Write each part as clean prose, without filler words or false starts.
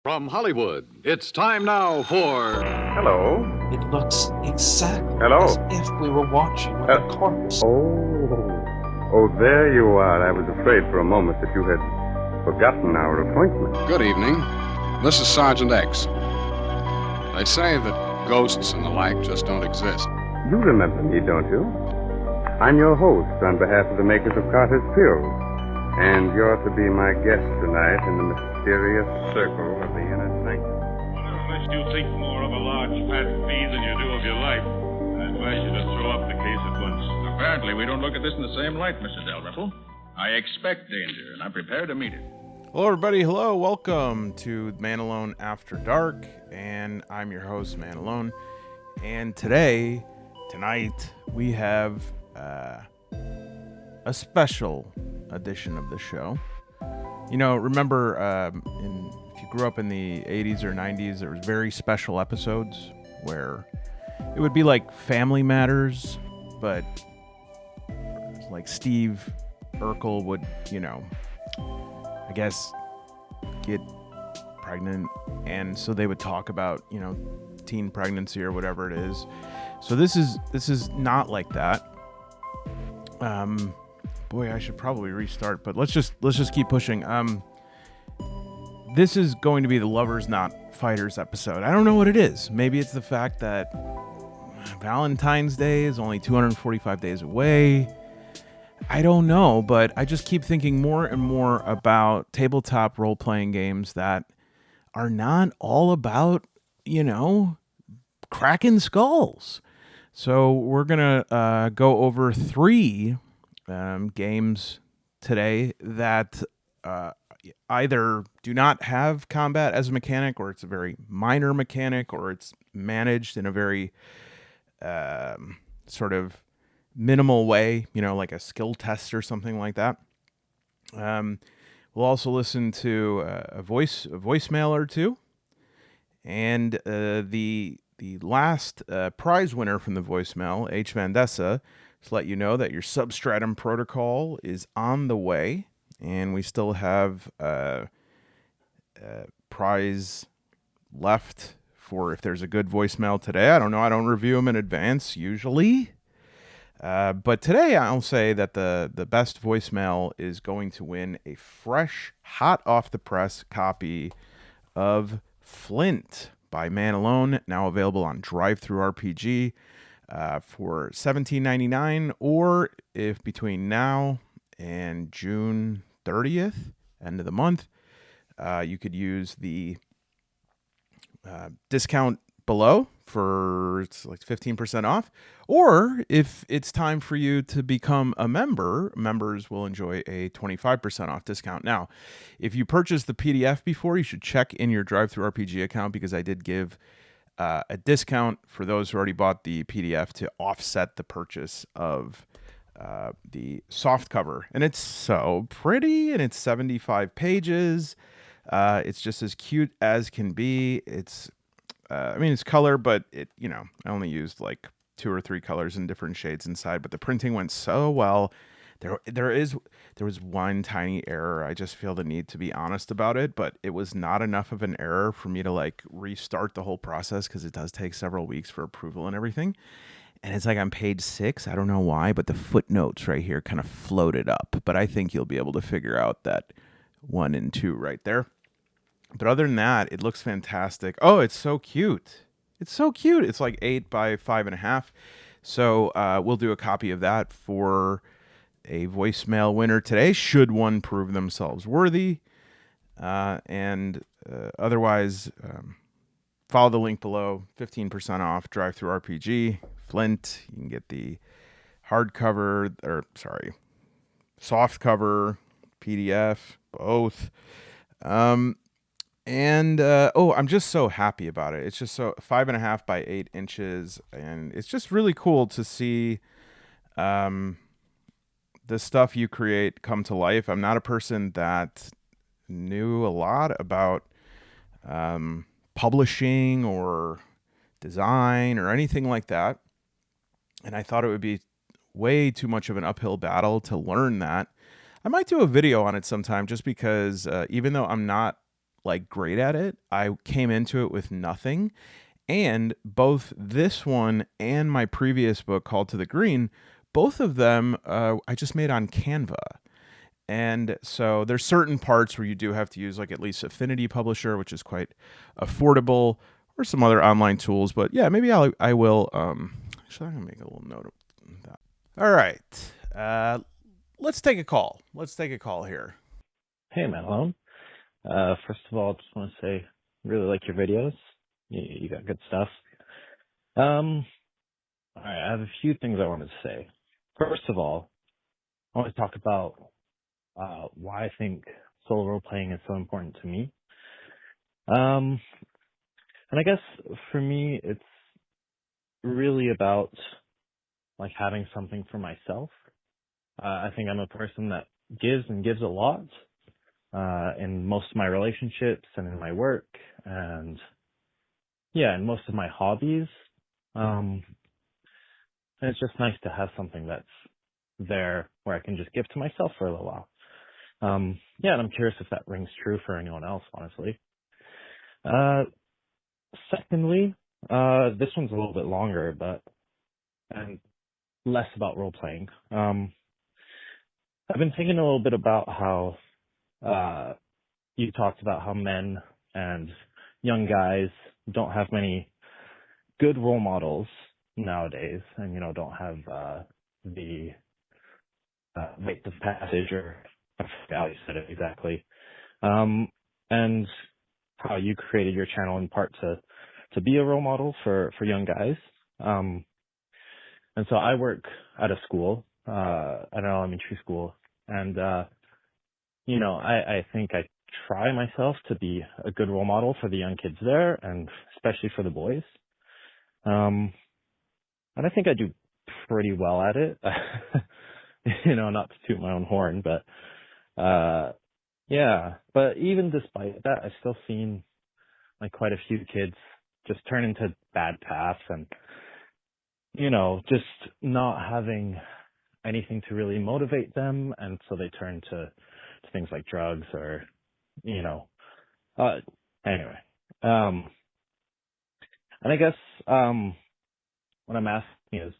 From Hollywood, it's time now for... Hello. It looks exactly Hello. as if we were watching with a corpse. Oh, there you are. I was afraid for a moment that you had forgotten our appointment. Good evening. This is Sergeant X. They say that ghosts and the like just don't exist. You remember me, don't you? I'm your host on behalf of the makers of Carter's Pills. And you're to be my guest tonight in the mysterious circle of the inner sanctum. Unless you think more of a large fat fee than you do of your life, I advise you to throw up the case at once. Apparently, we don't look at this in the same light, Mr. Dalrymple. I expect danger, and I'm prepared to meet it. Hello, everybody. Hello. Welcome to Man Alone After Dark, and I'm your host, Man Alone. And tonight, we have a special edition of the show. You know, remember, if you grew up in the 80s or 90s, there was very special episodes where it would be like Family Matters, but like Steve Urkel would, I guess, get pregnant, and so they would talk about, teen pregnancy or whatever it is. So this is not like that. Boy, I should probably restart, but let's just keep pushing. This is going to be the Lovers Not Fighters episode. I don't know what it is. Maybe it's the fact that Valentine's Day is only 245 days away. I don't know, but I just keep thinking more and more about tabletop role-playing games that are not all about, cracking skulls. So we're going to go over 3 games today that either do not have combat as a mechanic, or it's a very minor mechanic, or it's managed in a very sort of minimal way, like a skill test or something like that. We'll also listen to a voicemail or two, and the last prize winner from the voicemail, H. Vandessa, to let you know that your Substratum protocol is on the way, and we still have prize left for if there's a good voicemail today. I don't know. I don't review them in advance usually. But today I'll say that the best voicemail is going to win a fresh, hot off the press copy of Flint by Man Alone, now available on DriveThruRPG for $17.99, or if between now and June 30th, end of the month, you could use the discount below for it's like 15% off, or if it's time for you to become a member, members will enjoy a 25% off discount. Now, if you purchased the PDF before, you should check in your DriveThruRPG account, because I did give a discount for those who already bought the PDF to offset the purchase of the soft cover. And it's so pretty, and it's 75 pages. It's just as cute as can be. It's it's color, but I only used like 2 or 3 colors in different shades inside, but the printing went so well. There was one tiny error. I just feel the need to be honest about it, but it was not enough of an error for me to like restart the whole process, because it does take several weeks for approval and everything. And it's like on page 6, I don't know why, but the footnotes right here kind of floated up. But I think you'll be able to figure out that 1 and 2 right there. But other than that, it looks fantastic. Oh, it's so cute. It's so cute. It's like 8 by 5.5. So we'll do a copy of that for a voicemail winner today, should one prove themselves worthy. And otherwise, follow the link below. 15% off DriveThruRPG. Flint. You can get the hardcover, soft cover, PDF, both. I'm just so happy about it. It's just so 5.5 by 8 inches, and it's just really cool to see the stuff you create come to life. I'm not a person that knew a lot about publishing or design or anything like that, and I thought it would be way too much of an uphill battle to learn that. I might do a video on it sometime, just because even though I'm not like great at it. I came into it with nothing. And both this one and my previous book, Called to the Green, both of them I just made on Canva. And so there's certain parts where you do have to use like at least Affinity Publisher, which is quite affordable, or some other online tools. But yeah, maybe I will. Actually, I'm gonna make a little note of that. All right, let's take a call. Let's take a call here. Hey, Matt Malone. First of all, just want to say, really like your videos. You got good stuff. All right, I have a few things I wanted to say. First of all, I want to talk about why I think solo role playing is so important to me. And I guess for me, it's really about like having something for myself. I think I'm a person that gives and gives a lot in most of my relationships and in my work and in most of my hobbies. And it's just nice to have something that's there where I can just give to myself for a little while. And I'm curious if that rings true for anyone else, honestly. Secondly, this one's a little bit longer, and less about role playing. I've been thinking a little bit about how you talked about how men and young guys don't have many good role models nowadays, and don't have the rite of passage, or I forgot how you said it exactly. And how you created your channel in part to be a role model for young guys. And so I work at a school, at an elementary school, and I think I try myself to be a good role model for the young kids there, and especially for the boys. And I think I do pretty well at it. Not to toot my own horn, but but even despite that, I've still seen like quite a few kids just turn into bad paths, and just not having anything to really motivate them, and so they turn to things like drugs or anyway. And I guess what I'm asking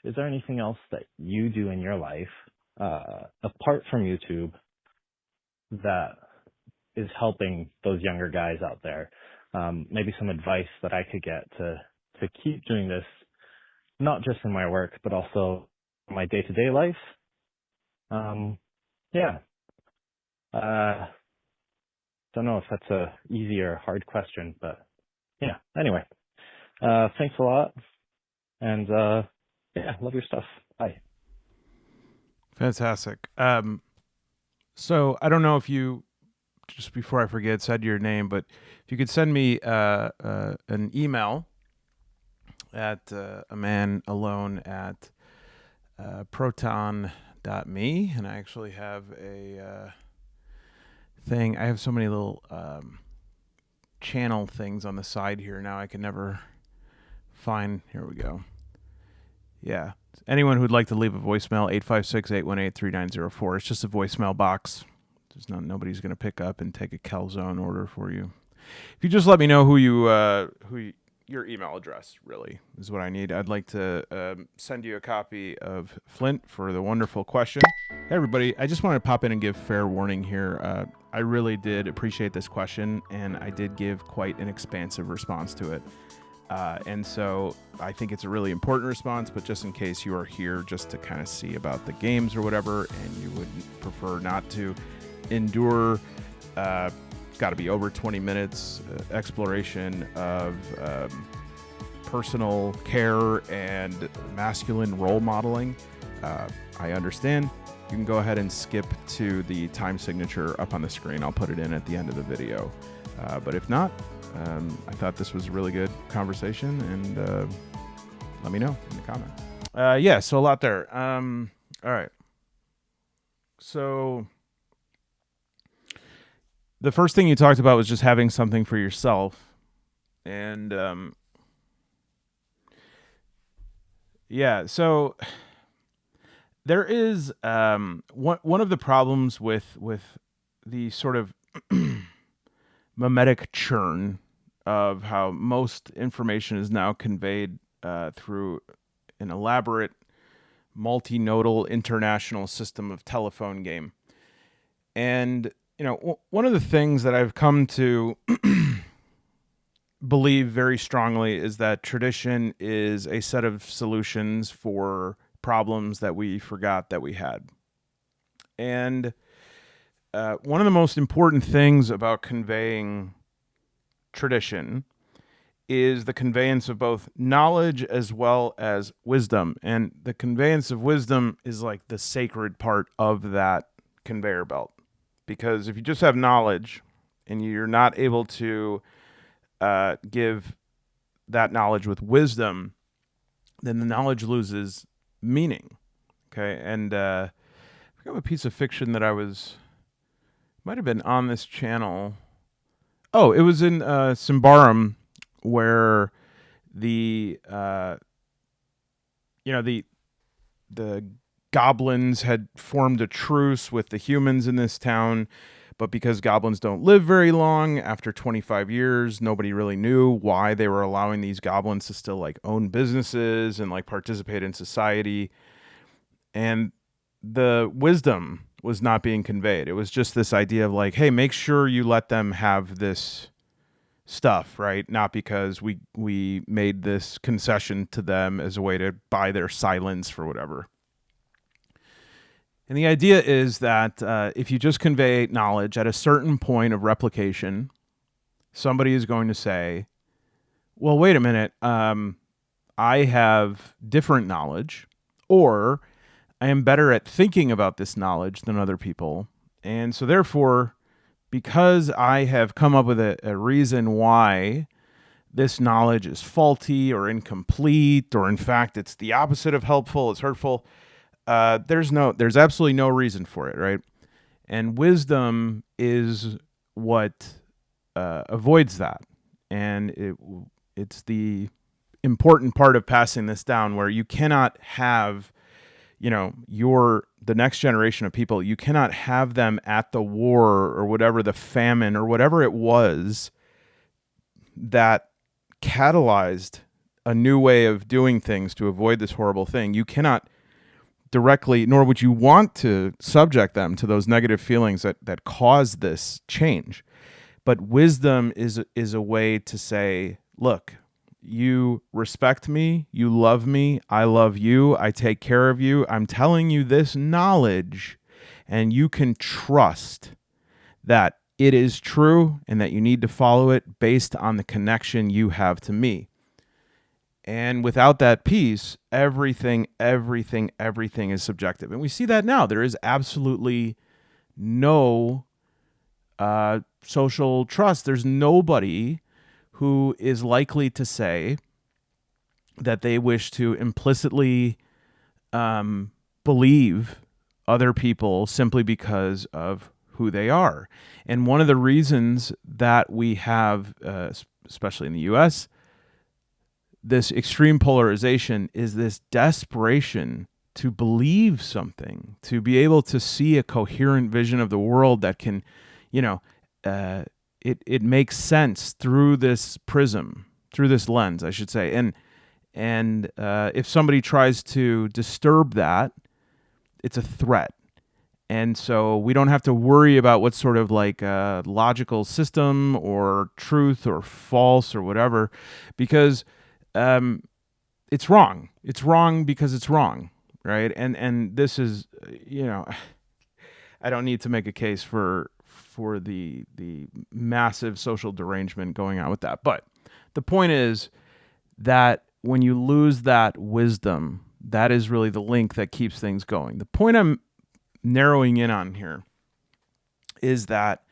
is there anything else that you do in your life apart from YouTube that is helping those younger guys out there? Maybe some advice that I could get to keep doing this, not just in my work, but also my day-to-day life. Don't know if that's a easy or hard question, but anyway, thanks a lot, and love your stuff. Bye. Fantastic. So I don't know if you, just before I forget, said your name, but if you could send me an email at amanalone@proton.me, and I actually have a thing. I have so many little channel things on the side here now. I can never find. Here we go. Yeah. Anyone who'd like to leave a voicemail, 856-818-3904. It's just a voicemail box. There's nobody's going to pick up and take a calzone order for you. If you just let me know who your email address really is what I need. I'd like to send you a copy of Flint for the wonderful question. Hey everybody, I just wanted to pop in and give fair warning here. I really did appreciate this question, and I did give quite an expansive response to it. And so I think it's a really important response, but just in case you are here just to kind of see about the games or whatever, and you would prefer not to endure, got to be over 20 minutes exploration of personal care and masculine role modeling, I understand. You can go ahead and skip to the time signature up on the screen. I'll put it in at the end of the video. But if not, I thought this was a really good conversation, and let me know in the comments. So a lot there. All right. So the first thing you talked about was just having something for yourself. And so there is one of the problems with the sort of mimetic churn of how most information is now conveyed through an elaborate multinodal international system of telephone game. And, one of the things that I've come to believe very strongly is that tradition is a set of solutions for problems that we forgot that we had. And one of the most important things about conveying tradition is the conveyance of both knowledge as well as wisdom. And the conveyance of wisdom is like the sacred part of that conveyor belt. Because if you just have knowledge and you're not able to give that knowledge with wisdom, then the knowledge loses meaning. Okay. And I forgot what piece of fiction that might have been on this channel. Oh, it was in Symbarum, where the goblins had formed a truce with the humans in this town, but because goblins don't live very long, after 25 years, nobody really knew why they were allowing these goblins to still like own businesses and like participate in society. And the wisdom was not being conveyed. It was just this idea of like, hey, make sure you let them have this stuff, right? Not because we made this concession to them as a way to buy their silence for whatever. And the idea is that if you just convey knowledge at a certain point of replication, somebody is going to say, well, wait a minute, I have different knowledge, or I am better at thinking about this knowledge than other people. And so therefore, because I have come up with a reason why this knowledge is faulty or incomplete, or in fact, it's the opposite of helpful, it's hurtful, there's absolutely no reason for it, right? And wisdom is what avoids that. And it's the important part of passing this down, where you cannot have, the next generation of people, you cannot have them at the war or whatever, the famine or whatever it was that catalyzed a new way of doing things to avoid this horrible thing. You cannot directly, nor would you want to subject them to those negative feelings that caused this change. But wisdom is a way to say, look, you respect me, you love me, I love you, I take care of you, I'm telling you this knowledge, and you can trust that it is true and that you need to follow it based on the connection you have to me. And without that piece, everything is subjective. And we see that now. There is absolutely no social trust. There's nobody who is likely to say that they wish to implicitly believe other people simply because of who they are. And one of the reasons that we have, especially in the U.S., this extreme polarization is this desperation to believe something, to be able to see a coherent vision of the world that can, it makes sense through this prism, through this lens, I should say. And if somebody tries to disturb that, it's a threat. And so we don't have to worry about what sort of like logical system or truth or false or whatever, because it's wrong. It's wrong because it's wrong, right? And this is, I don't need to make a case for the massive social derangement going on with that. But the point is that when you lose that wisdom, that is really the link that keeps things going. The point I'm narrowing in on here is that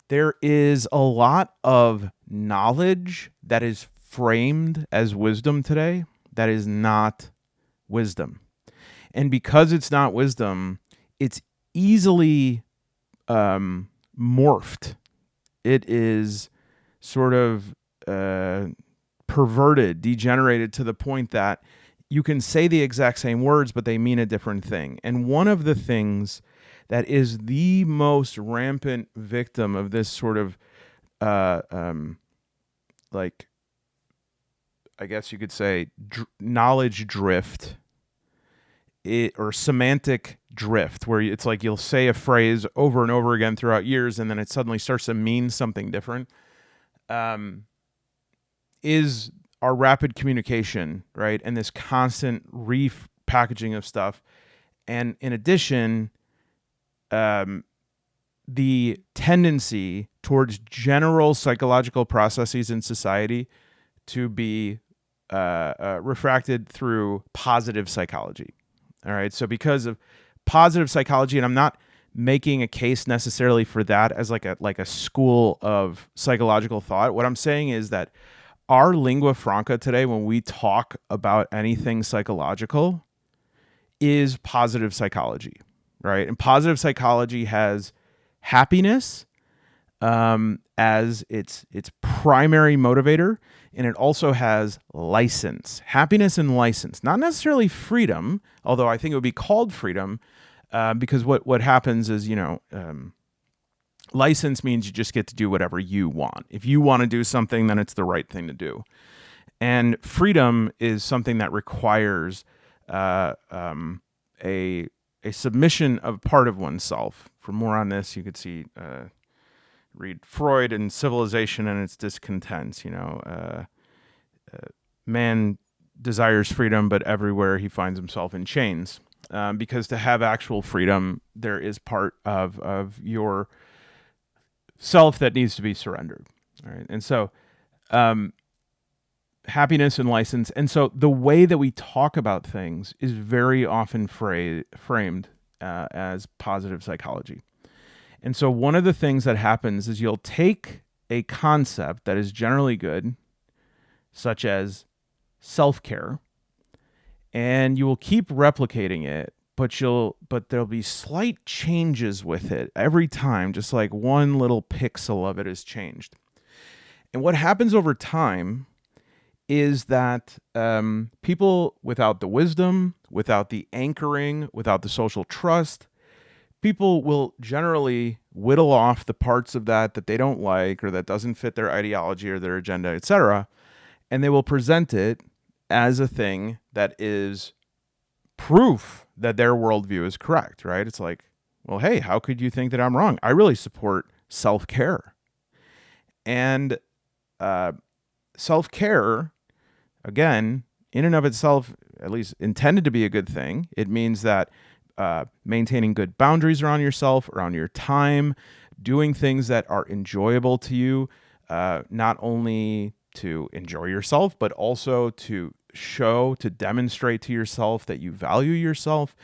there is a lot of knowledge that is framed as wisdom today that is not wisdom. And because it's not wisdom, it's easily morphed. It is sort of perverted, degenerated to the point that you can say the exact same words, but they mean a different thing. And one of the things that is the most rampant victim of this sort of like, I guess you could say, knowledge drift, or semantic drift, where it's like you'll say a phrase over and over again throughout years, and then it suddenly starts to mean something different, is our rapid communication, right? And this constant repackaging of stuff. And in addition, the tendency towards general psychological processes in society to be refracted through positive psychology. All right. So because of positive psychology, and I'm not making a case necessarily for that as like a school of psychological thought. What I'm saying is that our lingua franca today, when we talk about anything psychological, is positive psychology, right? And positive psychology has happiness as its primary motivator, and it also has license, happiness and license, not necessarily freedom, although I think it would be called freedom, because what happens is, license means you just get to do whatever you want. If you want to do something, then it's the right thing to do. And freedom is something that requires a submission of part of oneself. For more on this, you could see read Freud and Civilization and Its Discontents. Man desires freedom, but everywhere he finds himself in chains. Because to have actual freedom, there is part of your self that needs to be surrendered. All right. And so happiness and license. And so the way that we talk about things is very often framed as positive psychology. And so one of the things that happens is you'll take a concept that is generally good, such as self-care, and you will keep replicating it, but there'll be slight changes with it every time, just like one little pixel of it is changed. And what happens over time is that people without the wisdom, without the anchoring, without the social trust, people will generally whittle off the parts of that they don't like or that doesn't fit their ideology or their agenda, etc., and they will present it as a thing that is proof that their worldview is correct, right? It's like, well, hey, how could you think that I'm wrong? I really support self-care. And self-care, again, in and of itself, at least intended to be a good thing. It means that maintaining good boundaries around yourself, around your time, doing things that are enjoyable to you, not only to enjoy yourself, but also to demonstrate to yourself that you value yourself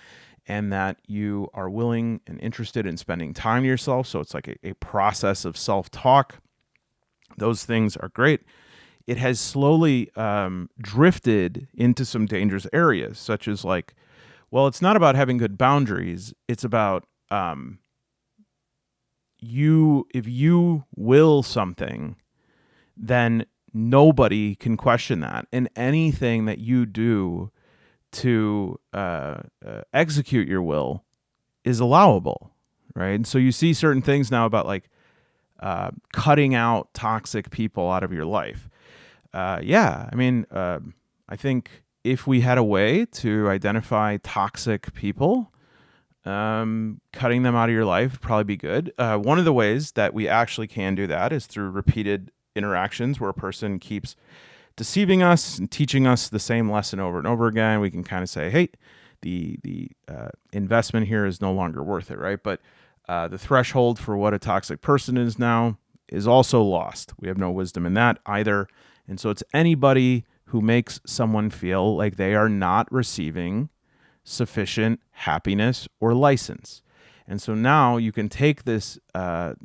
and that you are willing and interested in spending time to yourself. So it's like a process of self-talk. Those things are great. It has slowly drifted into some dangerous areas, such as like, well, it's not about having good boundaries. It's about if you will something, then nobody can question that. And anything that you do to execute your will is allowable, right? And so you see certain things now about like cutting out toxic people out of your life. I think if we had a way to identify toxic people, cutting them out of your life would probably be good. One of the ways that we actually can do that is through repeated interactions where a person keeps deceiving us and teaching us the same lesson over and over again. We can kind of say, hey, the investment here is no longer worth it, right? But the threshold for what a toxic person is now is also lost. We have no wisdom in that either. And so it's anybody who makes someone feel like they are not receiving sufficient happiness or license. And so now you can take this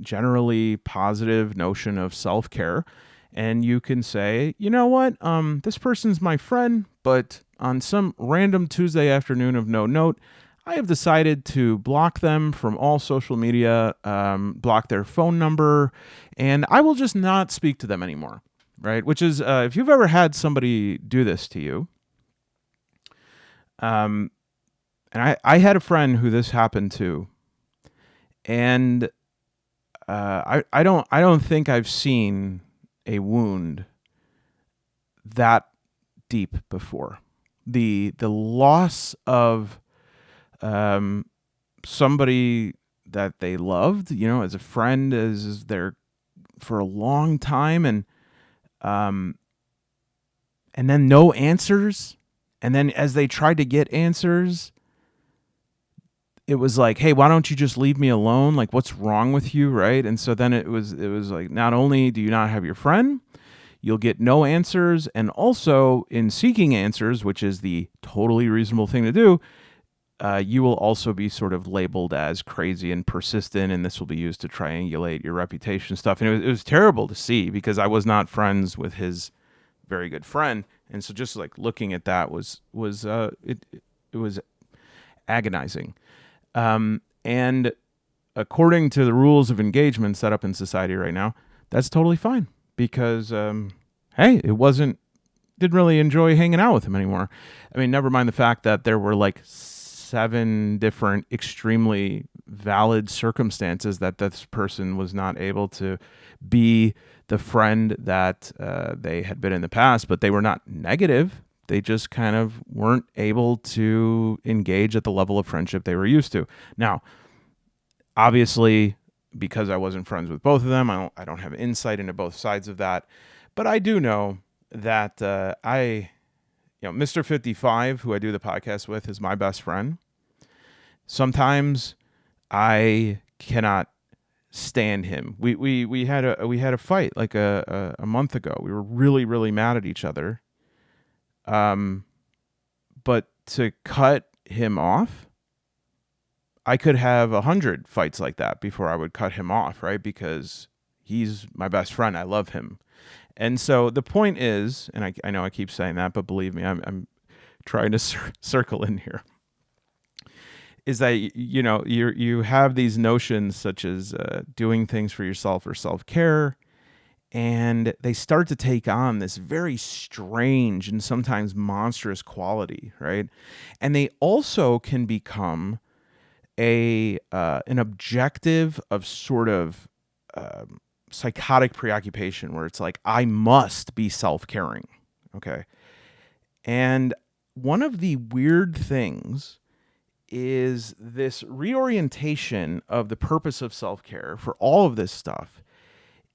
generally positive notion of self-care and you can say, you know what, this person's my friend, but on some random Tuesday afternoon of no note, I have decided to block them from all social media, block their phone number, and I will just not speak to them anymore, right? Which is, if you've ever had somebody do this to you, and I had a friend who this happened to, and I don't think I've seen a wound that deep before. The loss of somebody that they loved, as a friend, as there for a long time, and then no answers, and then as they tried to get answers, it was like, hey, why don't you just leave me alone? Like, what's wrong with you, right? And so then it was like, not only do you not have your friend, you'll get no answers, and also in seeking answers, which is the totally reasonable thing to do, you will also be sort of labeled as crazy and persistent, and this will be used to triangulate your reputation stuff. And it was terrible to see, because I was not friends with his very good friend, and so just like looking at that was agonizing. And according to the rules of engagement set up in society right now, that's totally fine, because hey, didn't really enjoy hanging out with him anymore. I mean, never mind the fact that there were like 7 different extremely valid circumstances that this person was not able to be the friend that they had been in the past, but they were not negative. They just kind of weren't able to engage at the level of friendship they were used to. Now, obviously, because I wasn't friends with both of them, I don't have insight into both sides of that. But I do know that Mr. 55, who I do the podcast with, is my best friend. Sometimes I cannot stand him. We had a fight like a month ago. We were really, really mad at each other. But to cut him off, I could have 100 fights like that before I would cut him off, right? Because he's my best friend. I love him. And so the point is, and I know I keep saying that, but believe me, I'm trying to circle in here, is that, you have these notions such as doing things for yourself or self-care, and they start to take on this very strange and sometimes monstrous quality, right? And they also can become an objective of sort of psychotic preoccupation, where it's like, I must be self-caring, okay? And one of the weird things is this reorientation of the purpose of self-care for all of this stuff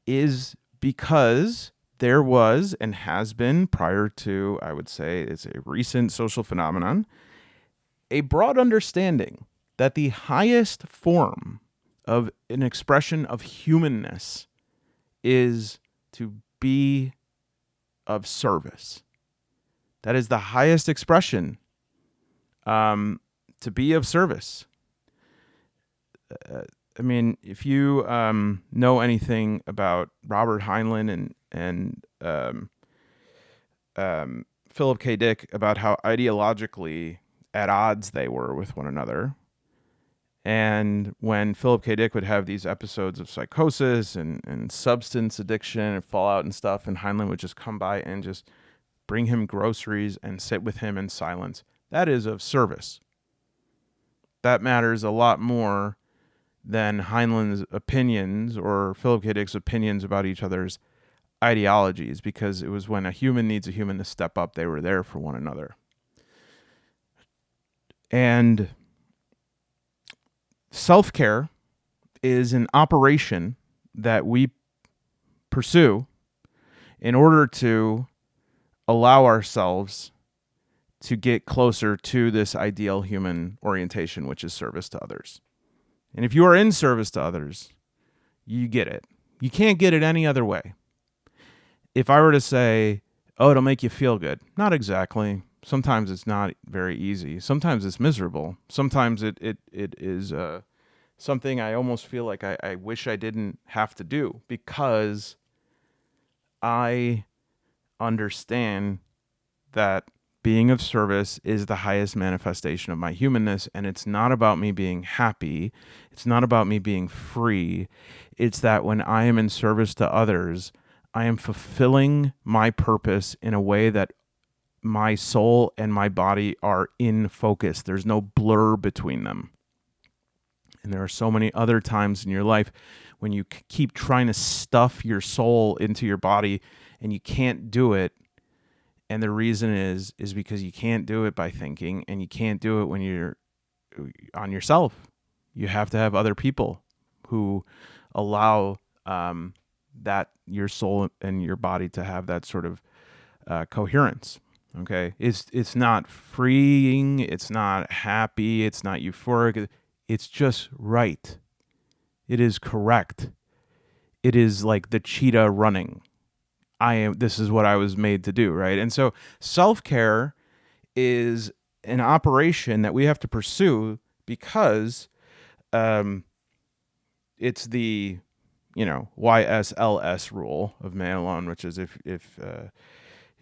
is because there was and has been, prior to, I would say it's a recent social phenomenon, a broad understanding that the highest form of an expression of humanness is to be of service. That is the highest expression, to be of service. I mean, if you know anything about Robert Heinlein and Philip K. Dick, about how ideologically at odds they were with one another, and when Philip K. Dick would have these episodes of psychosis and substance addiction and fallout and stuff, and Heinlein would just come by and just bring him groceries and sit with him in silence, that is of service. That matters a lot more than Heinlein's opinions or Philip K. Dick's opinions about each other's ideologies, because it was when a human needs a human to step up, they were there for one another. And self-care is an operation that we pursue in order to allow ourselves to get closer to this ideal human orientation, which is service to others. And if you are in service to others, you get it. You can't get it any other way. If I were to say, oh, it'll make you feel good, not exactly. Sometimes it's not very easy. Sometimes it's miserable. Sometimes it is something I almost feel like I wish I didn't have to do, because I understand that being of service is the highest manifestation of my humanness, and it's not about me being happy. It's not about me being free. It's that when I am in service to others, I am fulfilling my purpose in a way that my soul and my body are in focus. There's no blur between them. And there are so many other times in your life when you keep trying to stuff your soul into your body and you can't do it. And the reason is because you can't do it by thinking, and you can't do it when you're on yourself. You have to have other people who allow that your soul and your body to have that sort of coherence. Okay, it's not freeing, it's not happy, it's not euphoric. It's just right. It is correct. It is like the cheetah running. This is what I was made to do, right? And so self-care is an operation that we have to pursue because it's the, YSLS rule of man alone, which is if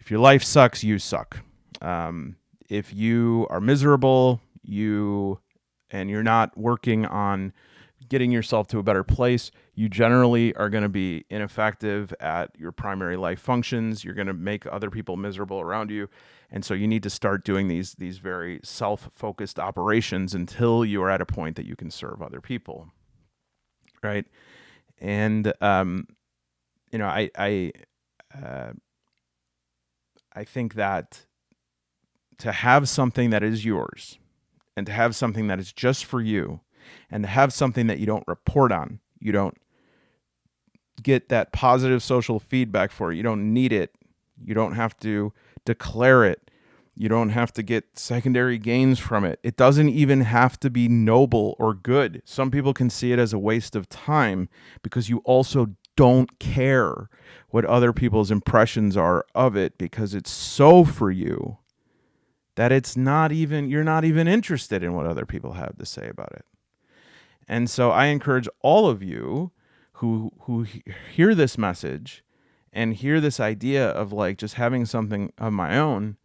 your life sucks, you suck. If you are miserable, and you're not working on getting yourself to a better place, you generally are going to be ineffective at your primary life functions. You're going to make other people miserable around you. And so you need to start doing these very self-focused operations until you are at a point that you can serve other people. Right. And, I think that to have something that is yours, and to have something that is just for you, and to have something that you don't report on, you don't get that positive social feedback for it, you don't need it, you don't have to declare it, you don't have to get secondary gains from it. It doesn't even have to be noble or good. Some people can see it as a waste of time because you also don't care what other people's impressions are of it, because it's so for you that you're not even interested in what other people have to say about it. And so I encourage all of you who hear this message and hear this idea of like just having something of my own.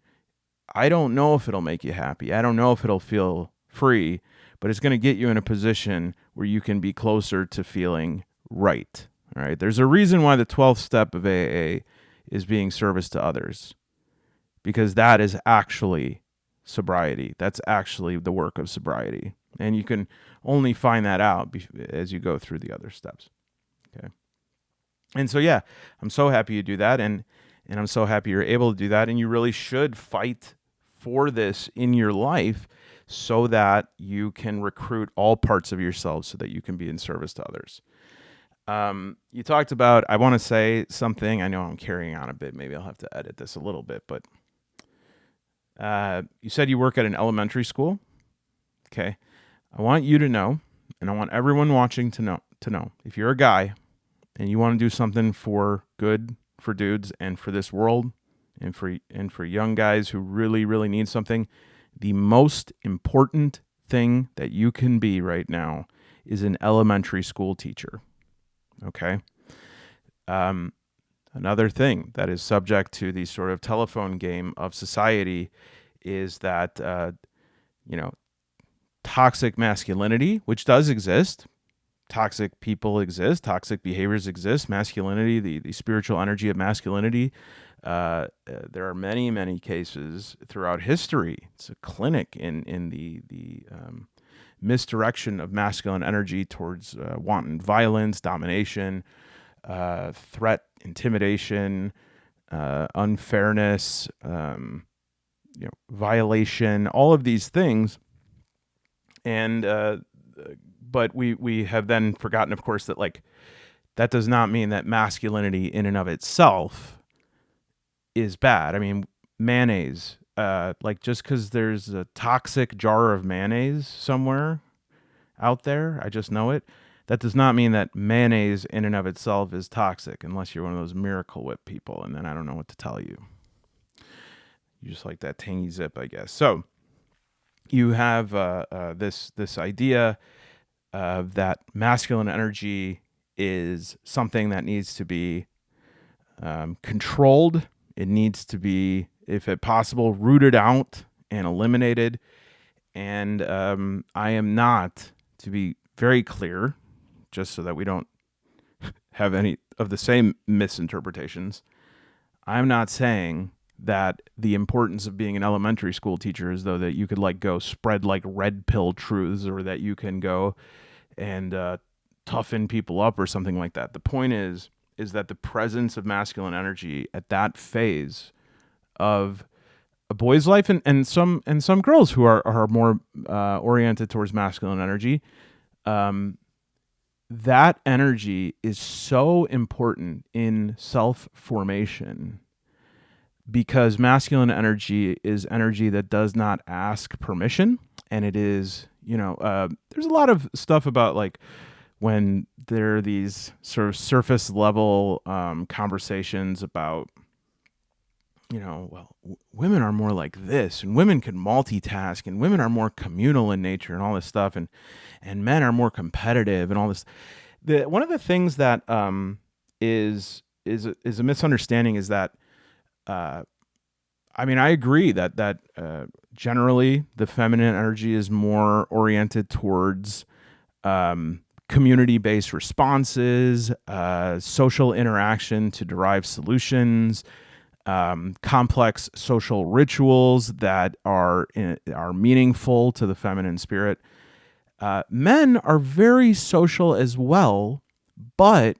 I don't know if it'll make you happy. I don't know if it'll feel free, but it's going to get you in a position where you can be closer to feeling right. All right. There's a reason why the 12th step of AA is being service to others, because that is actually sobriety. That's actually the work of sobriety. And you can only find that out as you go through the other steps. Okay. And so, yeah, I'm so happy you do that. And I'm so happy you're able to do that. And you really should fight for this in your life so that you can recruit all parts of yourself so that you can be in service to others. You talked about, I want to say something. I know I'm carrying on a bit. Maybe I'll have to edit this a little bit, but you said you work at an elementary school. Okay. I want you to know, and I want everyone watching to know, if you're a guy and you want to do something for good for dudes and for this world and for young guys who really, really need something, the most important thing that you can be right now is an elementary school teacher. Okay. Another thing that is subject to the sort of telephone game of society is that, toxic masculinity, which does exist. Toxic people exist. Toxic behaviors exist. Masculinity, the spiritual energy of masculinity. There are many, many cases throughout history. It's a clinic in the misdirection of masculine energy towards wanton violence, domination, threat, intimidation, unfairness, violation, all of these things. And but we have then forgotten, of course, that like that does not mean that masculinity in and of itself is bad. I mean, mayonnaise, like just because there's a toxic jar of mayonnaise somewhere out there, I just know it. That does not mean that mayonnaise in and of itself is toxic, unless you're one of those Miracle Whip people, and then I don't know what to tell you. You just like that tangy zip, I guess. So you have this idea that masculine energy is something that needs to be controlled. It needs to be, if it possible, rooted out and eliminated. And I am not, to be very clear, just so that we don't have any of the same misinterpretations, I'm not saying that the importance of being an elementary school teacher is though that you could like go spread like red pill truths, or that you can go and toughen people up or something like that. The point is that the presence of masculine energy at that phase of a boy's life, and some girls who are more oriented towards masculine energy, that energy is so important in self formation, because masculine energy is energy that does not ask permission. And it is, there's a lot of stuff about like when there are these sort of surface level conversations about, women are more like this, and women can multitask, and women are more communal in nature, and all this stuff, and men are more competitive, and all this. One of the things that is a misunderstanding is that, I agree that generally the feminine energy is more oriented towards community-based responses, social interaction to derive solutions, complex social rituals that are meaningful to the feminine spirit. Men are very social as well, but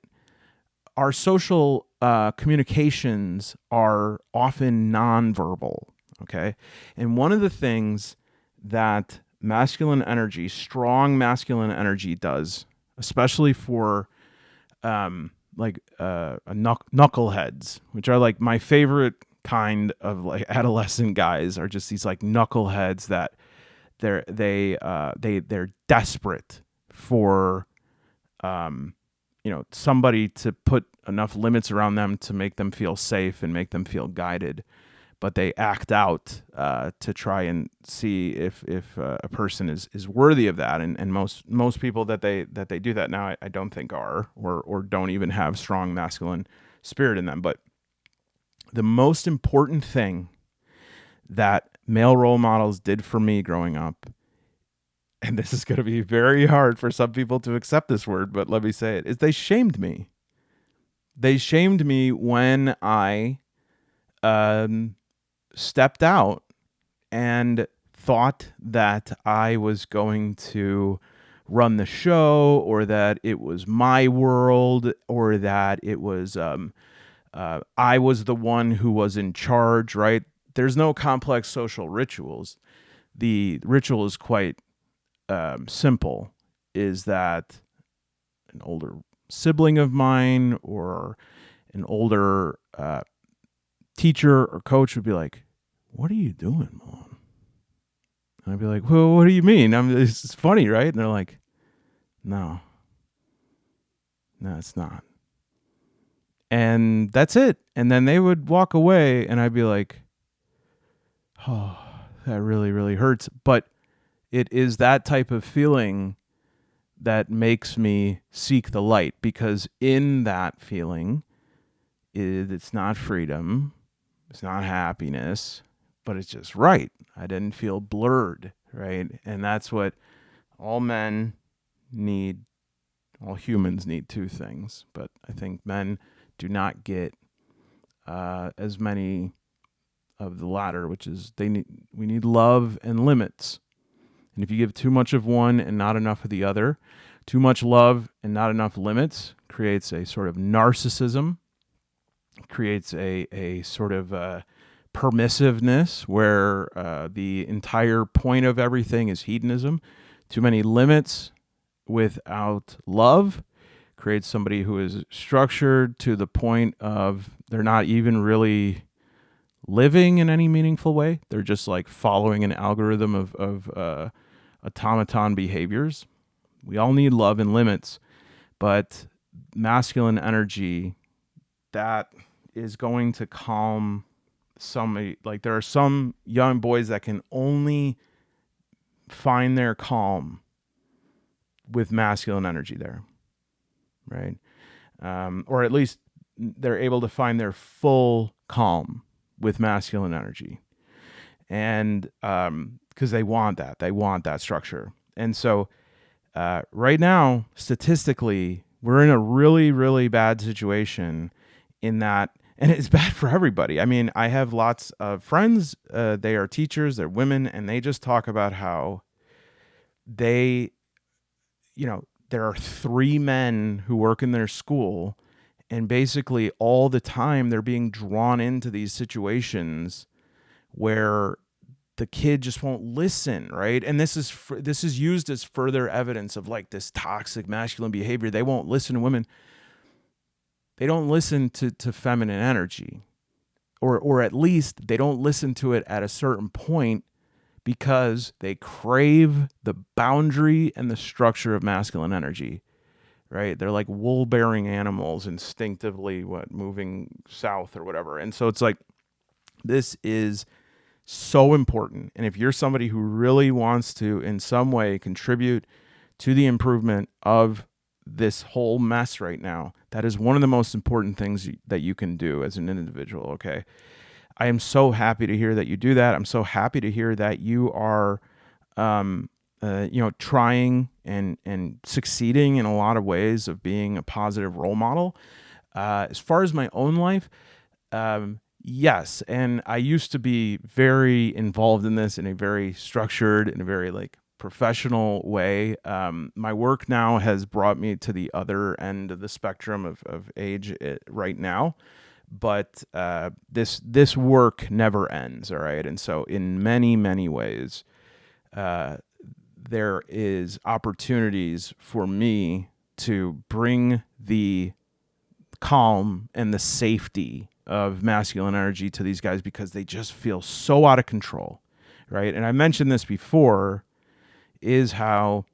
our social communications are often nonverbal. Okay, and one of the things that strong masculine energy does, especially for knuckleheads, which are like my favorite kind of like adolescent guys, are just these like knuckleheads that they're desperate for somebody to put enough limits around them to make them feel safe and make them feel guided, but they act out to try and see if a person is worthy of that. And most people that they do that now, I don't think are, or don't even have strong masculine spirit in them. But the most important thing that male role models did for me growing up, and this is going to be very hard for some people to accept this word, but let me say it, is they shamed me. They shamed me when I stepped out and thought that I was going to run the show, or that it was my world, or that it was I was the one who was in charge, right? There's no complex social rituals. The ritual is quite simple, is that an older sibling of mine or an older teacher or coach would be like, "What are you doing, Mom?" And I'd be like, "Well, what do you mean? It's funny, right?" And they're like, No, it's not. And that's it. And then they would walk away, and I'd be like, "Oh, that really, really hurts." But it is that type of feeling that makes me seek the light, because in that feeling, it's not freedom, it's not happiness, but it's just right. I didn't feel blurred, right? And that's what all men need. All humans need two things, but I think men do not get as many of the latter, which is we need love and limits. And if you give too much of one and not enough of the other, too much love and not enough limits creates a sort of narcissism, creates a sort of permissiveness where the entire point of everything is hedonism. Too many limits without love creates somebody who is structured to the point of they're not even really living in any meaningful way. They're just like following an algorithm of automaton behaviors. We all need love and limits, but masculine energy, that is going to calm somebody. Like there are some young boys that can only find their calm with masculine energy there, right? Or at least they're able to find their full calm with masculine energy. And because they want that structure. And so right now, statistically, we're in a really, really bad situation in that, and it's bad for everybody. I mean, I have lots of friends, they are teachers, they're women, and they just talk about how they there are 3 men who work in their school, and basically all the time they're being drawn into these situations where the kid just won't listen, right? And this is used as further evidence of like this toxic masculine behavior. They won't listen to women. They don't listen to feminine energy, or at least they don't listen to it at a certain point, because they crave the boundary and the structure of masculine energy, right? They're like wool-bearing animals, instinctively moving south or whatever. And so it's like, this is so important. And if you're somebody who really wants to in some way contribute to the improvement of this whole mess right now, that is one of the most important things that you can do as an individual. Okay. I am so happy to hear that you do that. I'm so happy to hear that you are, trying and succeeding in a lot of ways of being a positive role model. As far as my own life, yes. And I used to be very involved in this in a very structured, in a very like professional way. My work now has brought me to the other end of the spectrum of age right now. But this work never ends, all right? And so in many, many ways, there is opportunities for me to bring the calm and the safety of masculine energy to these guys, because they just feel so out of control, right? And I mentioned this before, is how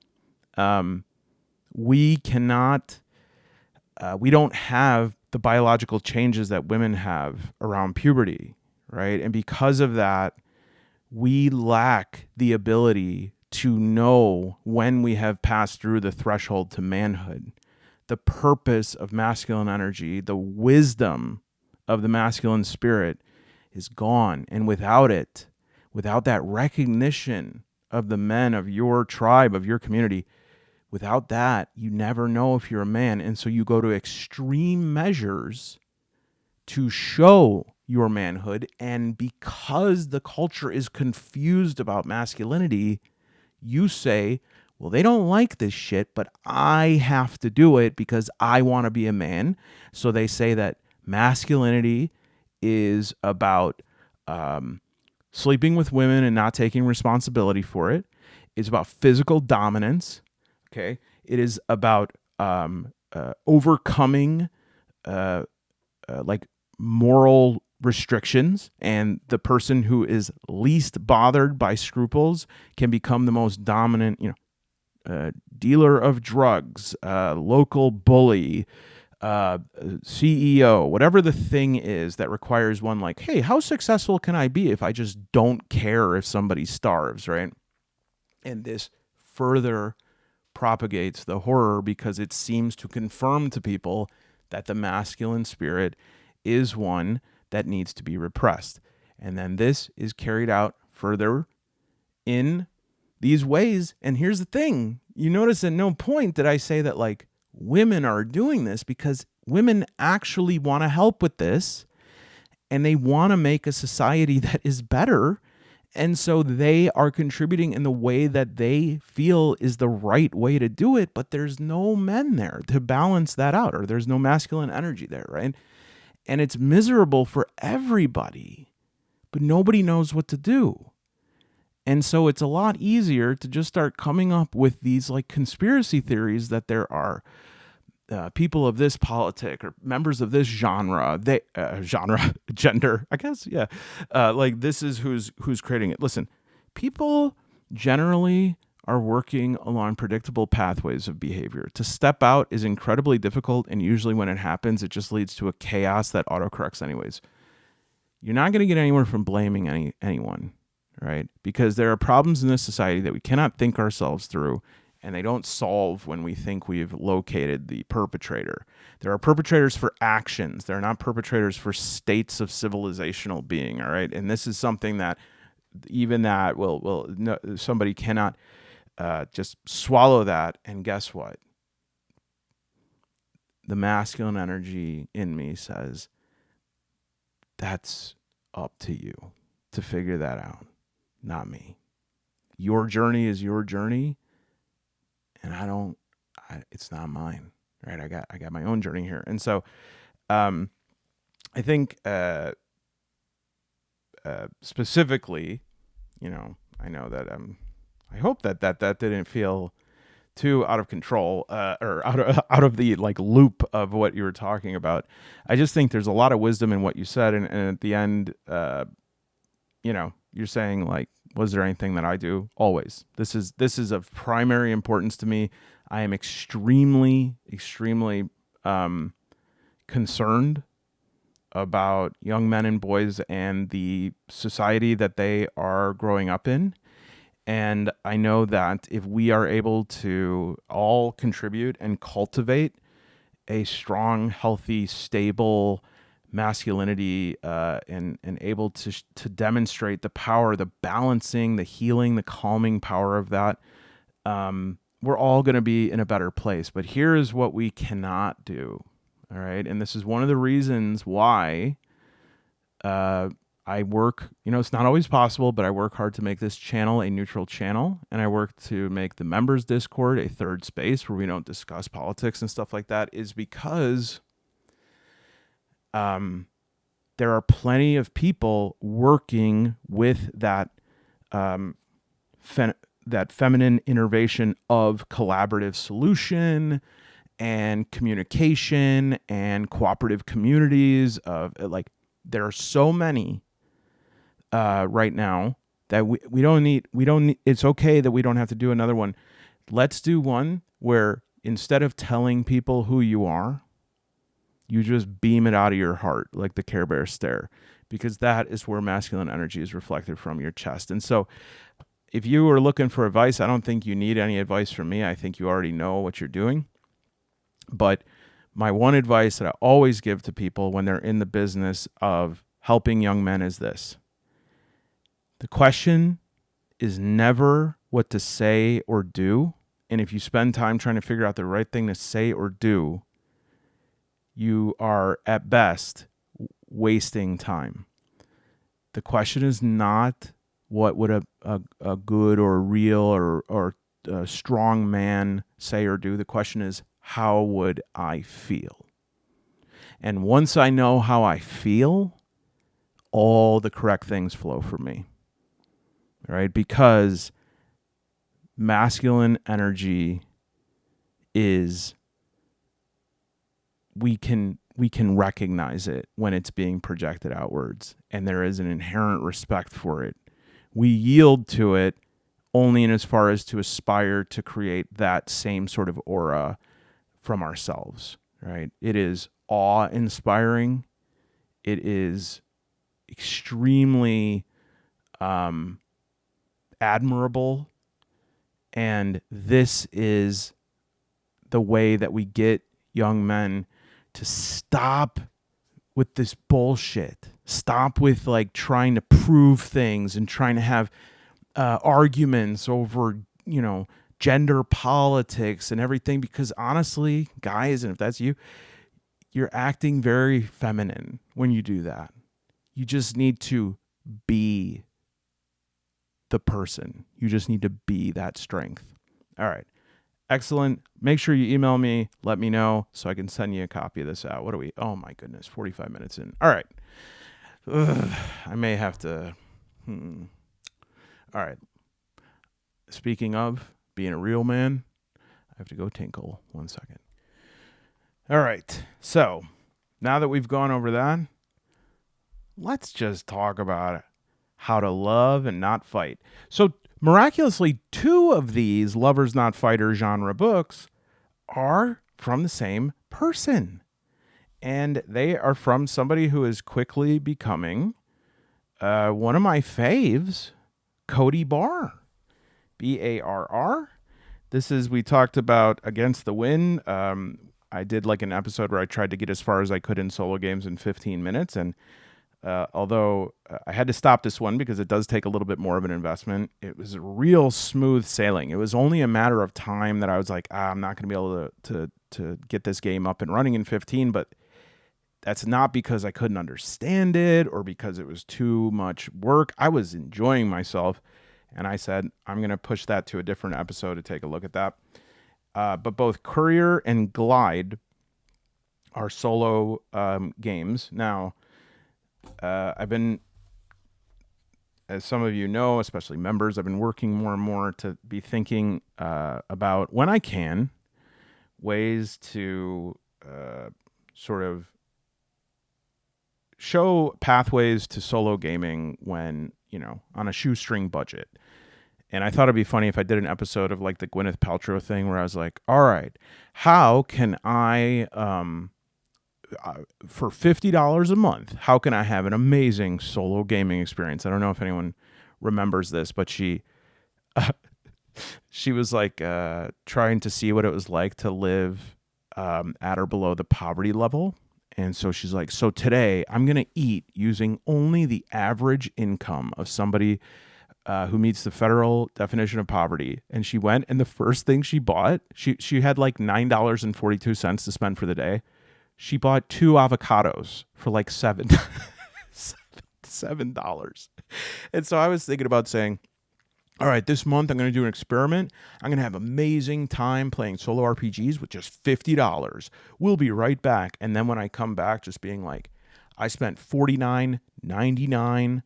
we don't have the biological changes that women have around puberty, right? And because of that, we lack the ability to know when we have passed through the threshold to manhood. The purpose of masculine energy, the wisdom of the masculine spirit is gone. And without it, without that recognition of the men of your tribe, of your community, without that, you never know if you're a man. And so you go to extreme measures to show your manhood. And because the culture is confused about masculinity, you say, well, they don't like this shit, but I have to do it because I want to be a man. So they say that masculinity is about sleeping with women and not taking responsibility for it. It's about physical dominance. Okay. It is about overcoming like moral restrictions, and the person who is least bothered by scruples can become the most dominant, dealer of drugs, local bully, CEO, whatever the thing is that requires one, like, hey, how successful can I be if I just don't care if somebody starves, right? And this further propagates the horror, because it seems to confirm to people that the masculine spirit is one that needs to be repressed. And then this is carried out further in these ways. And here's the thing. You notice at no point did I say that like women are doing this, because women actually want to help with this, and they want to make a society that is better. And so they are contributing in the way that they feel is the right way to do it, but there's no men there to balance that out, or there's no masculine energy there, right? And it's miserable for everybody, but nobody knows what to do. And so it's a lot easier to just start coming up with these like conspiracy theories that there are people of this politic or members of this genre, gender, I guess. Yeah. Like this is who's creating it. Listen, people generally are working along predictable pathways of behavior. To step out is incredibly difficult. And usually when it happens, it just leads to a chaos that autocorrects anyways. You're not going to get anywhere from blaming anyone, right? Because there are problems in this society that we cannot think ourselves through, and they don't solve when we think we've located the perpetrator. There are perpetrators for actions. They're not perpetrators for states of civilizational being, all right? And this is something that even that somebody cannot just swallow that. And guess what? The masculine energy in me says, that's up to you to figure that out, not me. Your journey is your journey. And it's not mine, right? I got my own journey here. And so I think specifically, I know that I hope that didn't feel too out of control or out of the like loop of what you were talking about. I just think there's a lot of wisdom in what you said, and at the end, you're saying like, was there anything that I do? Always. This is of primary importance to me. I am extremely concerned about young men and boys and the society that they are growing up in. And I know that if we are able to all contribute and cultivate a strong, healthy, stable masculinity, and able to demonstrate the power, the balancing, the healing, the calming power of that, we're all going to be in a better place. But here is what we cannot do. All right. And this is one of the reasons why I work, it's not always possible, but I work hard to make this channel a neutral channel. And I work to make the members Discord a third space where we don't discuss politics and stuff like that, is because there are plenty of people working with that that feminine innervation of collaborative solution and communication and cooperative communities of like, there are so many right now that we don't need, it's okay that we don't have to do another one. Let's do one where instead of telling people who you are, you just beam it out of your heart like the Care Bear stare, because that is where masculine energy is reflected from your chest. And so if you are looking for advice, I don't think you need any advice from me. I think you already know what you're doing. But my one advice that I always give to people when they're in the business of helping young men is this. The question is never what to say or do. And if you spend time trying to figure out the right thing to say or do, you are at best wasting time. The question is not what would a good or real or a strong man say or do. The question is, how would I feel? And once I know how I feel, all the correct things flow for me. Right? Because masculine energy is, we can recognize it when it's being projected outwards, and there is an inherent respect for it. We yield to it only in as far as to aspire to create that same sort of aura from ourselves, right? It is awe-inspiring. It is extremely admirable. And this is the way that we get young men to stop with this bullshit. Stop with like trying to prove things and trying to have arguments over, gender politics and everything. Because honestly, guys, and if that's you, you're acting very feminine when you do that. You just need to be the person. You just need to be that strength. All right. Excellent. Make sure you email me. Let me know so I can send you a copy of this out. What are we? Oh my goodness. 45 minutes in. All right. I may have to. All right. Speaking of being a real man, I have to go tinkle. 1 second. All right. So now that we've gone over that, let's just talk about how to love and not fight. So miraculously, 2 of these lovers not fighter genre books are from the same person. And they are from somebody who is quickly becoming one of my faves, Cody Barr. Barr. This is, we talked about Against the Wind. I did like an episode where I tried to get as far as I could in solo games in 15 minutes. And although I had to stop this one because it does take a little bit more of an investment, it was real smooth sailing. It was only a matter of time that I was like, I'm not going to be able to get this game up and running in 15, but that's not because I couldn't understand it or because it was too much work. I was enjoying myself, and I said, I'm going to push that to a different episode to take a look at that. but both Courier and Glide are solo games. Now, I've been, as some of you know, especially members, I've been working more and more to be thinking about, when I can, ways to sort of show pathways to solo gaming when, on a shoestring budget. And I thought it'd be funny if I did an episode of like the Gwyneth Paltrow thing where I was like, all right, how can I, for $50 a month, how can I have an amazing solo gaming experience? I don't know if anyone remembers this, but she was like trying to see what it was like to live at or below the poverty level. And so she's like, so today I'm going to eat using only the average income of somebody who meets the federal definition of poverty. And she went, and the first thing she bought, she had like $9.42 to spend for the day. She bought 2 avocados for like $7. And so I was thinking about saying, all right, this month I'm going to do an experiment. I'm going to have amazing time playing solo RPGs with just $50. We'll be right back. And then when I come back, just being like, I spent $49.99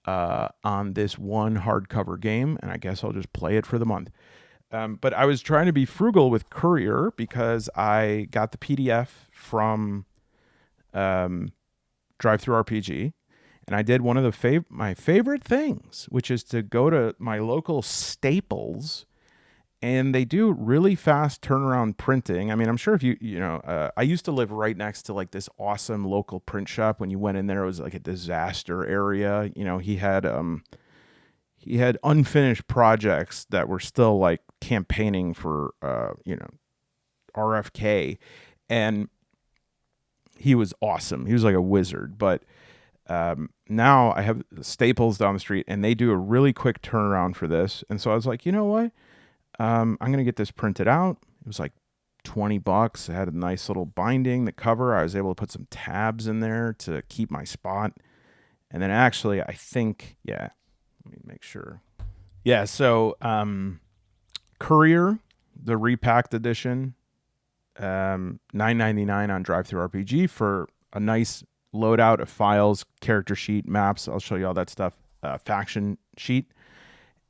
on this one hardcover game, and I guess I'll just play it for the month. But I was trying to be frugal with Courier because I got the PDF from DriveThruRPG. And I did one of my favorite things, which is to go to my local Staples, and they do really fast turnaround printing. I mean, I'm sure if I used to live right next to like this awesome local print shop. When you went in there, it was like a disaster area. He had unfinished projects that were still like campaigning for RFK, and he was awesome. He was like a wizard, but now I have Staples down the street, and they do a really quick turnaround for this. And so I was like, you know what? I'm going to get this printed out. It was like $20. It had a nice little binding, the cover. I was able to put some tabs in there to keep my spot. And then actually, I think, let me make sure. Yeah, so Courier, the repacked edition, $9.99 on DriveThruRPG for a nice loadout of files, character sheet, maps. I'll show you all that stuff. Faction sheet.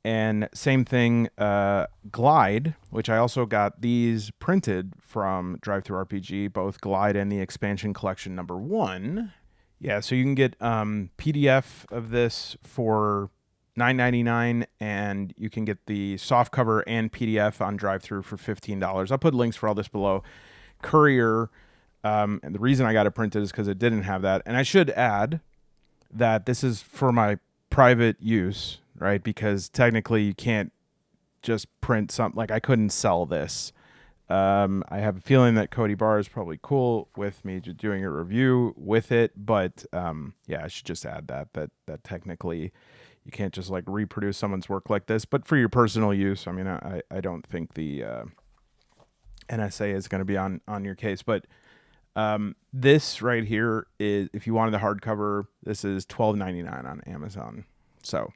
And same thing, Glide, which I also got these printed from DriveThruRPG, both Glide and the expansion collection #1. Yeah, so you can get PDF of this for $9.99, and you can get the softcover and PDF on DriveThru for $15. I'll put links for all this below. Courier, and the reason I got it printed is because it didn't have that. And I should add that this is for my private use, right? Because technically you can't just print something. Like, I couldn't sell this. I have a feeling that Cody Barr is probably cool with me doing a review with it, but I should just add that technically you can't just like reproduce someone's work like this. But for your personal use, I mean, I don't think the NSA is going to be on your case. But this right here is, if you wanted the hardcover, this is $12.99 on Amazon. So,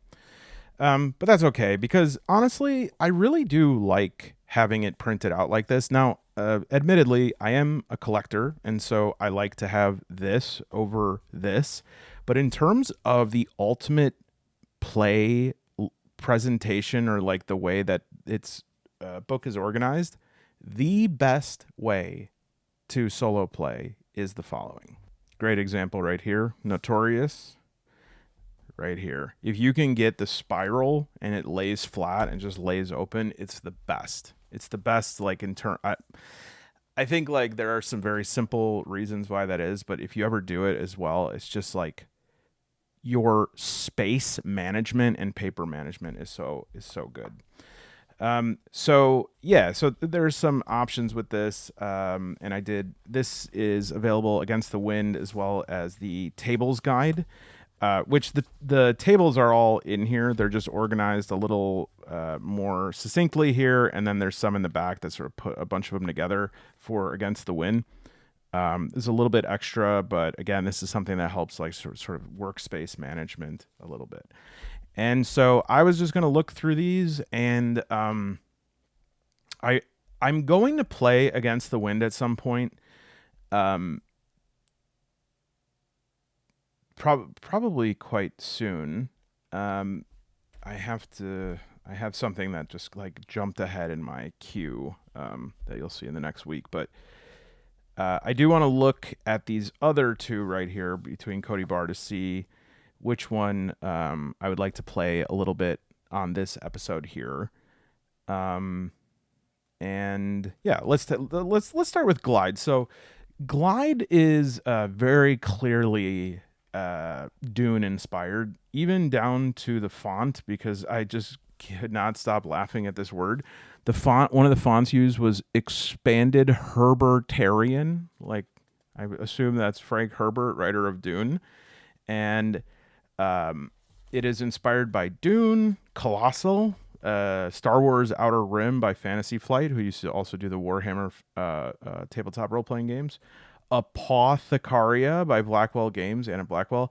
but that's okay, because honestly, I really do like having it printed out like this. Now, admittedly, I am a collector, and so I like to have this over this. But in terms of the ultimate play presentation, or like the way that its book is organized, the best way to solo play is the following. Great example right here. Notorious. Right here. If you can get the spiral and it lays flat and just lays open, it's the best. It's the best, like, in turn. I think like there are some very simple reasons why that is, but if you ever do it as well, it's just like your space management and paper management is so good. So there's some options with this. And this is available against the wind, as well as the tables guide, which the tables are all in here. They're just organized a little more succinctly here. And then there's some in the back that sort of put a bunch of them together for against the wind. There's a little bit extra, but again, this is something that helps like sort of workspace management a little bit. And so I was just going to look through these, and I I'm going to play Against the Wind at some point. Probably quite soon. I have something that just like jumped ahead in my queue that you'll see in the next week. But I do want to look at these other two right here between Cody Bar to see which one I would like to play a little bit on this episode here. And yeah, let's start with Glide. So Glide is very clearly Dune inspired, even down to the font, because I just could not stop laughing at this word. The font, one of the fonts used was expanded Herbertarian. Like, I assume that's Frank Herbert, writer of Dune. And it is inspired by Dune, Colossal, Star Wars Outer Rim by Fantasy Flight, who used to also do the Warhammer tabletop role-playing games. Apothecaria by Blackwell Games, Anna Blackwell.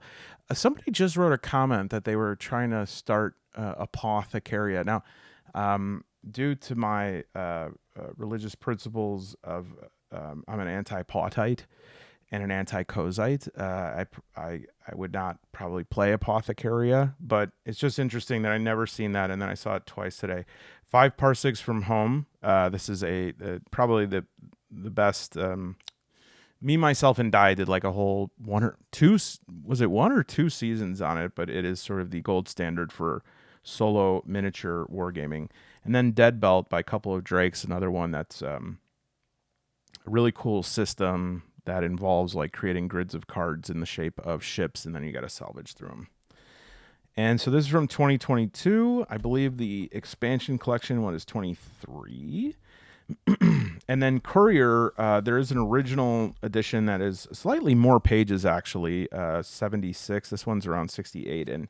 Somebody just wrote a comment that they were trying to start Apothecaria. Now, due to my religious principles of I'm an anti-Pautite and an anti-Cosite, I would not probably play Apothecaria, but it's just interesting that I never seen that, and then I saw it twice today. 5 Parsecs from Home. This is probably the best. Me, Myself, and Die did like a whole 1 or 2, was it 1 or 2 seasons on it, but it is sort of the gold standard for solo miniature wargaming. And then Dead Belt by Couple of Drakes, another one that's a really cool system that involves like creating grids of cards in the shape of ships, and then you got to salvage through them. And so this is from 2022. I believe the expansion collection one is 23. And then Courier, there is an original edition that is slightly more pages, actually, 76. This one's around 68. And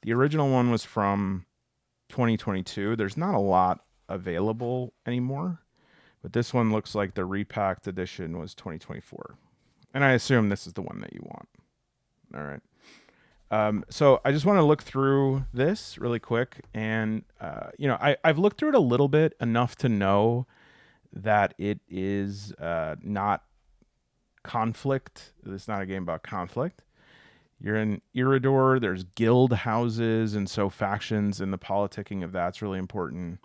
the original one was from 2022. There's not a lot available anymore, but this one looks like the repacked edition was 2024. And I assume this is the one that you want. All right. So I just want to look through this really quick. And, I've looked through it a little bit, enough to know that it is not conflict. It's not a game about conflict. You're in Iridor. There's guild houses, and so factions, and the politicking of that's really important.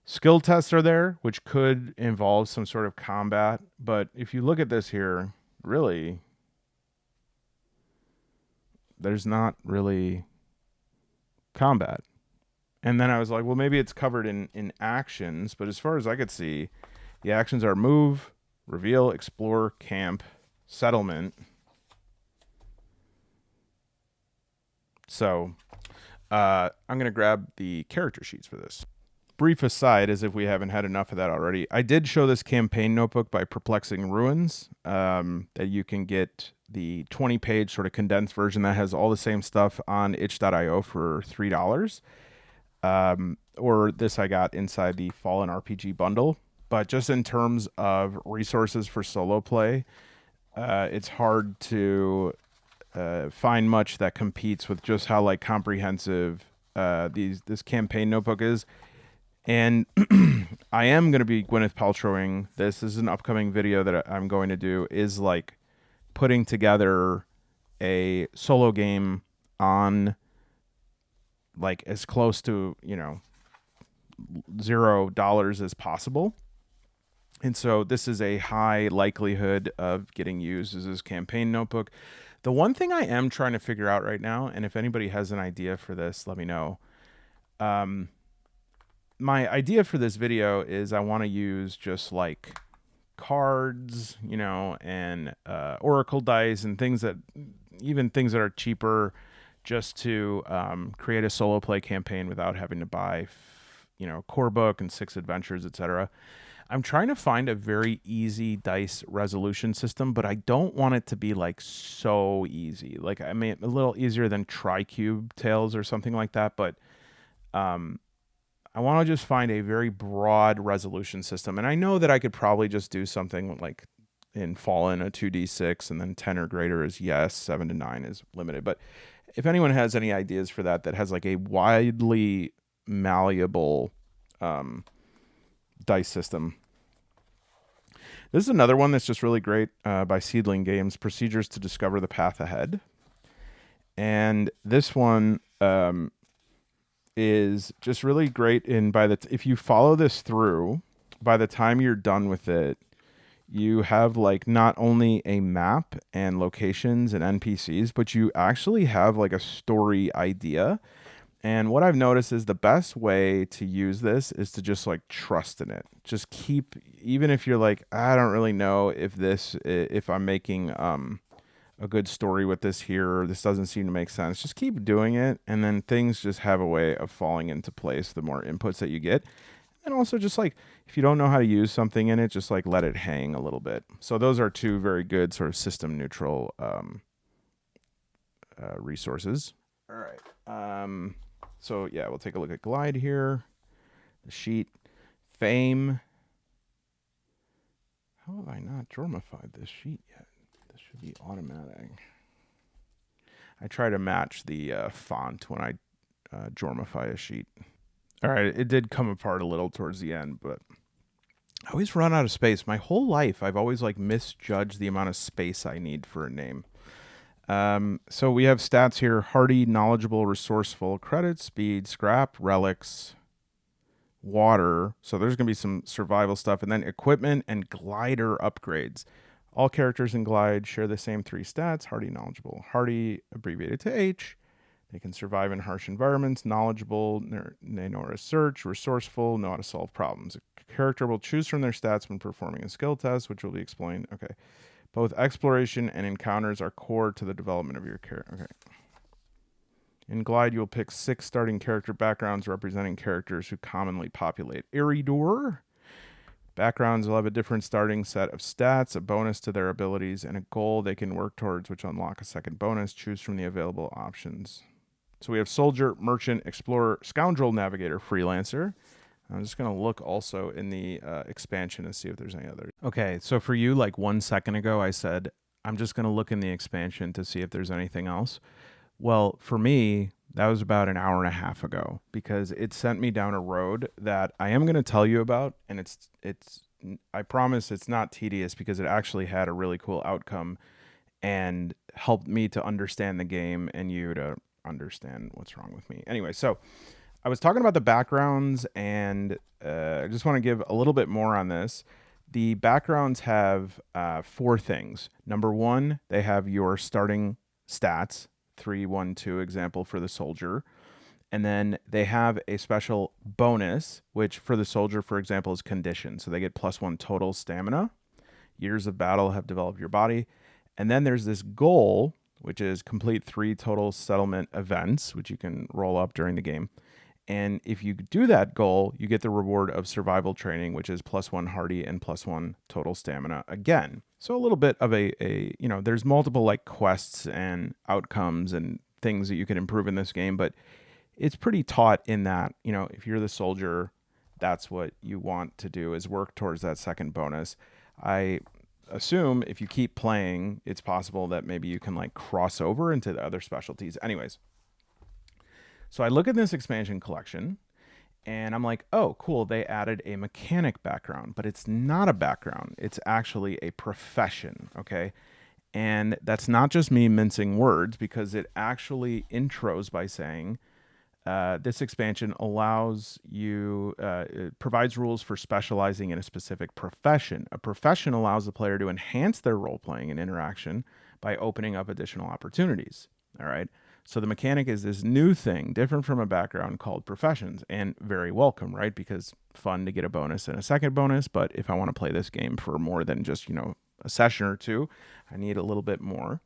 Skill tests are there, which could involve some sort of combat. But if you look at this here, really, there's not really combat. And then I was like, well, maybe it's covered in actions. But as far as I could see, the actions are move, reveal, explore, camp, settlement. So I'm going to grab the character sheets for this. Brief aside, as if we haven't had enough of that already, I did show this campaign notebook by Perplexing Ruins, that you can get the 20-page sort of condensed version that has all the same stuff on itch.io for $3. Or this I got inside the Fallen RPG bundle. But just in terms of resources for solo play, it's hard to find much that competes with just how like comprehensive this campaign notebook is. And I am going to be Gwyneth Paltrowing. This is an upcoming video that I'm going to do, is like putting together a solo game on like as close to, $0 as possible. And so this is a high likelihood of getting used as this campaign notebook. The one thing I am trying to figure out right now, and if anybody has an idea for this, let me know. My idea for this video is I want to use just like cards, and Oracle dice and things that are cheaper, just to create a solo play campaign without having to buy, core book and 6 adventures, etc. I'm trying to find a very easy dice resolution system, but I don't want it to be like so easy. Like, I mean, a little easier than Tricube Tales or something like that, but I want to just find a very broad resolution system. And I know that I could probably just do something like in Fallen, a 2d6, and then 10 or greater is yes, 7 to 9 is limited. But if anyone has any ideas for that has like a widely malleable dice system. This is another one that's just really great by Seedling Games, Procedures to Discover the Path Ahead. And this one is just really great if you follow this through, by the time you're done with it, you have like not only a map and locations and NPCs, but you actually have like a story idea. And what I've noticed is the best way to use this is to just like trust in it. Just keep, even if you're like, I don't really know if I'm making a good story with this here, or this doesn't seem to make sense, just keep doing it. And then things just have a way of falling into place the more inputs that you get. And also just like, if you don't know how to use something in it, just like let it hang a little bit. So those are two very good sort of system neutral resources. All right. So yeah, we'll take a look at Glide here. The sheet. Fame. How have I not Jormified this sheet yet? This should be automatic. I try to match the font when I Jormify a sheet. All right, it did come apart a little towards the end, but I always run out of space. My whole life, I've always like misjudged the amount of space I need for a name. So we have stats here: hardy, knowledgeable, resourceful, credit, speed, scrap, relics, water. So there's going to be some survival stuff, and then equipment and glider upgrades. All characters in Glide share the same 3 stats: hardy, knowledgeable. Hardy, abbreviated to H. They can survive in harsh environments. Knowledgeable, they know research. Resourceful, know how to solve problems. A character will choose from their stats when performing a skill test, which will be explained. Okay. Both exploration and encounters are core to the development of your character. Okay. In Glide, you'll pick 6 starting character backgrounds representing characters who commonly populate Eriador. Backgrounds will have a different starting set of stats, a bonus to their abilities, and a goal they can work towards, which unlock a second bonus. Choose from the available options. So we have Soldier, Merchant, Explorer, Scoundrel, Navigator, Freelancer. I'm just going to look also in the expansion and see if there's any other. Okay, so for you, like 1 second ago, I said, I'm just going to look in the expansion to see if there's anything else. Well, for me, that was about an hour and a half ago, because it sent me down a road that I am going to tell you about. And I promise it's not tedious, because it actually had a really cool outcome and helped me to understand the game and you to understand what's wrong with me. Anyway, so I was talking about the backgrounds, and I just want to give a little bit more on this. The backgrounds have 4 things. Number 1, they have your starting stats, 3, 1, 2 example for the soldier. And then they have a special bonus, which for the soldier, for example, is condition. So they get +1 total stamina. Years of battle have developed your body. And then there's this goal, which is complete 3 total settlement events, which you can roll up during the game. And if you do that goal, you get the reward of survival training, which is +1 hardy and +1 total stamina again. So a little bit of there's multiple like quests and outcomes and things that you can improve in this game, but it's pretty taught in that, if you're the soldier, that's what you want to do, is work towards that second bonus. I assume if you keep playing, it's possible that maybe you can like cross over into the other specialties. Anyways, so I look at this expansion collection and I'm like, oh, cool. They added a mechanic background, but it's not a background. It's actually a profession. Okay. And that's not just me mincing words, because it actually intros by saying, this expansion allows you, it provides rules for specializing in a specific profession. A profession allows the player to enhance their role-playing and interaction by opening up additional opportunities. All right. So the mechanic is this new thing, different from a background, called professions, and very welcome, right? Because fun to get a bonus and a second bonus. But if I want to play this game for more than just, a session or 2, I need a little bit more.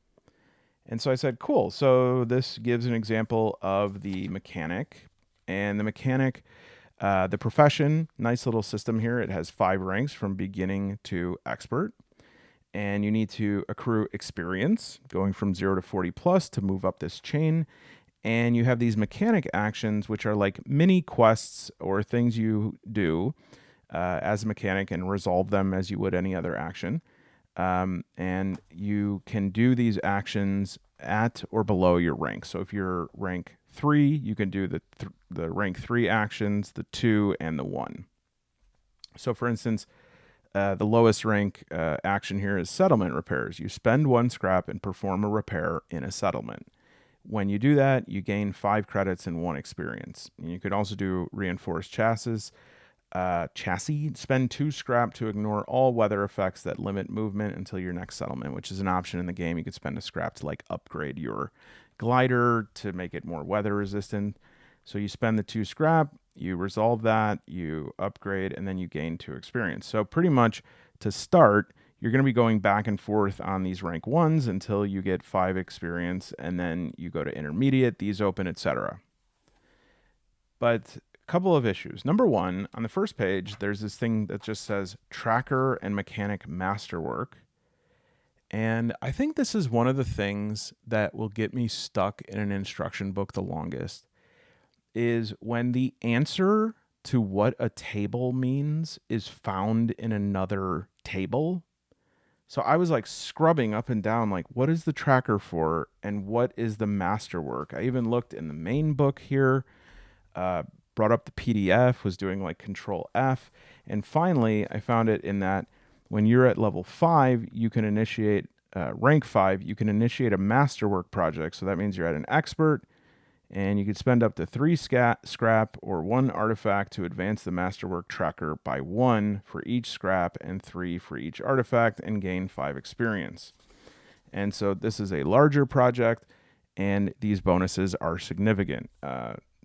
And so I said, cool. So this gives an example of the mechanic. And the mechanic, the profession, nice little system here. It has 5 ranks from beginning to expert. And you need to accrue experience, going from 0 to 40 plus to move up this chain. And you have these mechanic actions, which are like mini quests or things you do as a mechanic and resolve them as you would any other action. And you can do these actions at or below your rank. So if you're rank 3, you can do the rank 3 actions, the 2, and the 1. So, for instance, the lowest rank action here is settlement repairs. You spend 1 scrap and perform a repair in a settlement. When you do that, you gain 5 credits and 1 experience. And you could also do reinforced chassis. Spend 2 scrap to ignore all weather effects that limit movement until your next settlement, which is an option in the game. You could spend a scrap to like upgrade your glider to make it more weather resistant. So you spend the 2 scrap, you resolve that, you upgrade, and then you gain 2 experience. So pretty much to start, you're going to be going back and forth on these rank 1s until you get 5 experience, and then you go to intermediate, these open, etc. But a couple of issues. Number 1, on the first page, there's this thing that just says tracker and mechanic masterwork. And I think this is one of the things that will get me stuck in an instruction book the longest, is when the answer to what a table means is found in another table. So I was like scrubbing up and down, like, what is the tracker for and what is the masterwork? I even looked in the main book here, brought up the PDF, was doing like Control F. And finally, I found it in that when you're at level 5, you can initiate, rank 5, you can initiate a masterwork project. So that means you're at an expert, and you could spend up to 3 scrap or 1 artifact to advance the masterwork tracker by 1 for each scrap and 3 for each artifact and gain 5 experience. And so this is a larger project, and these bonuses are significant.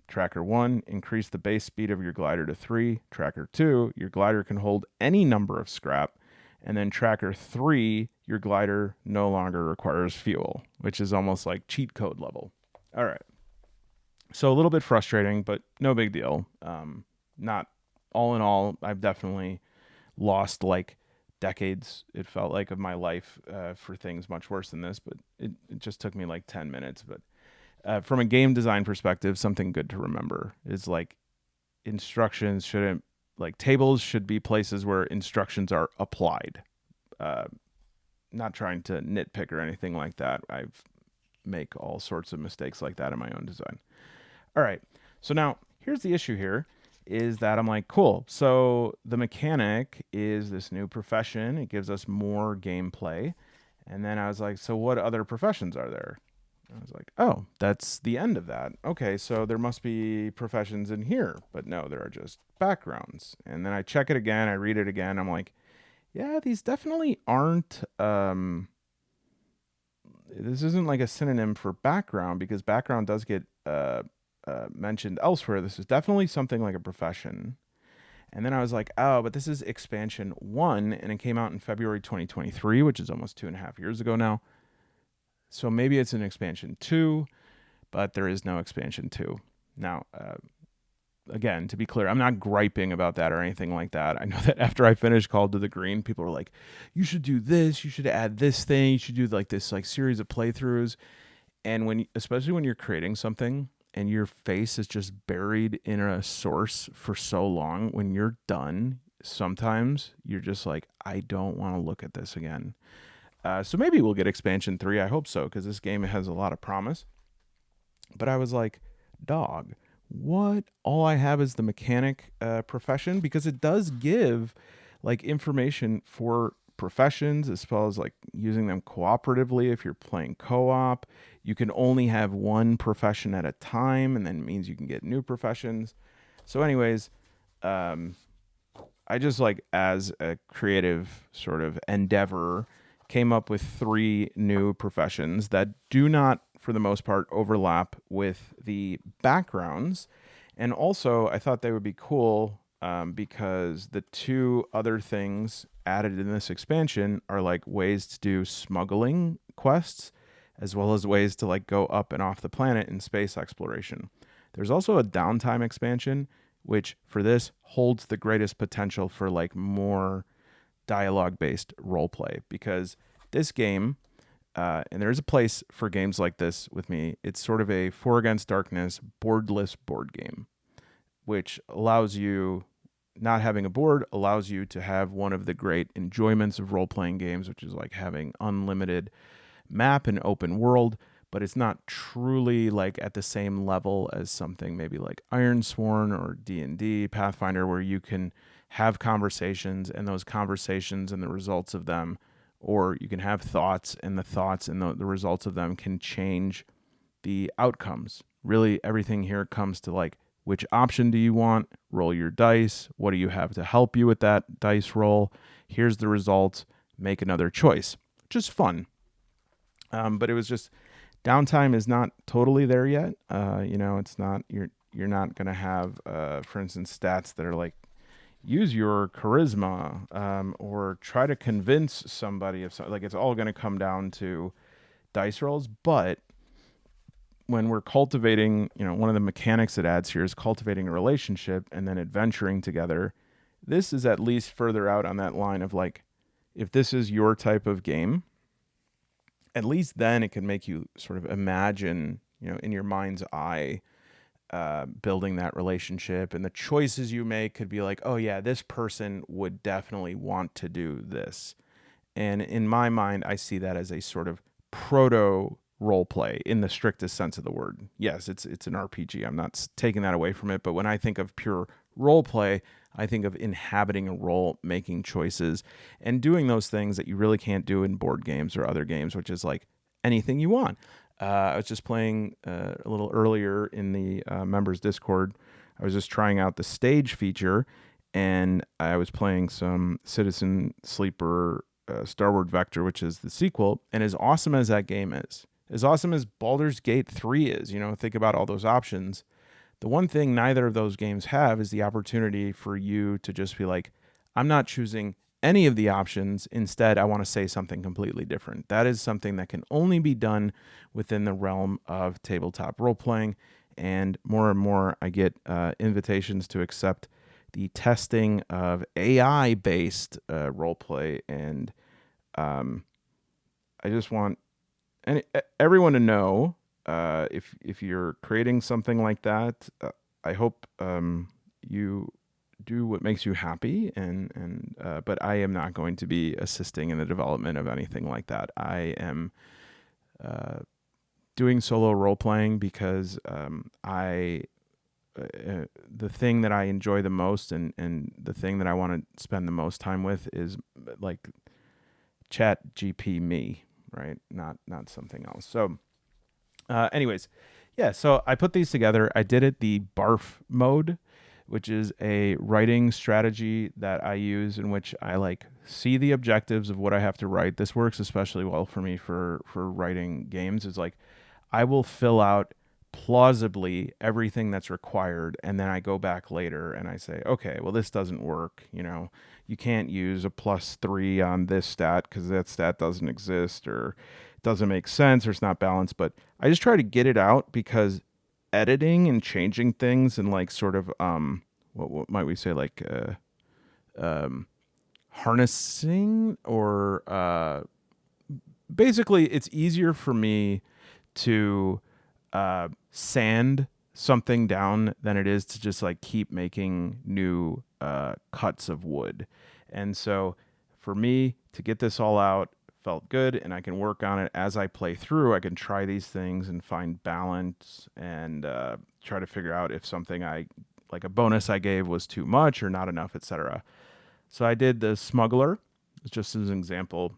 Tracker 1, increase the base speed of your glider to 3. Tracker 2, your glider can hold any number of scrap. And then Tracker 3, your glider no longer requires fuel, which is almost like cheat code level. All right. So a little bit frustrating, but no big deal. Not all in all, I've definitely lost like decades, it felt like, of my life for things much worse than this, but it just took me like 10 minutes. But from a game design perspective, something good to remember is like instructions shouldn't, like tables should be places where instructions are applied. Not trying to nitpick or anything like that. I make all sorts of mistakes like that in my own design. All right, so now here's the issue here is that I'm like, cool. So the mechanic is this new profession. It gives us more gameplay. And then I was like, so what other professions are there? I was like, oh, that's the end of that. Okay, so there must be professions in here. But no, there are just backgrounds. And then I check it again. I read it again. I'm like, yeah, these definitely aren't... this isn't like a synonym for background, because background does get... mentioned elsewhere. This is definitely something like a profession. And then I was like, oh, but this is expansion 1, and it came out in February 2023, which is almost 2.5 years ago now. So maybe it's an expansion 2, but there is no expansion 2. Now, again, to be clear, I'm not griping about that or anything like that. I know that after I finished Called to the Green, people were like, you should do this, you should add this thing, you should do like this like series of playthroughs. And especially when you're creating something and your face is just buried in a source for so long, when you're done, sometimes you're just like, I don't want to look at this again. So maybe we'll get expansion 3. I hope so, because this game has a lot of promise. But I was like, dog, what? All I have is the mechanic profession, because it does give like information for professions, as well as like using them cooperatively. If you're playing co-op, you can only have one profession at a time, and then it means you can get new professions. So anyways, I just, like, as a creative sort of endeavor, came up with 3 new professions that do not, for the most part, overlap with the backgrounds. And also, I thought they would be cool because the 2 other things added in this expansion are like ways to do smuggling quests, as well as ways to like go up and off the planet in space exploration. There's also a downtime expansion, which for this holds the greatest potential for like more dialogue-based roleplay, because this game, and there's a place for games like this with me, it's sort of a 4 Against Darkness boardless board game, which allows you, not having a board allows you to have one of the great enjoyments of role-playing games, which is like having unlimited map and open world, but it's not truly like at the same level as something maybe like Ironsworn or D&D, Pathfinder, where you can have conversations, and those conversations and the results of them, or you can have thoughts, and the thoughts and the results of them can change the outcomes. Really, everything here comes to like, which option do you want? Roll your dice. What do you have to help you with that dice roll? Here's the results. Make another choice. Just fun. But it was just, downtime is not totally there yet. It's not, you're not going to have, for instance, stats that are like, use your charisma, or try to convince somebody of something. Like, it's all going to come down to dice rolls. But when we're cultivating, one of the mechanics it adds here is cultivating a relationship and then adventuring together. This is at least further out on that line of like, if this is your type of game, at least then it can make you sort of imagine, in your mind's eye, building that relationship, and the choices you make could be like, oh yeah, this person would definitely want to do this. And in my mind, I see that as a sort of proto role play in the strictest sense of the word. Yes, it's an RPG. I'm not taking that away from it, but when I think of pure role play, I think of inhabiting a role, making choices, and doing those things that you really can't do in board games or other games, which is like anything you want. I was just playing a little earlier in the members Discord. I was just trying out the stage feature, and I was playing some Citizen Sleeper Starboard Vector, which is the sequel. And as awesome as that game is, as awesome as Baldur's Gate 3 is, think about all those options. The one thing neither of those games have is the opportunity for you to just be like, I'm not choosing any of the options. Instead, I want to say something completely different. That is something that can only be done within the realm of tabletop role-playing. And more, I get invitations to accept the testing of AI-based role-play. And I just want everyone to know, if you're creating something like that, I hope you do what makes you happy, but I am not going to be assisting in the development of anything like that. I am doing solo role playing because the thing that I enjoy the most and the thing that I want to spend the most time with is like chat GP me, right? Not something else. So anyways, yeah, so I put these together. I did it the BARF mode, which is a writing strategy that I use in which I like see the objectives of what I have to write. This works especially well for me for writing games. Is like I will fill out plausibly everything that's required, and then I go back later and I say, okay, well, this doesn't work. You can't use a +3 on this stat because that stat doesn't exist, or doesn't make sense, or it's not balanced. But I just try to get it out, because editing and changing things and like sort of what might we say, like harnessing, or basically it's easier for me to sand something down than it is to just like keep making new cuts of wood. And so for me to get this all out felt good, and I can work on it as I play through. I can try these things and find balance, and try to figure out if something like a bonus I gave was too much or not enough, etc. So I did the smuggler just as an example.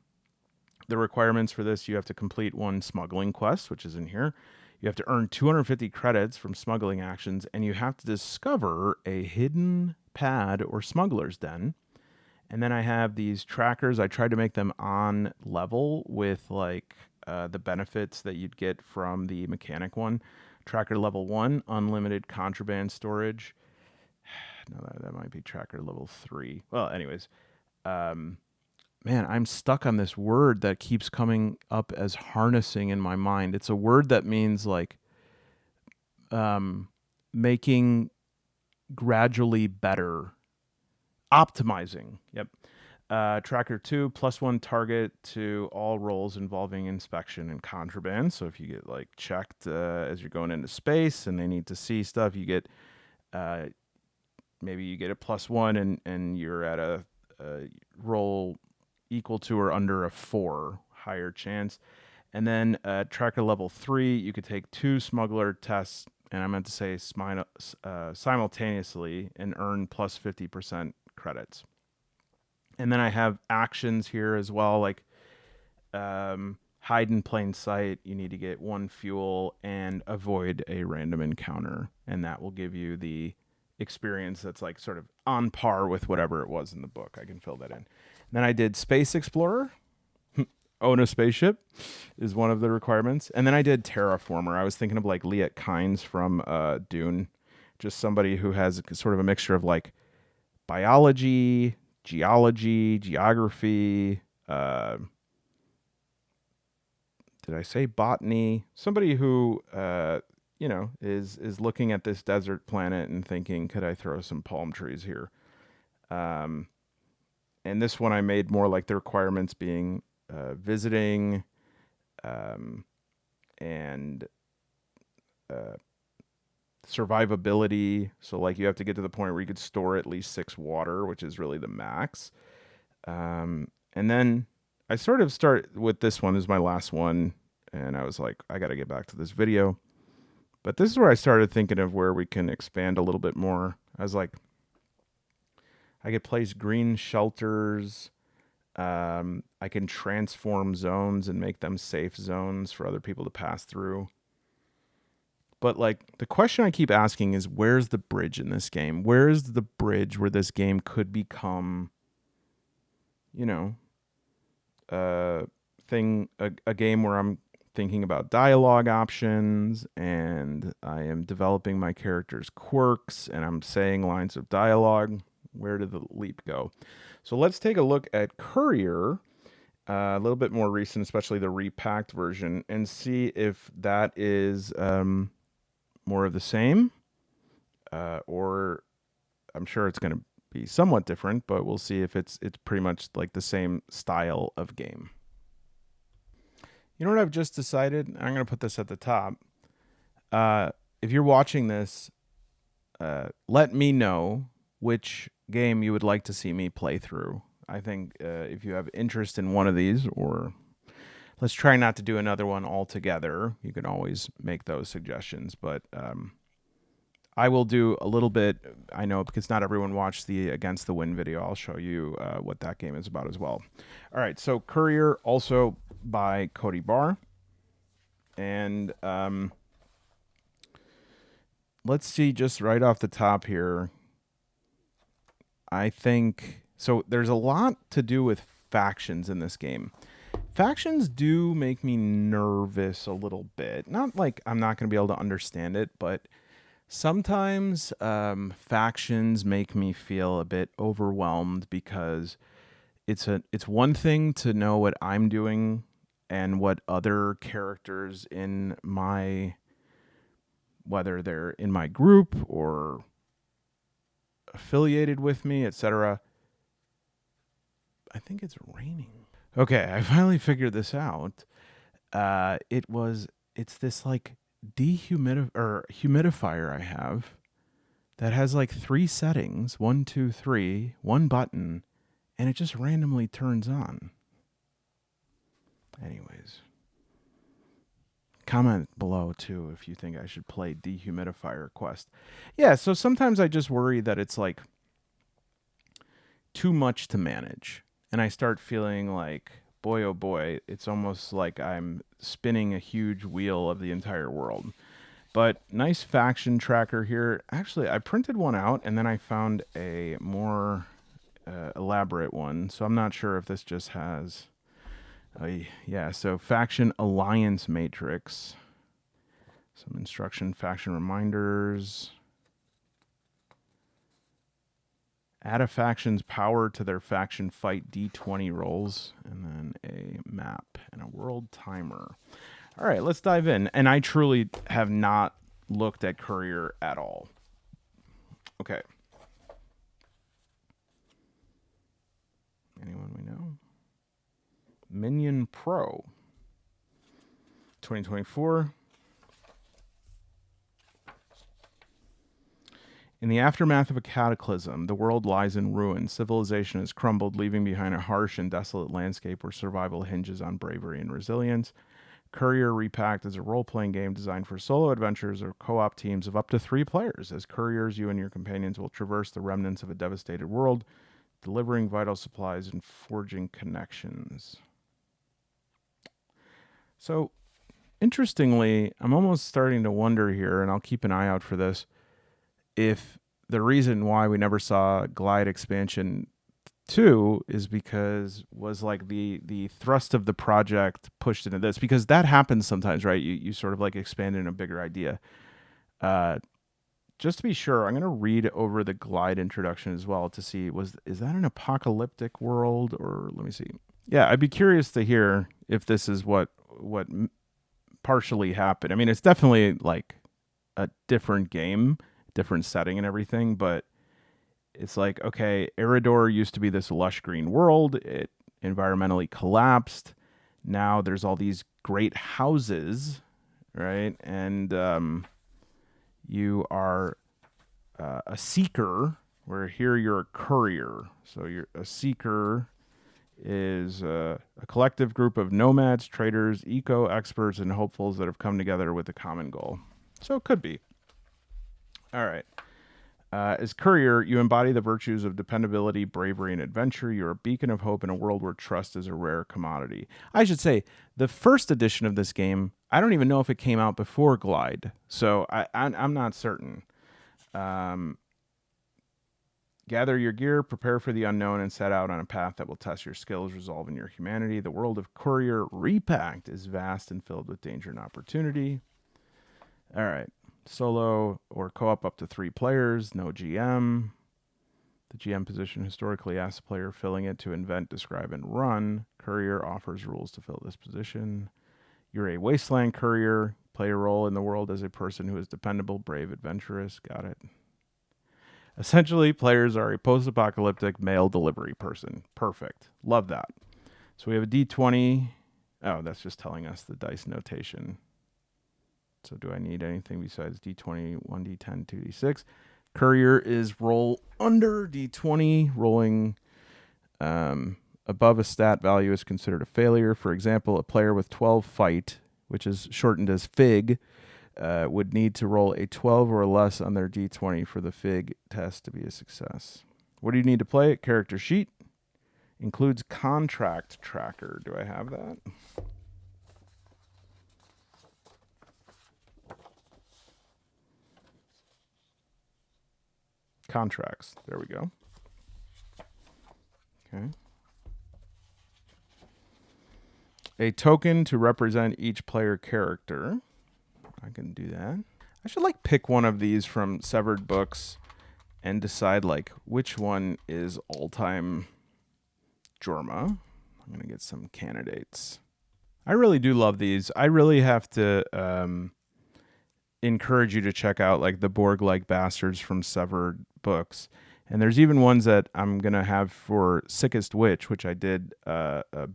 The requirements for this: you have to complete one smuggling quest, which is in here. You have to earn 250 credits from smuggling actions, and you have to discover a hidden pad or smuggler's den. And then I have these trackers. I tried to make them on level with like the benefits that you'd get from the mechanic one. Tracker level 1, unlimited contraband storage. No, that might be tracker level 3. Well, anyways, man, I'm stuck on this word that keeps coming up as harnessing in my mind. It's a word that means like making gradually better. Optimizing. Yep. Tracker 2, +1 target to all rolls involving inspection and contraband. So if you get like checked as you're going into space and they need to see stuff, you get maybe you get a +1 and you're at a roll equal to or under a 4, higher chance. And then tracker level 3, you could take 2 smuggler tests, and I meant to say simultaneously, and earn +50% credits. And then I have actions here as well, like hide in plain sight. You need to get 1 fuel and avoid a random encounter. And that will give you the experience that's like sort of on par with whatever it was in the book. I can fill that in. And then I did Space Explorer. Own a spaceship is one of the requirements. And then I did Terraformer. I was thinking of like Liet Kynes from Dune. Just somebody who has sort of a mixture of like biology, geology, geography, did I say botany? Somebody who, is looking at this desert planet and thinking, could I throw some palm trees here? And this one I made more like the requirements being visiting and survivability. So like you have to get to the point where you could store at least 6 water, which is really the max. And then I sort of start with this one as my last one, and I was like, I got to get back to this video. But this is where I started thinking of where we can expand a little bit more. I was like, I could place green shelters. I can transform zones and make them safe zones for other people to pass through. But like the question I keep asking is, where's the bridge in this game? Where's the bridge where this game could become, a game where I'm thinking about dialogue options and I am developing my character's quirks and I'm saying lines of dialogue. Where did the leap go? So let's take a look at Courier, a little bit more recent, especially the repacked version, and see if that is more of the same, or I'm sure it's going to be somewhat different, but we'll see if it's pretty much like the same style of game. You know what I've just decided? I'm going to put this at the top. If you're watching this, let me know which game you would like to see me play through. I think if you have interest in one of these, or let's try not to do another one altogether, you can always make those suggestions. But I will do a little bit, I know, because not everyone watched the Against the Wind video. I'll show you what that game is about as well. All right, so Courier, also by Cody Barr. And let's see, just right off the top here, I think, so there's a lot to do with factions in this game. Factions do make me nervous a little bit. Not like I'm not going to be able to understand it, but sometimes factions make me feel a bit overwhelmed because it's one thing to know what I'm doing and what other characters in my, whether they're in my group or affiliated with me, etc. I think it's raining. Okay, I finally figured this out. It's this like humidifier I have that has like 3 settings, 1, 2, 3, 1 button, and it just randomly turns on. Anyways, comment below too if you think I should play Dehumidifier Quest. Yeah, so sometimes I just worry that it's like too much to manage. And I start feeling like, boy, oh boy, it's almost like I'm spinning a huge wheel of the entire world. But nice faction tracker here. Actually, I printed one out and then I found a more elaborate one. So I'm not sure if this just has... yeah, so faction alliance matrix. Some instruction, faction reminders. Add a faction's power to their faction fight D20 rolls, and then a map and a world timer. All right, let's dive in. And I truly have not looked at Courier at all. Okay. Anyone we know? Minion Pro. 2024. In the aftermath of a cataclysm, the world lies in ruin. Civilization has crumbled, leaving behind a harsh and desolate landscape where survival hinges on bravery and resilience. Courier Repacked is a role-playing game designed for solo adventures or co-op teams of up to 3 players. As couriers, you and your companions will traverse the remnants of a devastated world, delivering vital supplies and forging connections. So, interestingly, I'm almost starting to wonder here, and I'll keep an eye out for this, if the reason why we never saw Glide Expansion 2 is because was like the thrust of the project pushed into this, because that happens sometimes, right? You sort of like expand in a bigger idea. Just to be sure, I'm going to read over the Glide introduction as well to see, is that an apocalyptic world, or let me see. Yeah, I'd be curious to hear if this is what partially happened. I mean, it's definitely like a different game, different setting and everything, but it's like, okay, Eridor used to be this lush green world. It environmentally collapsed. Now there's all these great houses, right? And you are a seeker, where here you're a courier. So you're a seeker is a collective group of nomads, traders, eco-experts, and hopefuls that have come together with a common goal. So it could be. All right. As courier, you embody the virtues of dependability, bravery, and adventure. You're a beacon of hope in a world where trust is a rare commodity. I should say, the first edition of this game, I don't even know if it came out before Glide, so I'm not certain. Gather your gear, prepare for the unknown, and set out on a path that will test your skills, resolve in your humanity. The world of Courier Repacked is vast and filled with danger and opportunity. All right. Solo or co-op up to 3 players, no GM. The GM position historically asks the player filling it to invent, describe, and run. Courier offers rules to fill this position. You're a wasteland courier. Play a role in the world as a person who is dependable, brave, adventurous. Got it. Essentially, players are a post-apocalyptic mail delivery person. Perfect. Love that. So we have a D20. Oh, that's just telling us the dice notation. So do I need anything besides D20, 1D10, 2D6? Courier is roll under D20. Rolling above a stat value is considered a failure. For example, a player with 12 fight, which is shortened as FIG, would need to roll a 12 or less on their D20 for the FIG test to be a success. What do you need to play it? Character sheet. Includes contract tracker. Do I have that? Contracts. There we go. Okay. A token to represent each player character. I can do that. I should like pick one of these from Severed Books and decide like which one is all-time Jorma. I'm going to get some candidates. I really do love these. I really have to encourage you to check out like the Borg-like bastards from Severed Books. And there's even ones that I'm going to have for Sickest Witch, which I did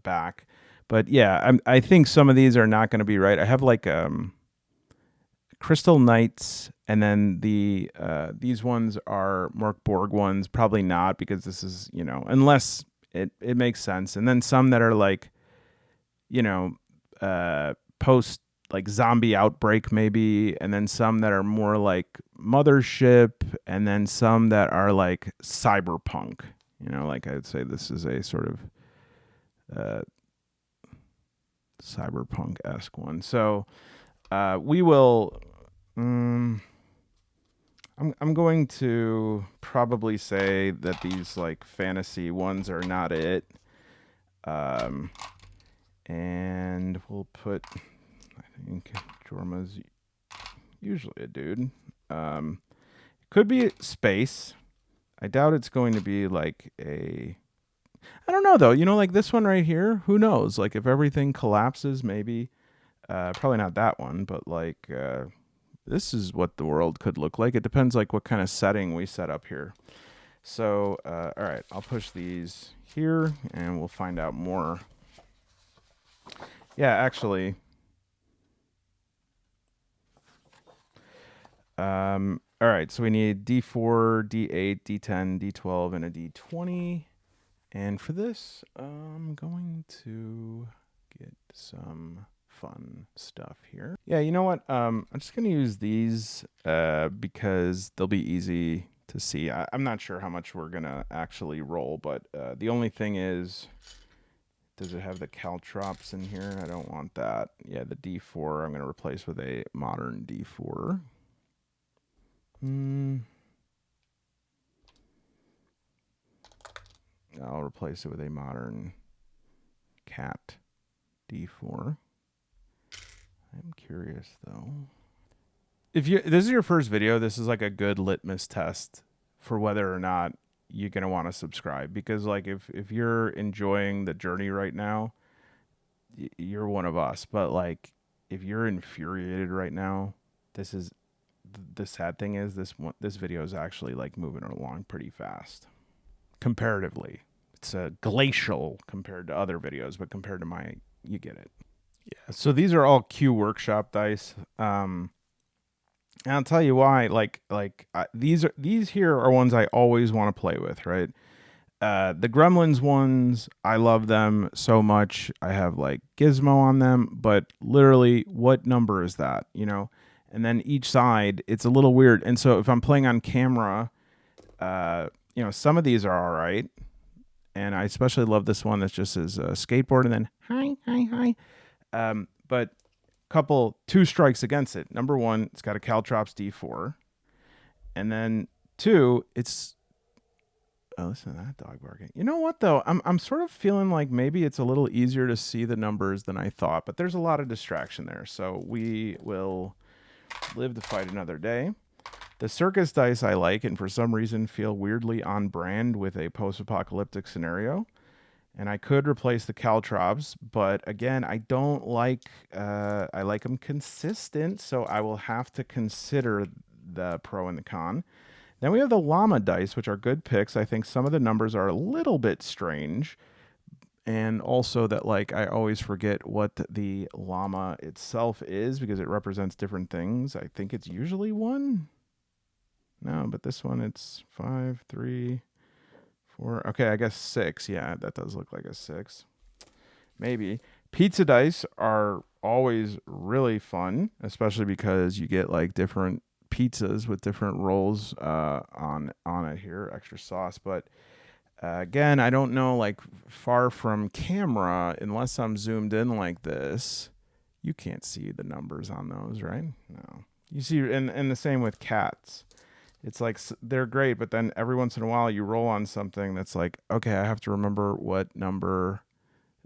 back. But yeah, I think some of these are not going to be right. I have like Crystal Knights, and then these ones are Mork Borg ones. Probably not, because this is, you know, unless it makes sense. And then some that are like, you know, post like zombie outbreak maybe, and then some that are more like Mothership, and then some that are like cyberpunk. You know, like I would say this is a sort of cyberpunk-esque one. So we will. I'm going to probably say that these like fantasy ones are not it. And we'll put, I think Jorma's usually a dude. Could be space. I doubt it's going to be like a, I don't know though. You know, like this one right here, who knows? Like if everything collapses, maybe, probably not that one, but like, this is what the world could look like. It depends like what kind of setting we set up here. So, all right, I'll push these here and we'll find out more. Yeah, actually. All right, so we need D4, D8, D10, D12, and a D20. And for this, I'm going to get some fun stuff here. Yeah, you know what? I'm just going to use these because they'll be easy to see. I'm not sure how much we're gonna actually roll, but the only thing is, does it have the caltrops in here? I don't want that. Yeah, the D4 I'm gonna replace with a modern D4. I'll replace it with a modern cat D4. I'm curious though. If this is your first video, this is like a good litmus test for whether or not you're gonna want to subscribe, because like if you're enjoying the journey right now, you're one of us. But like if you're infuriated right now, this is the sad thing is this video is actually like moving along pretty fast comparatively. It's glacial compared to other videos, but compared to you get it. Yeah. So these are all Q Workshop dice. And I'll tell you why. These here are ones I always want to play with, right? The Gremlins ones, I love them so much. I have like Gizmo on them, but literally, what number is that? You know, and then each side, it's a little weird. And so if I'm playing on camera, you know, some of these are all right. And I especially love this one that just says skateboard and then hi. But two strikes against it. Number one, it's got a caltrops D4. And then two, it's listen to that dog barking. You know what though? I'm sort of feeling like maybe it's a little easier to see the numbers than I thought, but there's a lot of distraction there. So we will live to fight another day. The circus dice I like, and for some reason feel weirdly on brand with a post-apocalyptic scenario. And I could replace the caltrops, but again, I don't like. I like them consistent, so I will have to consider the pro and the con. Then we have the llama dice, which are good picks. I think some of the numbers are a little bit strange, and also that like I always forget what the llama itself is because it represents different things. I think it's usually 1. No, but this one it's 5, 3, 4. Okay, I guess 6. Yeah, that does look like a 6. Maybe. Pizza dice are always really fun, especially because you get like different pizzas with different rolls on it here, extra sauce. But again, I don't know, like far from camera, unless I'm zoomed in like this, you can't see the numbers on those, right? No. You see, and the same with cats. It's like they're great, but then every once in a while you roll on something that's like, okay, I have to remember what number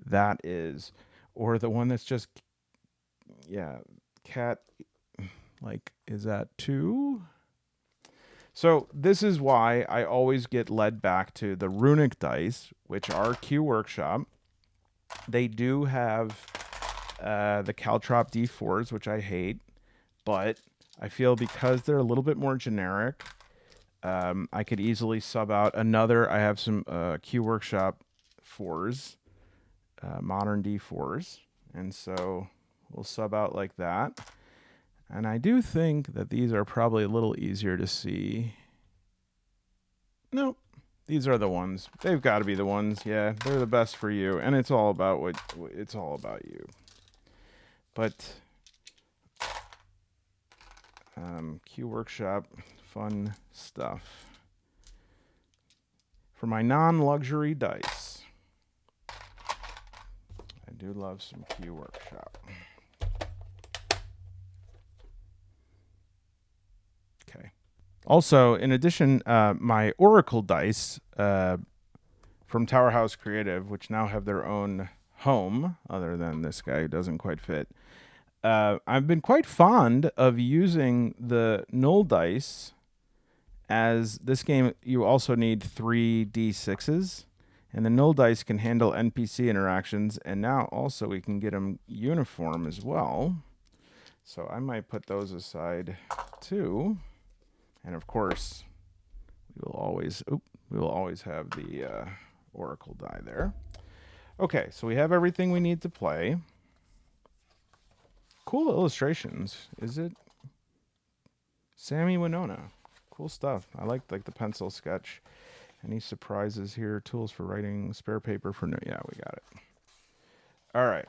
that is. Or the one that's just, yeah, cat, like, is that 2? So this is why I always get led back to the runic dice, which are Q Workshop. They do have the caltrop D4s, which I hate, but I feel because they're a little bit more generic, I could easily sub out another. I have some Q Workshop 4s, modern D4s, and so we'll sub out like that. And I do think that these are probably a little easier to see. Nope, these are the ones. They've got to be the ones. Yeah, they're the best for you, and it's all about it's all about you. But Q Workshop, fun stuff. For my non-luxury dice, I do love some Q Workshop. Okay. Also, in addition, my Oracle dice from Tower House Creative, which now have their own home, other than this guy who doesn't quite fit. I've been quite fond of using the null dice. As this game, you also need 3 D6s, and the null dice can handle NPC interactions, and now also we can get them uniform as well. So I might put those aside too. And of course, we will always have the Oracle die there. Okay, so we have everything we need to play. Cool illustrations. Is it Sammy Winona? Cool stuff. I like the pencil sketch. Any surprises here? Tools for writing, spare paper for no. Yeah, we got it. All right.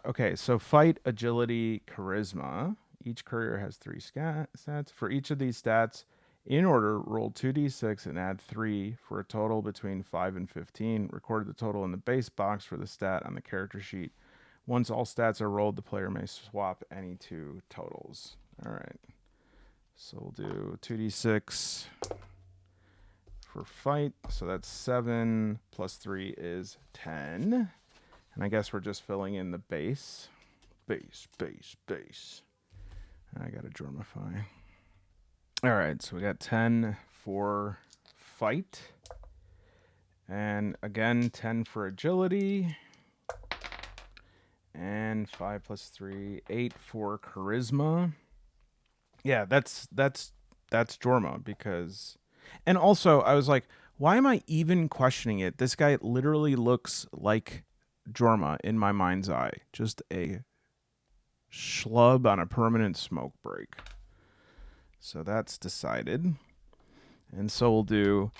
Okay, so fight, agility, charisma. Each courier has 3 stats. For each of these stats, in order, roll 2d6 and add 3 for a total between 5 and 15. Record the total in the base box for the stat on the character sheet. Once all stats are rolled, the player may swap any 2 totals. All right. So we'll do 2d6 for fight. So that's 7 plus 3 is 10. And I guess we're just filling in the base. Base. I got to Jormify. All right, so we got 10 for fight. And again, 10 for agility. And 5 plus 3, 8 for charisma. Yeah, that's Jorma because... And also, I was like, why am I even questioning it? This guy literally looks like Jorma in my mind's eye. Just a schlub on a permanent smoke break. So that's decided. And so we'll do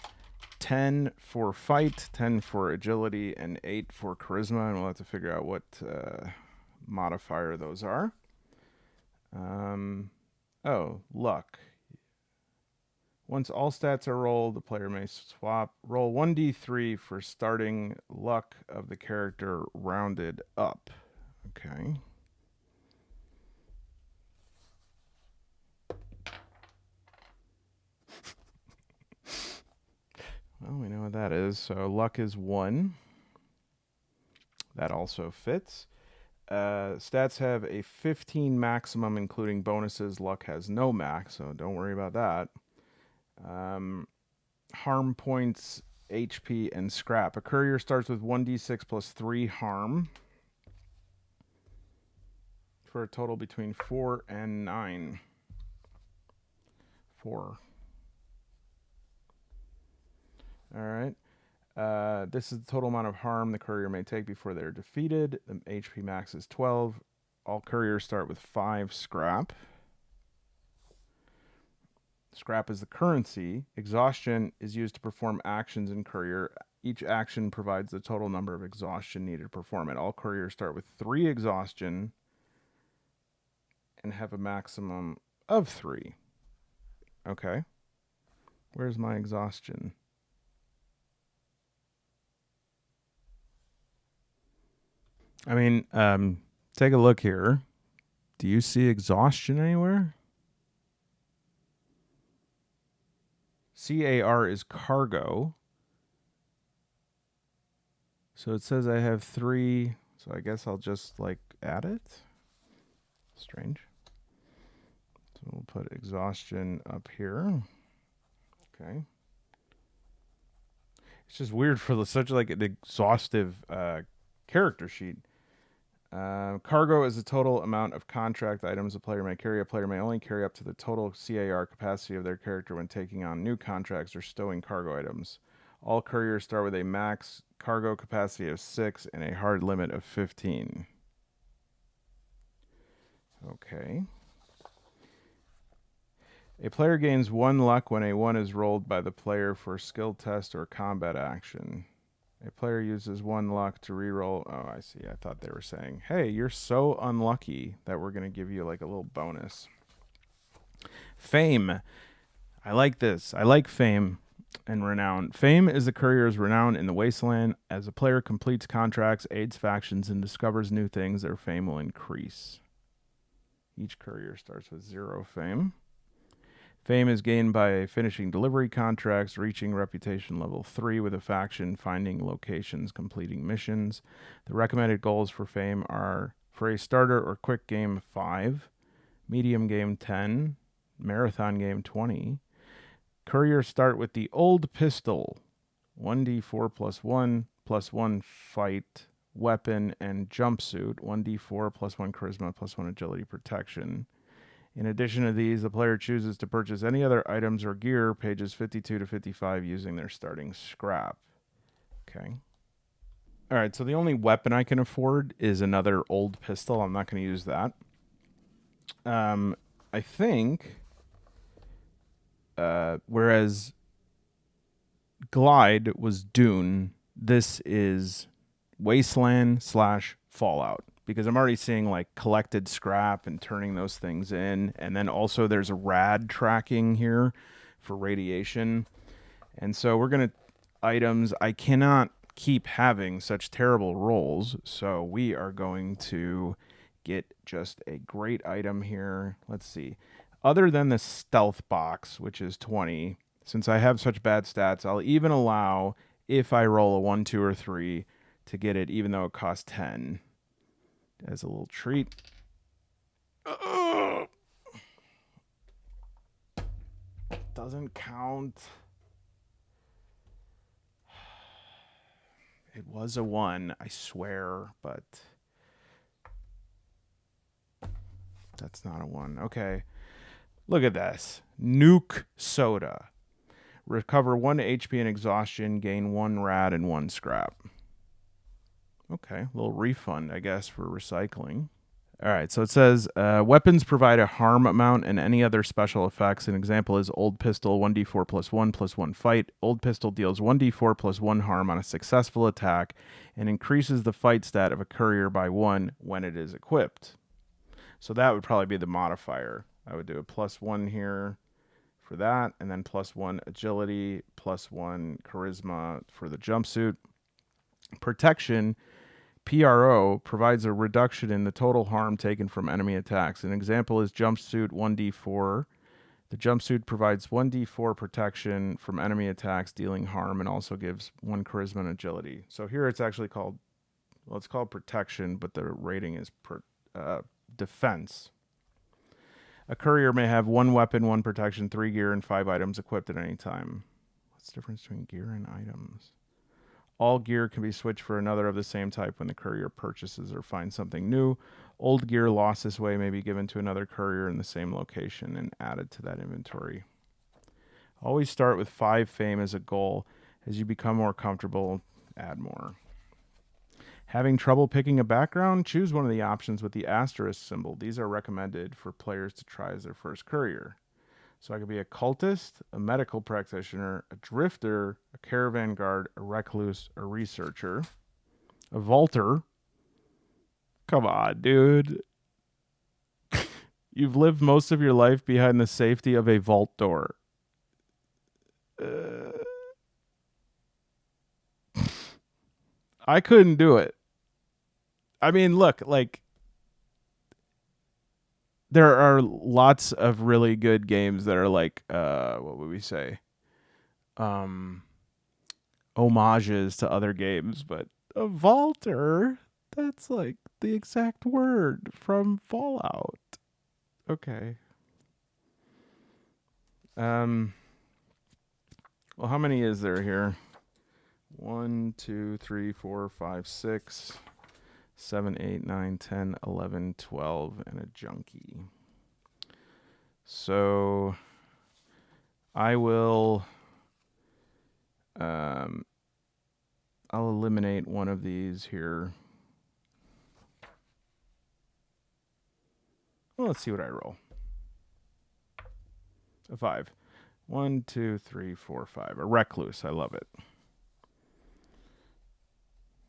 10 for fight, 10 for agility, and 8 for charisma. And we'll have to figure out what modifier those are. Oh, luck. Once all stats are rolled, the player may swap. Roll 1d3 for starting luck of the character rounded up. Okay. Well, we know what that is. So luck is 1. That also fits. Stats have a 15 maximum, including bonuses. Luck has no max, so don't worry about that. Harm points, HP, and scrap. A courier starts with 1d6 plus 3 harm for a total between 4 and 9. 4. All right. This is the total amount of harm the courier may take before they're defeated. The HP max is 12. All couriers start with 5 scrap. Scrap is the currency. Exhaustion is used to perform actions in courier. Each action provides the total number of exhaustion needed to perform it. All couriers start with 3 exhaustion and have a maximum of 3. Okay. Where's my exhaustion? I mean, take a look here. Do you see exhaustion anywhere? CAR is cargo. So it says I have 3, so I guess I'll just add it. Strange. So we'll put exhaustion up here. Okay. It's just weird for such an exhaustive character sheet. Cargo is the total amount of contract items a player may carry. A player may only carry up to the total CAR capacity of their character when taking on new contracts or stowing cargo items. All couriers start with a max cargo capacity of 6 and a hard limit of 15. Okay. A player gains 1 luck when a 1 is rolled by the player for skill test or combat action. A player uses 1 luck to reroll. Oh, I see. I thought they were saying, hey, you're so unlucky that we're going to give you a little bonus. Fame. I like this. I like fame and renown. Fame is the courier's renown in the wasteland. As a player completes contracts, aids factions, and discovers new things, their fame will increase. Each courier starts with 0 fame. Fame is gained by finishing delivery contracts, reaching reputation level 3 with a faction, finding locations, completing missions. The recommended goals for fame are, for a starter or quick game, 5, medium game, 10, marathon game, 20. Couriers start with the old pistol, 1d4 plus 1 fight, weapon, and jumpsuit, 1d4 plus 1 charisma plus 1 agility protection. In addition to these, the player chooses to purchase any other items or gear, pages 52 to 55, using their starting scrap. Okay. All right, so the only weapon I can afford is another old pistol. I'm not going to use that. I think, whereas Glide was Dune, this is Wasteland / Fallout, because I'm already seeing like collected scrap and turning those things in. And then also there's a rad tracking here for radiation. And so we're going to items. I cannot keep having such terrible rolls. So we are going to get just a great item here. Let's see. Other than the stealth box, which is 20, since I have such bad stats, I'll even allow, if I roll a 1, 2, or 3, to get it, even though it costs 10, as a little treat. Doesn't count. It was a 1, I swear, but that's not a 1. Okay. Look at this. Nuke soda. Recover 1 HP and exhaustion, gain 1 rad and 1 scrap. Okay, a little refund, I guess, for recycling. All right, so it says weapons provide a harm amount and any other special effects. An example is Old Pistol, 1d4 plus 1 fight. Old Pistol deals 1d4 plus 1 harm on a successful attack and increases the fight stat of a courier by 1 when it is equipped. So that would probably be the modifier. I would do a +1 here for that, and then +1 agility, +1 charisma for the jumpsuit. Protection, PRO, provides a reduction in the total harm taken from enemy attacks. An example is jumpsuit 1d4. The jumpsuit provides 1d4 protection from enemy attacks, dealing harm, and also gives 1 charisma and agility. So here it's actually called, well, it's called protection, but the rating is defense. A courier may have 1 weapon, 1 protection, 3 gear, and 5 items equipped at any time. What's the difference between gear and items? All gear can be switched for another of the same type when the courier purchases or finds something new. Old gear lost this way may be given to another courier in the same location and added to that inventory. Always start with 5 fame as a goal. As you become more comfortable, add more. Having trouble picking a background? Choose one of the options with the asterisk symbol. These are recommended for players to try as their first courier. So I could be a cultist, a medical practitioner, a drifter, a caravan guard, a recluse, a researcher, a vaulter. Come on, dude. You've lived most of your life behind the safety of a vault door. I couldn't do it. I mean, look, like, there are lots of really good games that are like, what would we say? Homages to other games, but a vaulter, that's like the exact word from Fallout. Okay. Well, how many is there here? 1, 2, 3, 4, 5, 6, 7, 8, 9, 10, 11, 12, and a junkie. So I will I'll eliminate one of these here. Well, let's see what I roll. A 5. 1, 2, 3, 4, 5. A recluse. I love it.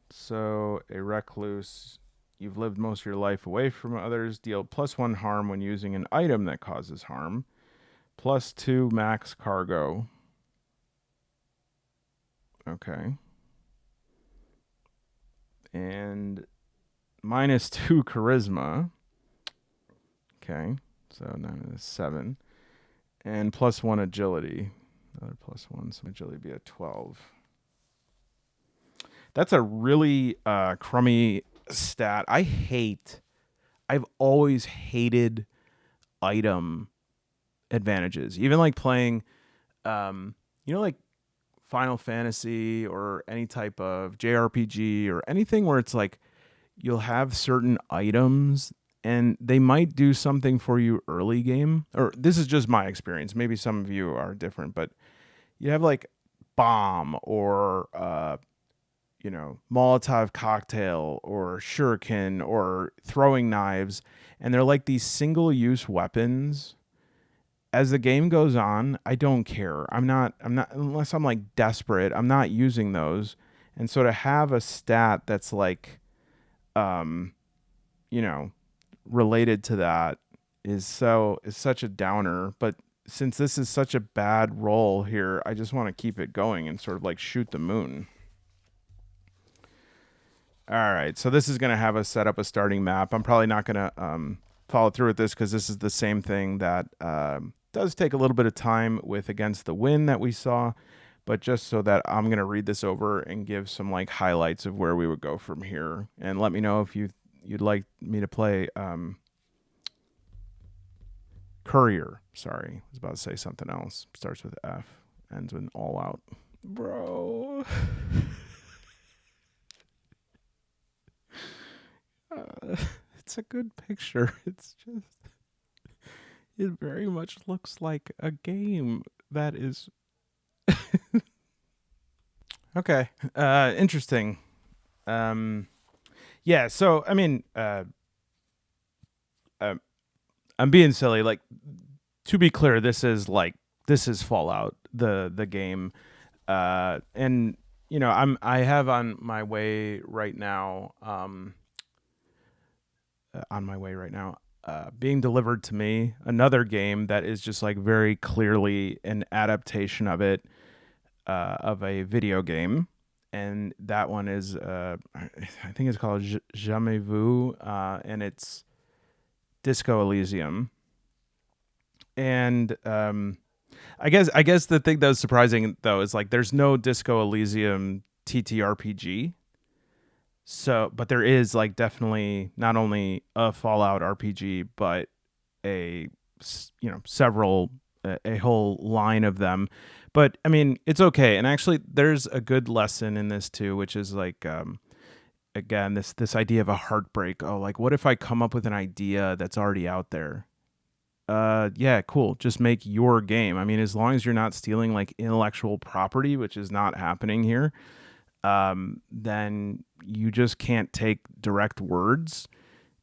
So a recluse, you've lived most of your life away from others. Deal +1 harm when using an item that causes harm. +2 max cargo. Okay. And -2 charisma. Okay. So 9 is 7. And +1 agility. Another +1, so agility would be a 12. That's a really crummy stat. I've always hated item advantages. Even like playing, like Final Fantasy or any type of JRPG or anything where it's like you'll have certain items and they might do something for you early game. Or this is just my experience. Maybe some of you are different, but you have like bomb or Molotov cocktail or shuriken or throwing knives, and they're like these single-use weapons. As the game goes on, I don't care. I'm not unless I'm like desperate, I'm not using those. And so to have a stat that's like you know, related to that is such a downer. But since this is such a bad roll here, I just want to keep it going and sort of like shoot the moon. All right, so this is going to have us set up a starting map. I'm probably not going to follow through with this because this is the same thing that does take a little bit of time with Against the Wind that we saw, but just so that I'm going to read this over and give some like highlights of where we would go from here, and let me know if you'd like me to play Courier. Sorry, I was about to say something else. Starts with F, ends with all out. Bro. It's a good picture. It's just, it very much looks like a game that is okay. Interesting. Yeah, so I mean, I'm being silly. Like, to be clear, this is Fallout, the game, and you know, I have on my way right now. Being delivered to me another game that is just like very clearly an adaptation of it, of a video game, and that one is I think it's called Jamais Vu, and it's Disco Elysium. And I guess the thing that was surprising though is like there's no Disco Elysium TTRPG. So, but there is like definitely not only a Fallout RPG, but several, a whole line of them. But I mean, it's okay. And actually, there's a good lesson in this too, which is like, again, this idea of a heartbreak. Oh, like what if I come up with an idea that's already out there? Yeah, cool. Just make your game. I mean, as long as you're not stealing like intellectual property, which is not happening here, then you just can't take direct words.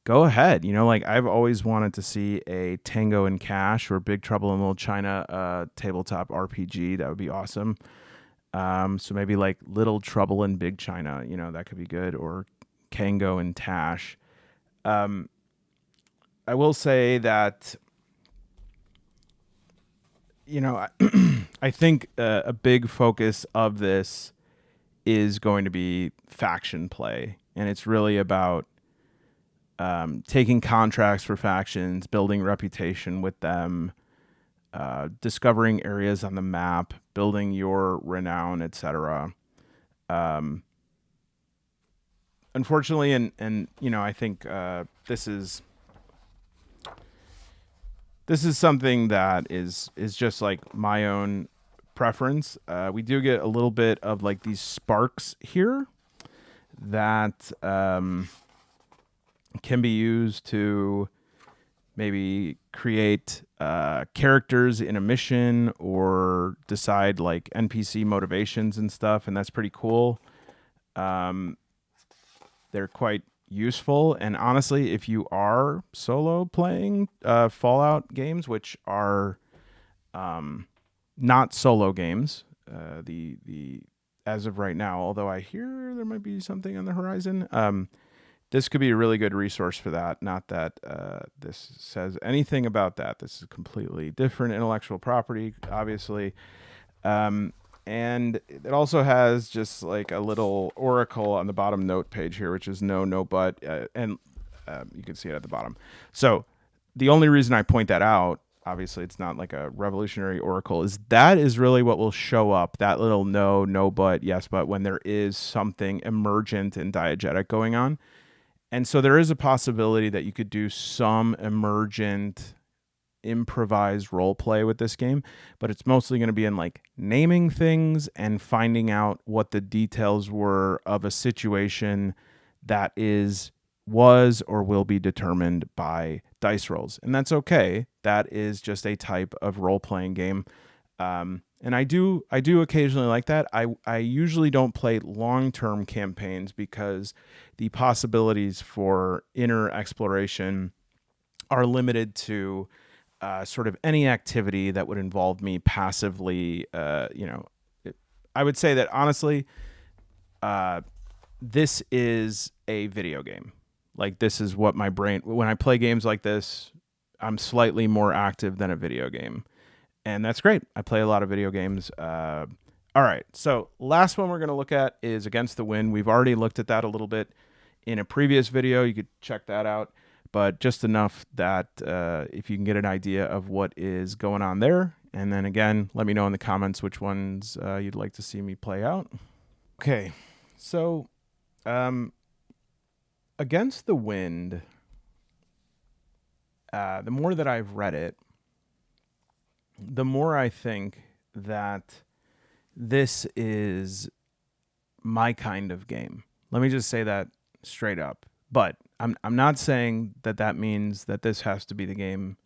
Go ahead. You know, like I've always wanted to see a Tango and Cash or Big Trouble in Little China tabletop RPG. That would be awesome. So maybe like Little Trouble in Big China, you know, that could be good, or Kango and Tash. I will say that, you know, I think a big focus of this is going to be faction play, and it's really about taking contracts for factions, building reputation with them, discovering areas on the map, building your renown, etc. Unfortunately, and you know, I think this is something that is just like my own preference. We do get a little bit of like these sparks here that can be used to maybe create characters in a mission or decide like NPC motivations and stuff, and that's pretty cool. They're quite useful, and honestly, if you are solo playing Fallout games, which are not solo games, the as of right now, although I hear there might be something on the horizon, this could be a really good resource for that. Not that this says anything about that. This is completely different intellectual property, obviously. And it also has just like a little oracle on the bottom note page here, which is no, but, and you can see it at the bottom. So the only reason I point that out, obviously it's not like a revolutionary oracle, is that is really what will show up, that little no, but, yes, but, when there is something emergent and diegetic going on. And so there is a possibility that you could do some emergent improvised role play with this game, but it's mostly going to be in like naming things and finding out what the details were of a situation that was or will be determined by dice rolls. And that's okay. That is just a type of role-playing game. And I do occasionally like that. I usually don't play long-term campaigns because the possibilities for inner exploration are limited to sort of any activity that would involve me passively. I would say that honestly, this is a video game. Like, this is what my brain, when I play games like this, I'm slightly more active than a video game. And that's great. I play a lot of video games. All right. So last one we're going to look at is Against the Wind. We've already looked at that a little bit in a previous video. You could check that out. But just enough that if you can get an idea of what is going on there. And then again, let me know in the comments which ones you'd like to see me play out. Okay. So Against the Wind, the more that I've read it, the more I think that this is my kind of game. Let me just say that straight up. But I'm not saying that means that this has to be the game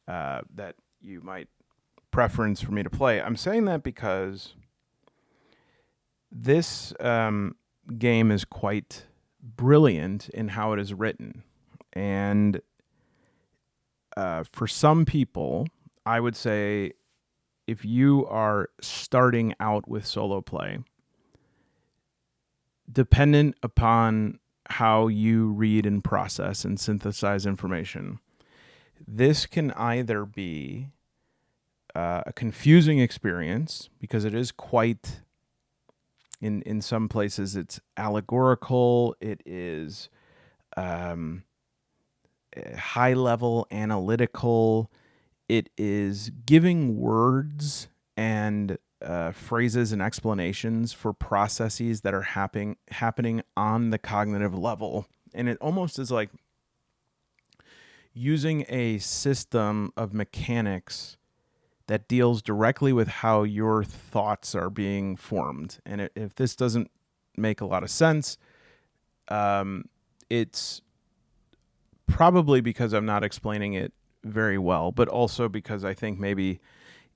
that you might preference for me to play. I'm saying that because this game is quite brilliant in how it is written. And for some people, I would say if you are starting out with solo play, dependent upon how you read and process and synthesize information, this can either be a confusing experience because it is quite, in some places, it's allegorical, it is high level analytical, it is giving words and phrases and explanations for processes that are happening on the cognitive level. And it almost is like using a system of mechanics that deals directly with how your thoughts are being formed. And if this doesn't make a lot of sense, it's probably because I'm not explaining it very well, but also because I think maybe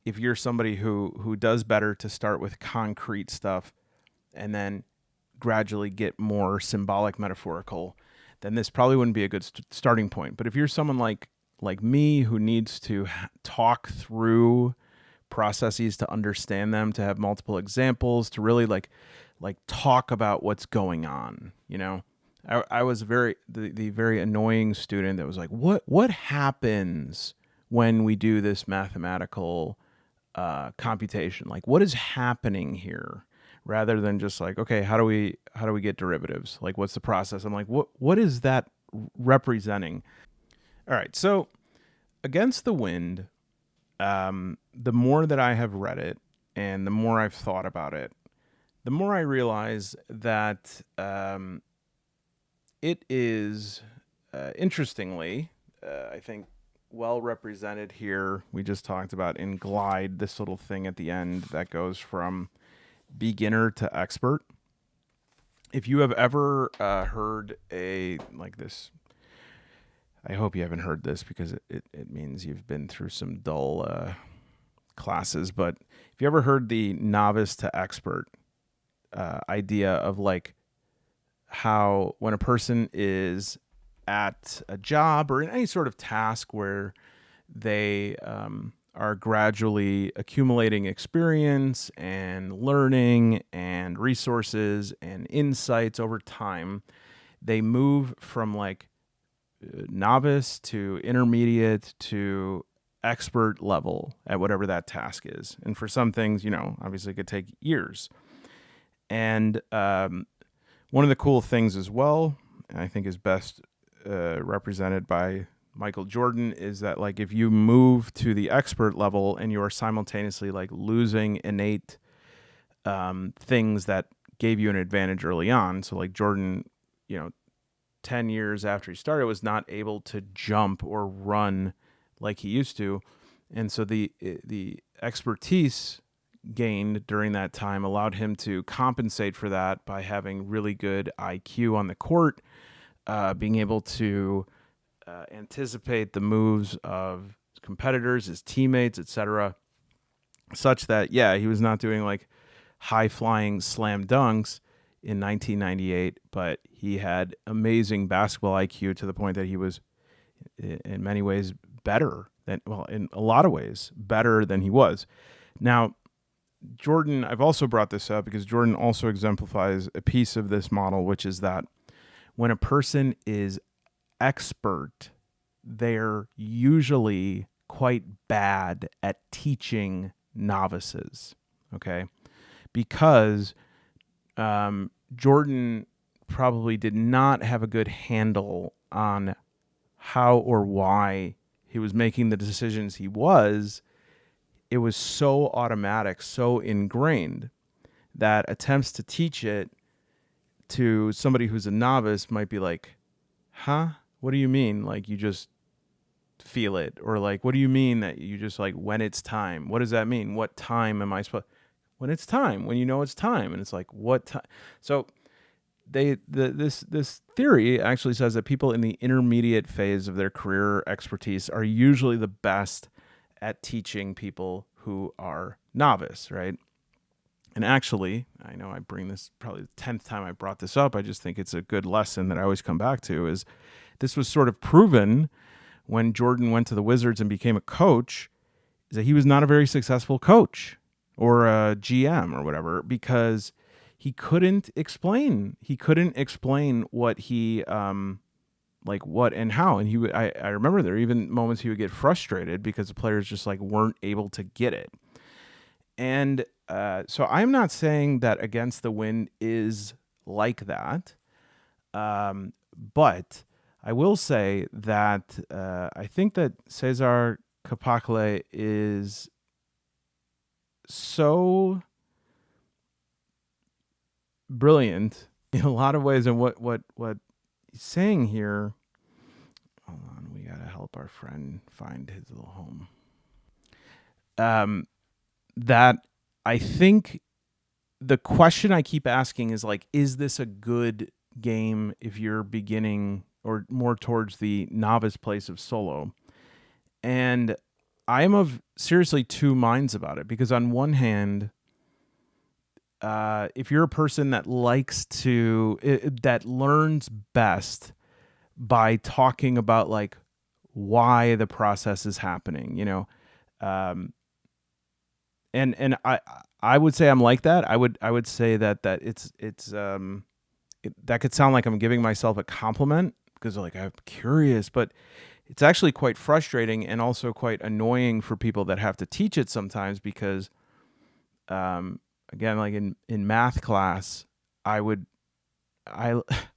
if you're somebody who does better to start with concrete stuff and then gradually get more symbolic, metaphorical, then this probably wouldn't be a good starting point. But if you're someone like me who needs to talk through processes to understand them, to have multiple examples, to really like talk about what's going on, I was the very annoying student that was like, what happens when we do this mathematical computation? Like, what is happening here? Rather than just like, okay, how do we get derivatives? Like, what's the process? I'm like, what is that representing? All right, so Against the Wind, the more that I have read it and the more I've thought about it, the more I realize that it is, interestingly, I think, well represented here. We just talked about in Glide, this little thing at the end that goes from beginner to expert. If you have ever heard this, I hope you haven't heard this because it means you've been through some dull classes. But if you ever heard the novice to expert idea of like how when a person is at a job or in any sort of task where they are gradually accumulating experience and learning and resources and insights over time, they move from like novice to intermediate to expert level at whatever that task is. And for some things, obviously it could take years. And one of the cool things as well, and I think is best represented by Michael Jordan, is that like if you move to the expert level and you are simultaneously like losing innate things that gave you an advantage early on. So like Jordan, 10 years after he started, was not able to jump or run like he used to. And so the expertise gained during that time allowed him to compensate for that by having really good IQ on the court, being able to anticipate the moves of competitors, his teammates, etc., such that, he was not doing like high-flying slam dunks in 1998, but he had amazing basketball IQ to the point that he was in many ways better than, in a lot of ways, better than he was. Now, Jordan, I've also brought this up because Jordan also exemplifies a piece of this model, which is that when a person is expert, they're usually quite bad at teaching novices, okay? Because Jordan probably did not have a good handle on how or why he was making the decisions he was. It was so automatic, so ingrained that attempts to teach it to somebody who's a novice might be like, huh? What do you mean? Like, you just feel it? Or like, what do you mean that you just like, when it's time? What does that mean? What time am I supposed? When it's time, when you know it's time. And it's like, what time? So this theory actually says that people in the intermediate phase of their career expertise are usually the best at teaching people who are novice, right? And actually, I know I bring this probably the 10th time I brought this up. I just think it's a good lesson that I always come back to. Is this was sort of proven when Jordan went to the Wizards and became a coach, is that he was not a very successful coach or a GM or whatever, because he couldn't explain what he like what and how. And I remember there were even moments he would get frustrated because the players just like weren't able to get it. And so I'm not saying that Against the Wind is like that, but I will say that I think that Cesar Capacle is so brilliant in a lot of ways, and what he's saying here. Hold on, we gotta help our friend find his little home. That I think the question I keep asking is like, is this a good game if you're beginning or more towards the novice place of solo? And I'm of seriously two minds about it, because on one hand, if you're a person that likes to, that learns best by talking about like why the process is happening, you know, and I would say I'm like that. I would say that that could sound like I'm giving myself a compliment because like I'm curious, but it's actually quite frustrating and also quite annoying for people that have to teach it sometimes, because again, like in math class, I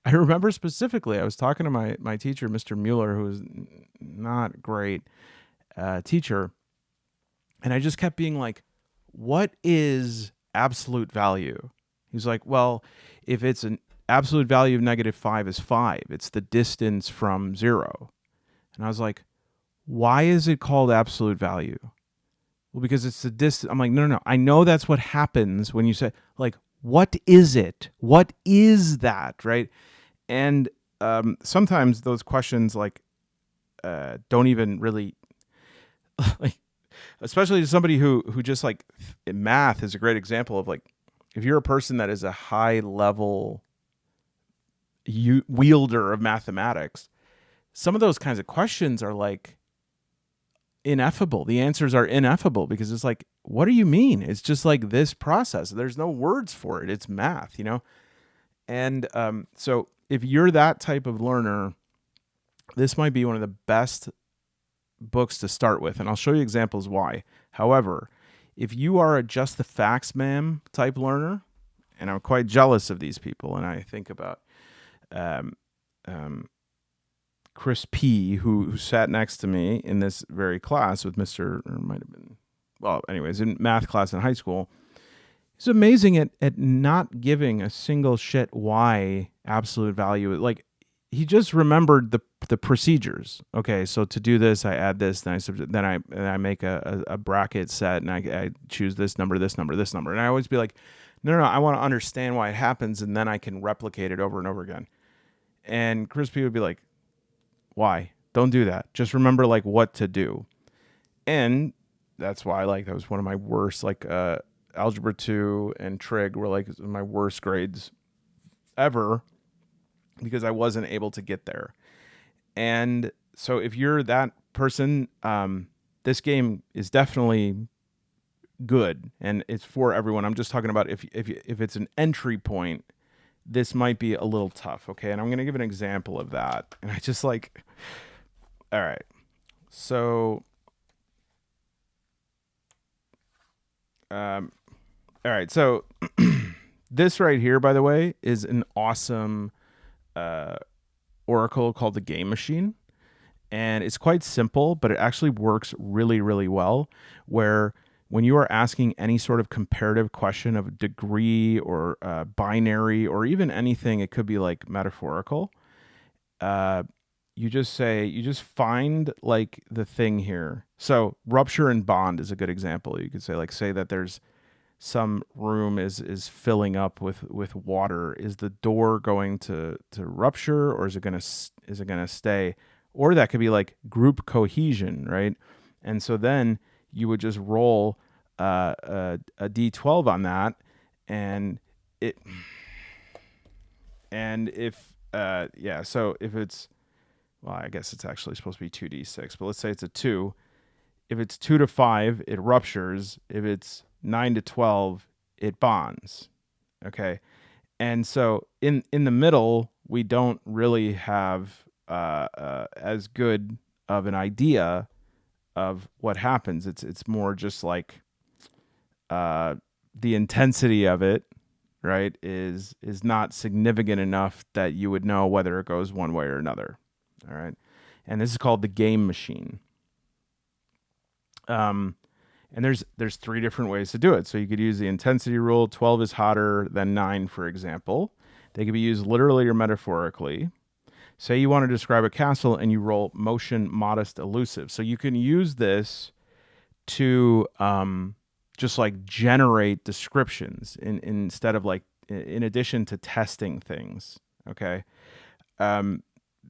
remember specifically, I was talking to my teacher, Mr. Mueller, who was not a great teacher, and I just kept being like, what is absolute value? He's like, well, if it's an absolute value of -5 is 5, it's the distance from 0. And I was like, why is it called absolute value? Well, because it's the distance. I'm like, no. I know that's what happens when you say, like, what is it? What is that, right? And sometimes those questions, like, don't even really, like, especially to somebody who just, like, math is a great example of, like, if you're a person that is a high-level wielder of mathematics, some of those kinds of questions are, like, ineffable. The answers are ineffable because it's like, what do you mean? It's just like this process. There's no words for it. It's math, you know? And so if you're that type of learner, this might be one of the best books to start with. And I'll show you examples why. However, if you are a just the facts ma'am type learner, and I'm quite jealous of these people, and I think about Chris P., who sat next to me in this very class with Mr. or might have been, well, anyways, in math class in high school. He's amazing at not giving a single shit why absolute value. Like, he just remembered the procedures. Okay, so to do this, I add this, then I make a bracket set, and I choose this number, this number, this number. And I always be like, no, I want to understand why it happens, and then I can replicate it over and over again. And Chris P. would be like, why? Don't do that. Just remember like what to do. And that's why like that was one of my worst, like algebra 2 and trig were like my worst grades ever because I wasn't able to get there. And so if you're that person, this game is definitely good and it's for everyone. I'm just talking about if it's an entry point, this might be a little tough, okay? And I'm going to give an example of that. And I just like, all right. So, all right. So this right here, by the way, is an awesome oracle called the Game Machine. And it's quite simple, but it actually works really, really well, where when you are asking any sort of comparative question of degree or binary or even anything, it could be like metaphorical. You just find like the thing here. So rupture and bond is a good example. You could say like, say that there's some room is filling up with water. Is the door going to rupture, or is it gonna stay? Or that could be like group cohesion, right? And so then you would just roll a d12 on that, and it and if so if it's, well, I guess it's actually supposed to be 2d6, but let's say it's a 2. If it's 2 to 5, it ruptures. If it's 9 to 12, it bonds. Okay. And so in the middle, we don't really have as good of an idea of what happens. It's more just like the intensity of it, right, is not significant enough that you would know whether it goes one way or another. All right. And this is called the Game Machine. And there's 3 different ways to do it. So you could use the intensity rule. 12 is hotter than 9, for example. They could be used literally or metaphorically. Say you want to describe a castle and you roll motion, modest, elusive. So you can use this to just like generate descriptions instead of like, in addition to testing things. Okay.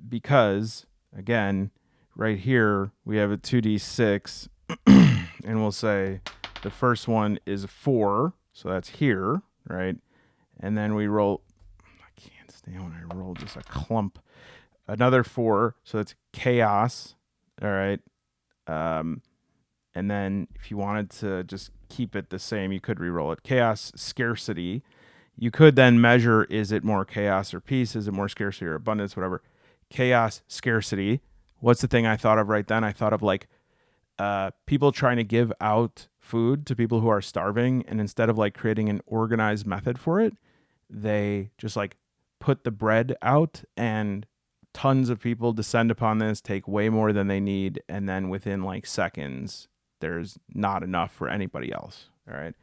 Because again, right here, we have a 2d6 and we'll say the first one is a 4. So that's here, right? And then we roll, I can't stand when I roll just a clump. Another 4, so it's chaos, all right? And then if you wanted to just keep it the same, you could re-roll it. Chaos, scarcity. You could then measure, is it more chaos or peace? Is it more scarcity or abundance, whatever. Chaos, scarcity. What's the thing I thought of right then? I thought of like people trying to give out food to people who are starving, and instead of like creating an organized method for it, they just like put the bread out, and tons of people descend upon this, take way more than they need, and then within like seconds, there's not enough for anybody else. All right.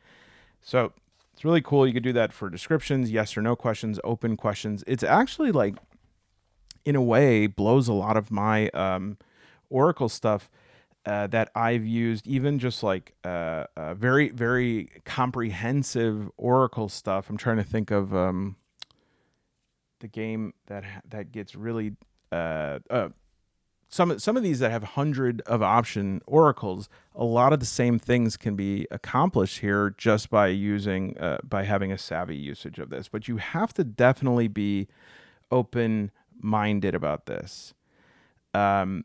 So it's really cool. You could do that for descriptions, yes or no questions, open questions. It's actually like, in a way, blows a lot of my Oracle stuff that I've used, even just like very, very comprehensive Oracle stuff. I'm trying to think of the game that gets really some of these that have 100 of option oracles. A lot of the same things can be accomplished here just by using by having a savvy usage of this. But you have to definitely be open-minded about this. And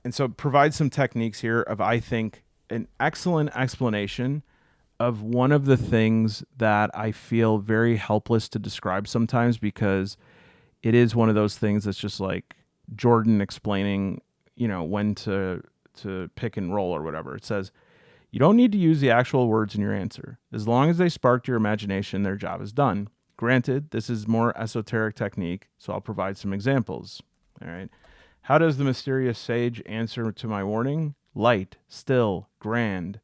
so provide some techniques here of, I think, an excellent explanation of one of the things that I feel very helpless to describe sometimes, because it is one of those things that's just like Jordan explaining, when to pick and roll or whatever. It says, you don't need to use the actual words in your answer. As long as they sparked your imagination, their job is done. Granted, this is more esoteric technique, so I'll provide some examples. All right. How does the mysterious sage answer to my warning? Light, still, grand.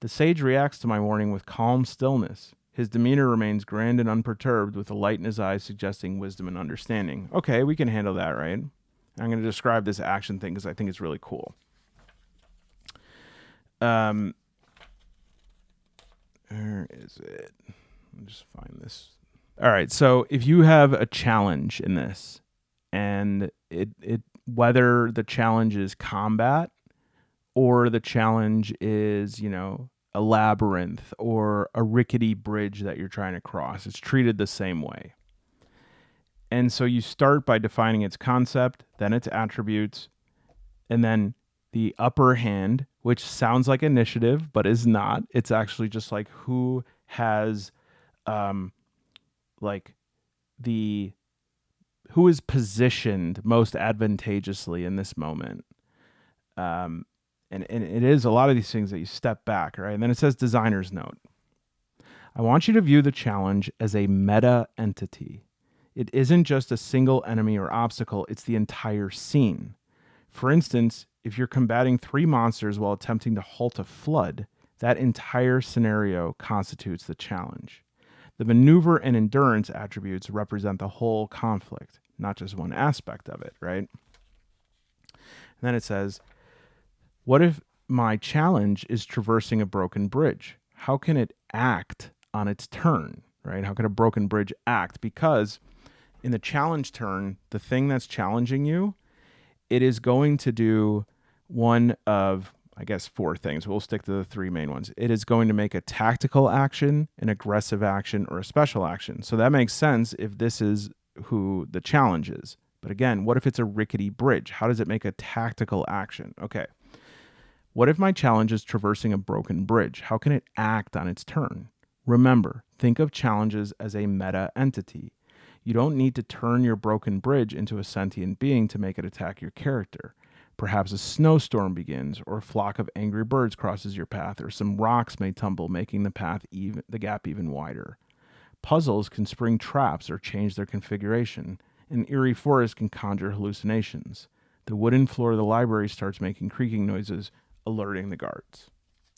The sage reacts to my warning with calm stillness. His demeanor remains grand and unperturbed, with a light in his eyes suggesting wisdom and understanding. Okay, we can handle that, right? I'm going to describe this action thing because I think it's really cool. Where is it? Let me just find this. All right, so if you have a challenge in this, and it whether the challenge is combat or the challenge is, a labyrinth or a rickety bridge that you're trying to cross, it's treated the same way. And so you start by defining its concept, then its attributes, and then the upper hand, which sounds like initiative, but is not. It's actually just like who has like who is positioned most advantageously in this moment. And it is a lot of these things that you step back, right? And then it says designer's note. I want you to view the challenge as a meta entity. It isn't just a single enemy or obstacle, it's the entire scene. For instance, if you're combating 3 monsters while attempting to halt a flood, that entire scenario constitutes the challenge. The maneuver and endurance attributes represent the whole conflict, not just one aspect of it, right? And then it says, what if my challenge is traversing a broken bridge? How can it act on its turn, right? How can a broken bridge act? Because in the challenge turn, the thing that's challenging you, it is going to do one of, I guess, 4 things. We'll stick to the 3 main ones. It is going to make a tactical action, an aggressive action, or a special action. So that makes sense if this is who the challenge is. But again, what if it's a rickety bridge? How does it make a tactical action? Okay. What if my challenge is traversing a broken bridge? How can it act on its turn? Remember, think of challenges as a meta entity. You don't need to turn your broken bridge into a sentient being to make it attack your character. Perhaps a snowstorm begins, or a flock of angry birds crosses your path, or some rocks may tumble, making the gap even wider. Puzzles can spring traps or change their configuration. An eerie forest can conjure hallucinations. The wooden floor of the library starts making creaking noises, alerting the guards.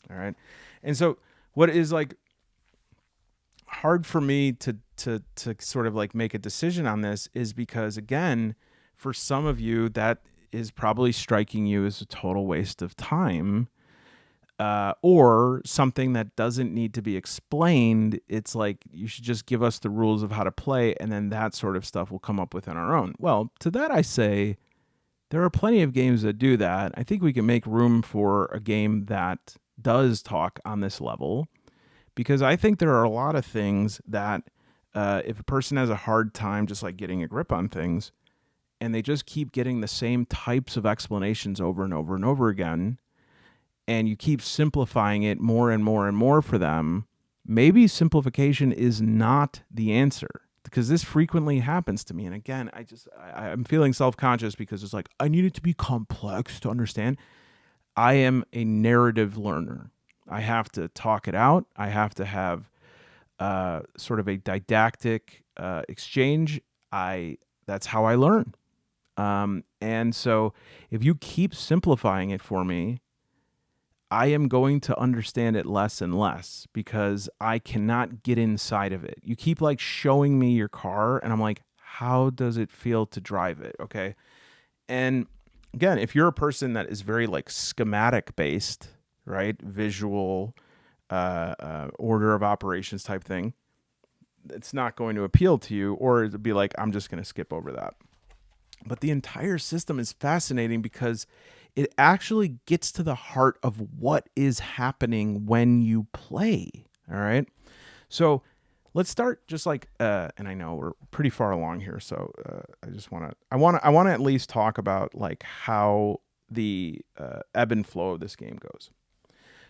All right. And so what is like hard for me to sort of like make a decision on this is because, again, for some of you, that is probably striking you as a total waste of time, or something that doesn't need to be explained. It's like, you should just give us the rules of how to play, and then that sort of stuff will come up within our own. Well, to that I say, there are plenty of games that do that. I think we can make room for a game that does talk on this level, because I think there are a lot of things that if a person has a hard time just like getting a grip on things, and they just keep getting the same types of explanations over and over and over again, and you keep simplifying it more and more and more for them, maybe simplification is not the answer. Because this frequently happens to me. And again, I'm feeling self-conscious because it's like, I need it to be complex to understand. I am a narrative learner. I have to talk it out. I have to have sort of a didactic exchange. That's how I learn. And so if you keep simplifying it for me, I am going to understand it less and less because I cannot get inside of it. You keep like showing me your car and I'm like, how does it feel to drive it? Okay. And again, if you're a person that is very like schematic based, right? Visual, order of operations type thing, it's not going to appeal to you, or it'd be like, I'm just going to skip over that. But the entire system is fascinating because it actually gets to the heart of what is happening when you play. All right. So let's start just like, and I know we're pretty far along here. So I want to at least talk about like how the ebb and flow of this game goes.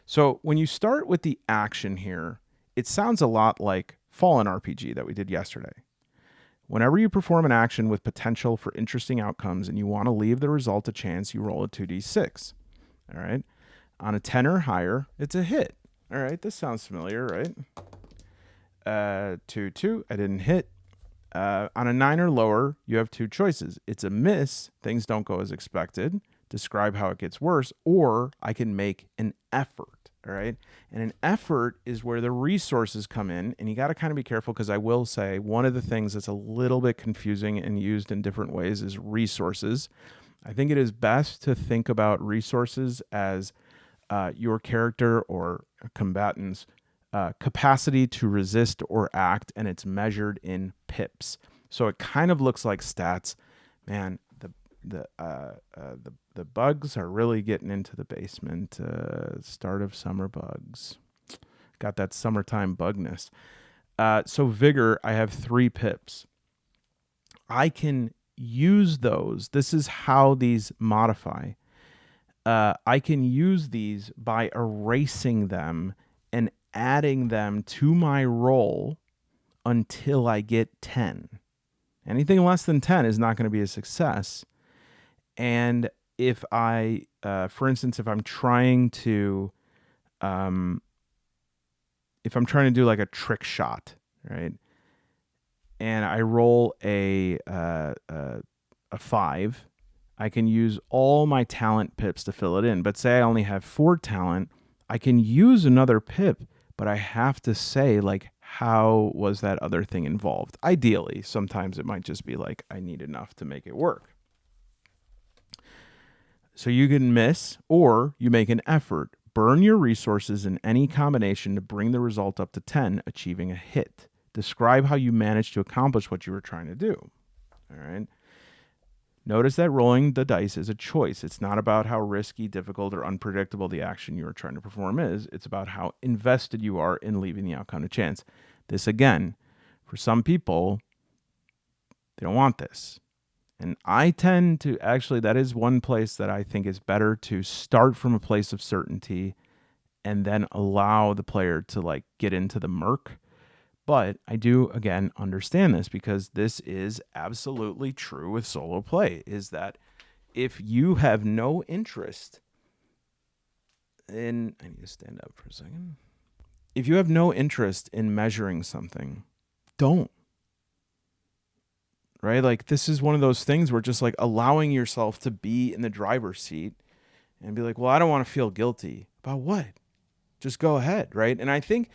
So when you start with the action here, it sounds a lot like Fallen RPG that we did yesterday. Whenever you perform an action with potential for interesting outcomes and you want to leave the result to chance, you roll a 2d6. All right. On a 10 or higher, it's a hit. All right. This sounds familiar, right? 2, I didn't hit. On a 9 or lower, you have 2 choices. It's a miss. Things don't go as expected. Describe how it gets worse, or I can make an effort. All right. And an effort is where the resources come in. And you got to kind of be careful, because I will say one of the things that's a little bit confusing and used in different ways is resources. I think it is best to think about resources as your character or combatant's capacity to resist or act, and it's measured in pips. So it kind of looks like stats. Man, the bugs are really getting into the basement. Start of summer bugs. Got that summertime bugness. So vigor, I have 3 pips. I can use those. This is how these modify. I can use these by erasing them and adding them to my roll until I get 10. Anything less than 10 is not going to be a success. And if I, for instance, if I'm trying to do like a trick shot, right? And I roll a 5, I can use all my talent pips to fill it in. But say I only have 4 talent, I can use another pip, but I have to say, like, how was that other thing involved? Ideally, sometimes it might just be like, I need enough to make it work. So you can miss, or you make an effort. Burn your resources in any combination to bring the result up to 10, achieving a hit. Describe how you managed to accomplish what you were trying to do. All right. Notice that rolling the dice is a choice. It's not about how risky, difficult, or unpredictable the action you are trying to perform is. It's about how invested you are in leaving the outcome to chance. This, again, for some people, they don't want this. And I tend to actually, that is one place that I think is better to start from a place of certainty and then allow the player to like get into the murk. But I do, again, understand this because this is absolutely true with solo play, is that if you have no interest in, I need to stand up for a second. If you have no interest in measuring something, don't. Right? Like, this is one of those things where just like allowing yourself to be in the driver's seat and be like, well, I don't want to feel guilty. About what? Just go ahead, right? And I think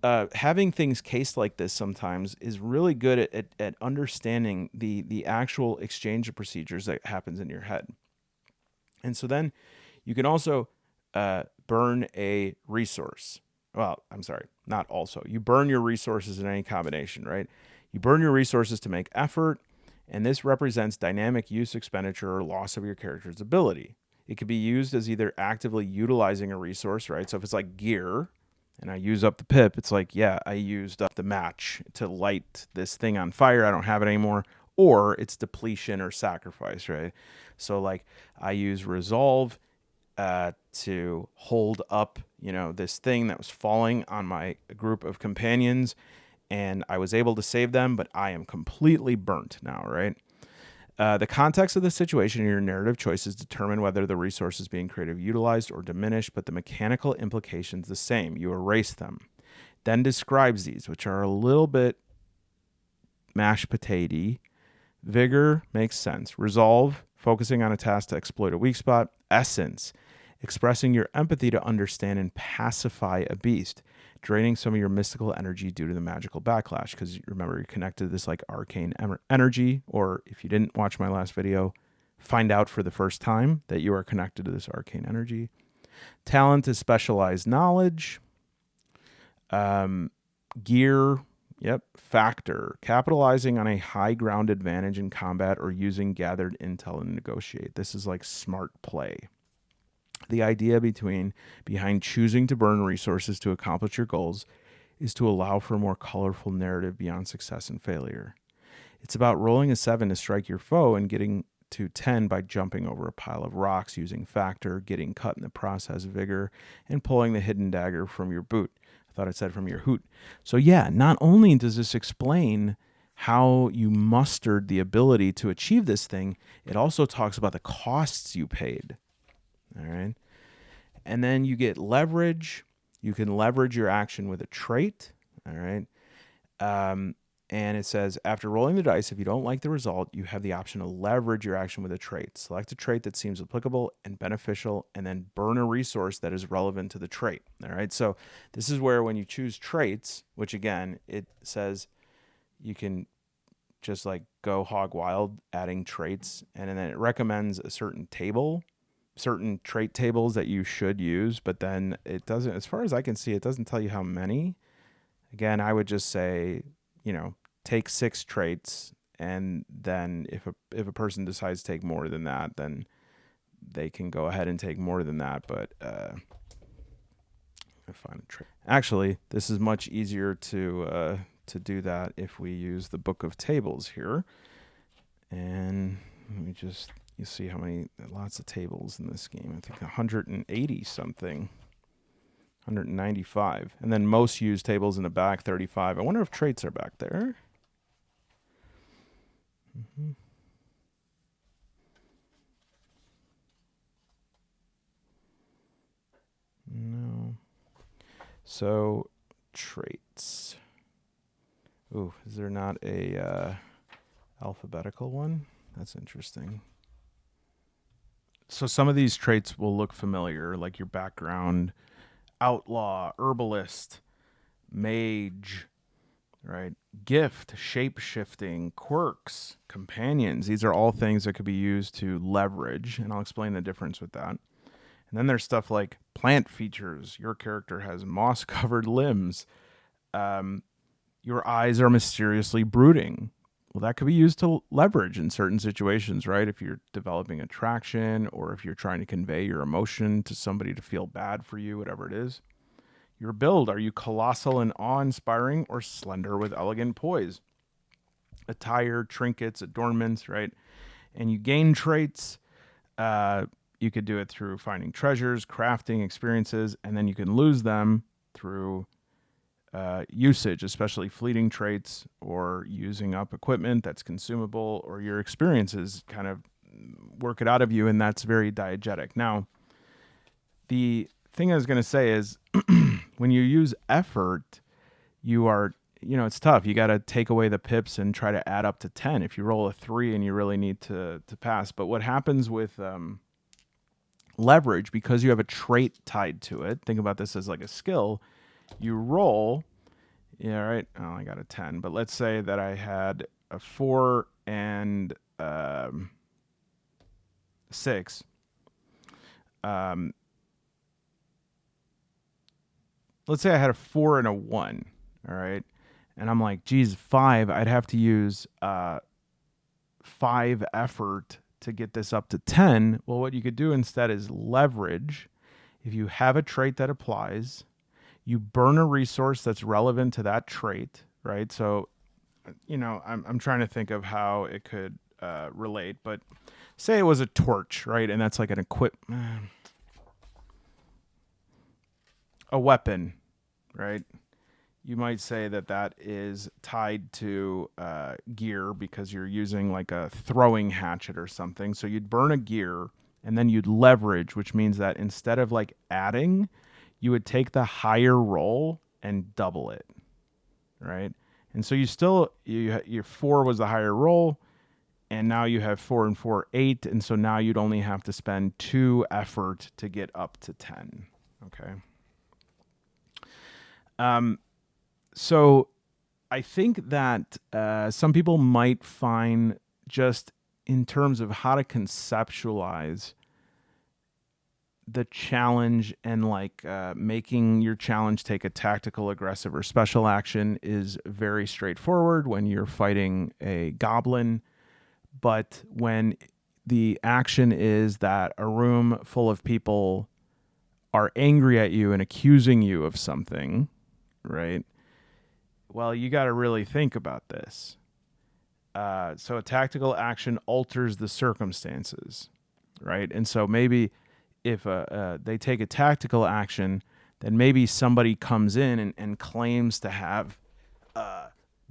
having things cased like this sometimes is really good at understanding the actual exchange of procedures that happens in your head. And so then you can also burn a resource. Well, I'm sorry, not also. You burn your resources in any combination, right? You burn your resources to make effort, and this represents dynamic use, expenditure, or loss of your character's ability. It could be used as either actively utilizing a resource, right? So if it's like gear, and I use up the pip, it's like, yeah, I used up the match to light this thing on fire. I don't have it anymore. Or it's depletion or sacrifice, right? So like I use resolve to hold up, this thing that was falling on my group of companions, and I was able to save them, but I am completely burnt now, right? The context of the situation and your narrative choices determine whether the resource is being creatively utilized or diminished, but the mechanical implications the same. You erase them. Then describes these, which are a little bit mashed potato-y. Vigor makes sense. Resolve, focusing on a task to exploit a weak spot. Essence, expressing your empathy to understand and pacify a beast. Draining some of your mystical energy due to the magical backlash, because remember, you're connected to this like arcane energy, or if you didn't watch my last video, find out for the first time that you are connected to this arcane energy. Talent is specialized knowledge. Gear, factor, capitalizing on a high ground advantage in combat or using gathered intel to negotiate. This is like smart play. The idea behind choosing to burn resources to accomplish your goals is to allow for a more colorful narrative beyond success and failure. It's about rolling a 7 to strike your foe and getting to 10 by jumping over a pile of rocks, using factor, getting cut in the process, vigor, and pulling the hidden dagger from your boot. I thought it said from your hoot. So yeah, not only does this explain how you mustered the ability to achieve this thing, it also talks about the costs you paid. All right. And then you get leverage. You can leverage your action with a trait. All right. And it says, after rolling the dice, if you don't like the result, you have the option to leverage your action with a trait. Select a trait that seems applicable and beneficial, and then burn a resource that is relevant to the trait. All right. So this is where when you choose traits, which again, it says you can just like go hog wild adding traits. And then it recommends a certain trait tables that you should use, but then it doesn't, as far as I can see, it doesn't tell you how many. Again, I would just say, take 6 traits, and then if a person decides to take more than that, then they can go ahead and take more than that. But I find a trait. Actually, this is much easier to do that if we use the book of tables here, and let me just. You see how many, lots of tables in this game. I think 180 something. 195. And then most used tables in the back, 35. I wonder if traits are back there. No. So, traits. Ooh, is there not a alphabetical one? That's interesting. So some of these traits will look familiar, like your background, outlaw, herbalist, mage, right? Gift, shape-shifting, quirks, companions. These are all things that could be used to leverage, and I'll explain the difference with that. And then there's stuff like plant features. Your character has moss-covered limbs. Your eyes are mysteriously brooding. Well, that could be used to leverage in certain situations, right? If you're developing attraction or if you're trying to convey your emotion to somebody to feel bad for you, whatever it is. Your build, are you colossal and awe-inspiring or slender with elegant poise? Attire, trinkets, adornments, right? And you gain traits. You could do it through finding treasures, crafting experiences, and then you can lose them through usage, especially fleeting traits or using up equipment that's consumable, or your experiences kind of work it out of you, and that's very diegetic. Now, the thing I was going to say is when you use effort, you are, it's tough. You got to take away the pips and try to add up to 10 if you roll a 3 and you really need to pass. But what happens with leverage, because you have a trait tied to it, think about this as like a skill, you roll, right? Oh, I got a 10, but let's say that I had a 4 and 6. Let's say I had a 4 and a 1, all right? And I'm like, geez, 5, I'd have to use 5 effort to get this up to 10. Well, what you could do instead is leverage. If you have a trait that applies, you burn a resource that's relevant to that trait, right? So, I'm trying to think of how it could relate, but say it was a torch, right? And that's like an a weapon, right? You might say that is tied to gear because you're using like a throwing hatchet or something. So you'd burn a gear and then you'd leverage, which means that instead of like adding, you would take the higher roll and double it, right? And so your 4 was the higher roll, and now you have 4 and 4, 8, and so now you'd only have to spend 2 effort to get up to 10, okay? So I think that some people might find, just in terms of how to conceptualize the challenge and like making your challenge take a tactical, aggressive, or special action, is very straightforward when you're fighting a goblin. But when the action is that a room full of people are angry at you and accusing you of something, right? Well, you got to really think about this. So a tactical action alters the circumstances, right? And so maybe if they take a tactical action, then maybe somebody comes in and claims to have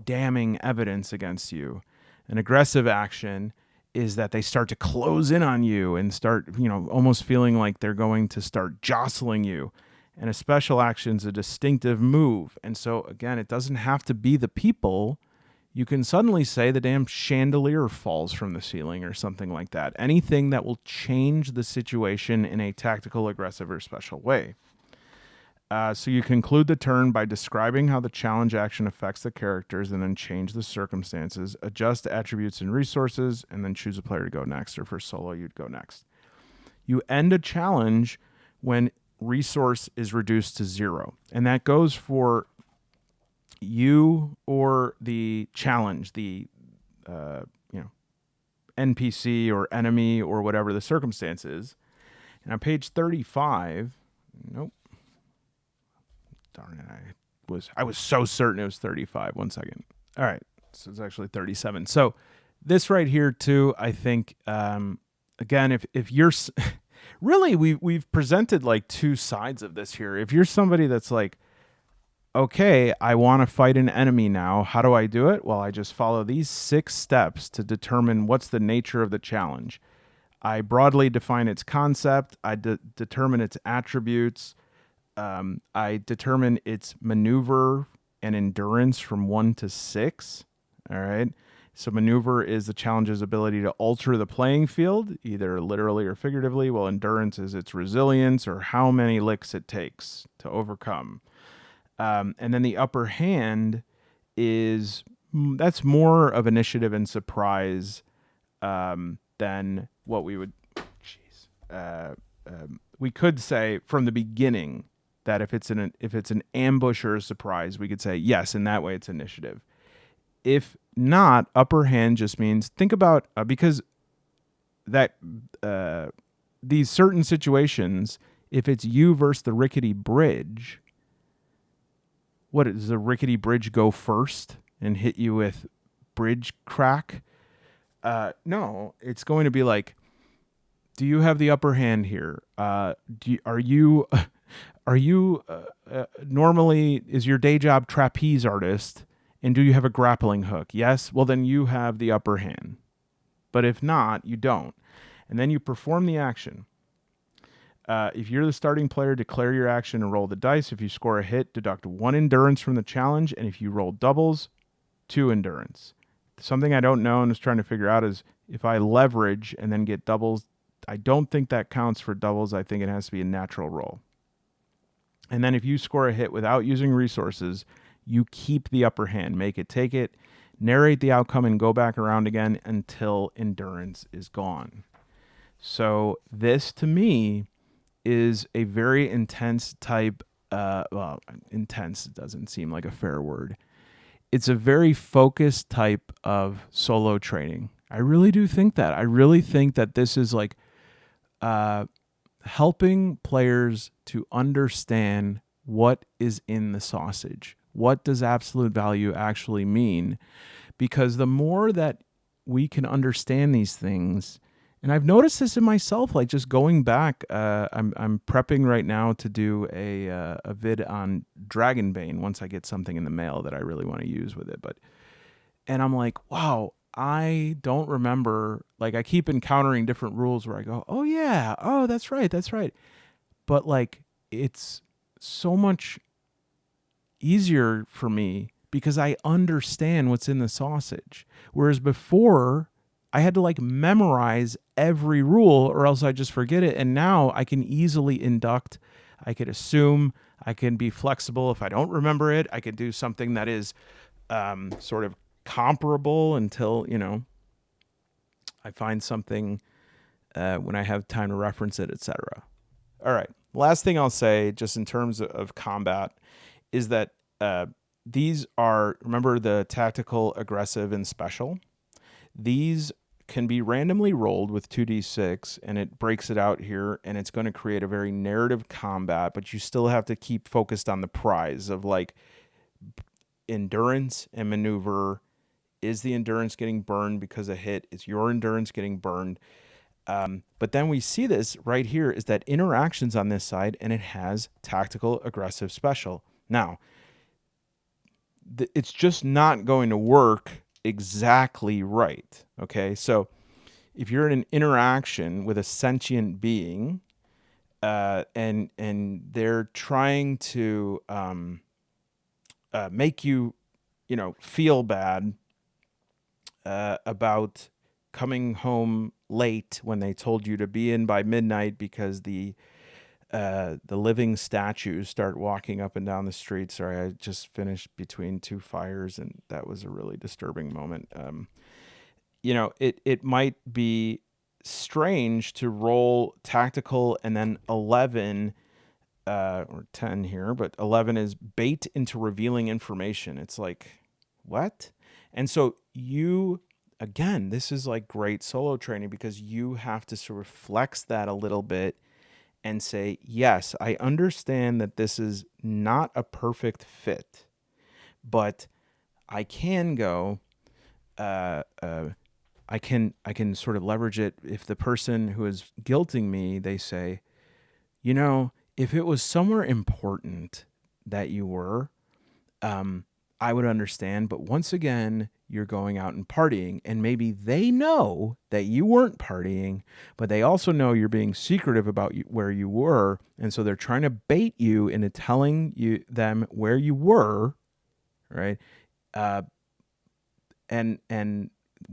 damning evidence against you. An aggressive action is that they start to close in on you and start, almost feeling like they're going to start jostling you. And a special action is a distinctive move. And so, again, it doesn't have to be the people. You can suddenly say the damn chandelier falls from the ceiling or something like that. Anything that will change the situation in a tactical, aggressive, or special way. So you conclude the turn by describing how the challenge action affects the characters and then change the circumstances, adjust attributes and resources, and then choose a player to go next. Or for solo, you'd go next. You end a challenge when resource is reduced to 0. And that goes for you or the challenge, the NPC or enemy or whatever the circumstance is. And on page 35, nope. Darn it, I was so certain it was 35. 1 second. All right, so it's actually 37. So this right here too, I think, again, if you're really we've presented like two sides of this here. If you're somebody that's like, okay, I want to fight an enemy now, how do I do it? Well, I just follow these 6 steps to determine what's the nature of the challenge. I broadly define its concept. I determine its attributes. I determine its maneuver and endurance from 1 to 6. All right. So maneuver is the challenge's ability to alter the playing field, either literally or figuratively, while endurance is its resilience or how many licks it takes to overcome. And then the upper hand that's more of initiative and surprise than what we would. We could say from the beginning that if it's an ambush or a surprise, we could say yes. In that way, it's initiative. If not, upper hand just means think about because that these certain situations, if it's you versus the rickety bridge, what does the rickety bridge go first and hit you with bridge crack? No, it's going to be like, do you have the upper hand here? Are you normally is your day job trapeze artist? And do you have a grappling hook? Yes? Well, then you have the upper hand. But if not, you don't. And then you perform the action. If you're the starting player, declare your action and roll the dice. If you score a hit, deduct 1 endurance from the challenge. And if you roll doubles, 2 endurance. Something I don't know and was trying to figure out is if I leverage and then get doubles, I don't think that counts for doubles. I think it has to be a natural roll. And then if you score a hit without using resources, you keep the upper hand, make it, take it, narrate the outcome, and go back around again until endurance is gone. So this, to me, is a very intense type, intense doesn't seem like a fair word. It's a very focused type of solo training. I really do think that. I really think that this is like helping players to understand what is in the sausage. What does absolute value actually mean? Because the more that we can understand these things, and I've noticed this in myself, like just going back, I'm prepping right now to do a vid on Dragonbane once I get something in the mail that I really want to use with it. And I'm like, wow, I don't remember, like I keep encountering different rules where I go, oh yeah, oh, that's right. But like, it's so much easier for me because I understand what's in the sausage. Whereas before, I had to like memorize every rule or else I just forget it. And now I can easily induct. I could assume. I can be flexible. If I don't remember it, I could do something that is sort of comparable until, I find something when I have time to reference it, etc. All right. Last thing I'll say, just in terms of combat, is that these are, remember the tactical, aggressive, and special? These can be randomly rolled with 2d6, and it breaks it out here, and it's going to create a very narrative combat, but you still have to keep focused on the prize of like endurance and maneuver. Is the endurance getting burned because a hit? Is your endurance getting burned? But then we see this right here is that interactions on this side, and it has tactical, aggressive, special. Now, it's just not going to work exactly right. Okay, so if you're in an interaction with a sentient being, and they're trying to make you, feel bad about coming home late when they told you to be in by midnight because the living statues start walking up and down the street. Sorry, I just finished between 2 fires, and that was a really disturbing moment. It might be strange to roll tactical and then 11 or 10 here, but 11 is bait into revealing information. It's like, what? And so again, this is like great solo training because you have to sort of flex that a little bit and say, yes, I understand that this is not a perfect fit, but I can go, I can sort of leverage it if the person who is guilting me, they say, you know, if it was somewhere important that you were, I would understand. But once again, you're going out and partying, and maybe they know that you weren't partying, but they also know you're being secretive about where you were, and so they're trying to bait you into telling them where you were, right? And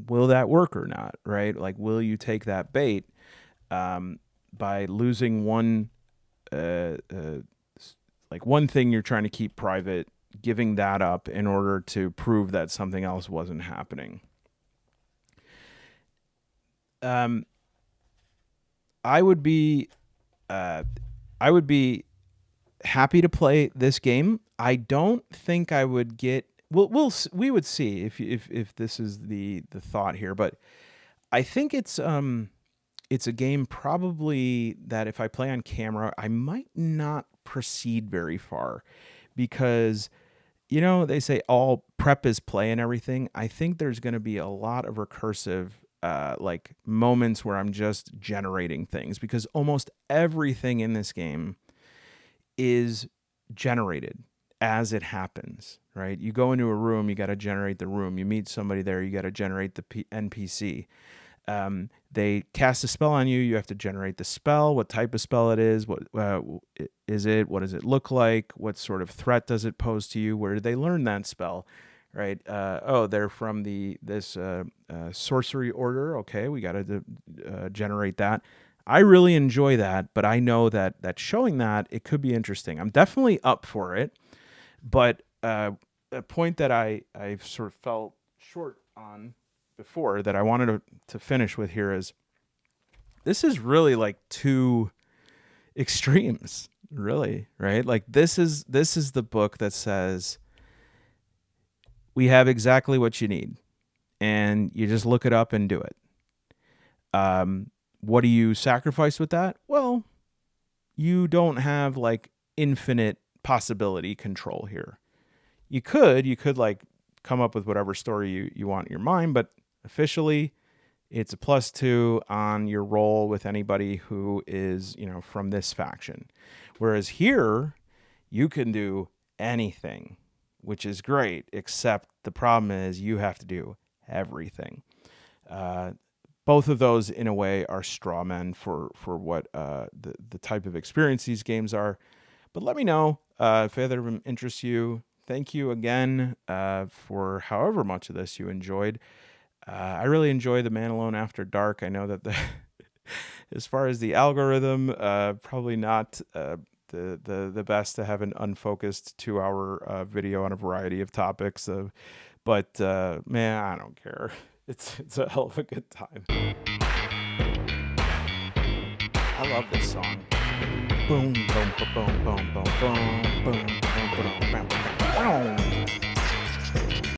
will that work or not, right? Like, will you take that bait by losing one, like one thing you're trying to keep private, giving that up in order to prove that something else wasn't happening? I would be happy to play this game. I don't think I would get. We would see if this is the thought here, but I think it's a game probably that if I play on camera, I might not proceed very far, because you know they say all prep is play and everything. I think there's going to be a lot of recursive like moments where I'm just generating things, because almost everything in this game is generated as it happens, right? You go into a room, you got to generate the room. You meet somebody there, you got to generate the NPC. They cast a spell on you, you have to generate the spell, what type of spell it is, what is it, what does it look like, what sort of threat does it pose to you, where did they learn that spell, right? They're from this sorcery order. Okay, we got to generate that. I really enjoy that, but I know that showing that, it could be interesting. I'm definitely up for it, but a point that I've sort of felt short on before that I wanted to finish with here is, this is really like two extremes, really, right? Like this is the book that says we have exactly what you need, and you just look it up and do it. What do you sacrifice with that? Well, you don't have like infinite possibility control here. You could like come up with whatever story you want in your mind, but officially it's a +2 on your roll with anybody who is, you know, from this faction. Whereas here, you can do anything, which is great, except the problem is you have to do everything. Both of those, in a way, are straw men for what the type of experience these games are. But let me know if either of them interests you. Thank you again for however much of this you enjoyed. I really enjoy the Man Alone After Dark. I know that as far as the algorithm, probably not the best to have an unfocused 2-hour video on a variety of topics. But man, I don't care. It's a hell of a good time. I love this song. Boom, boom, boom, boom, boom, boom, boom, boom, boom, boom, boom, boom.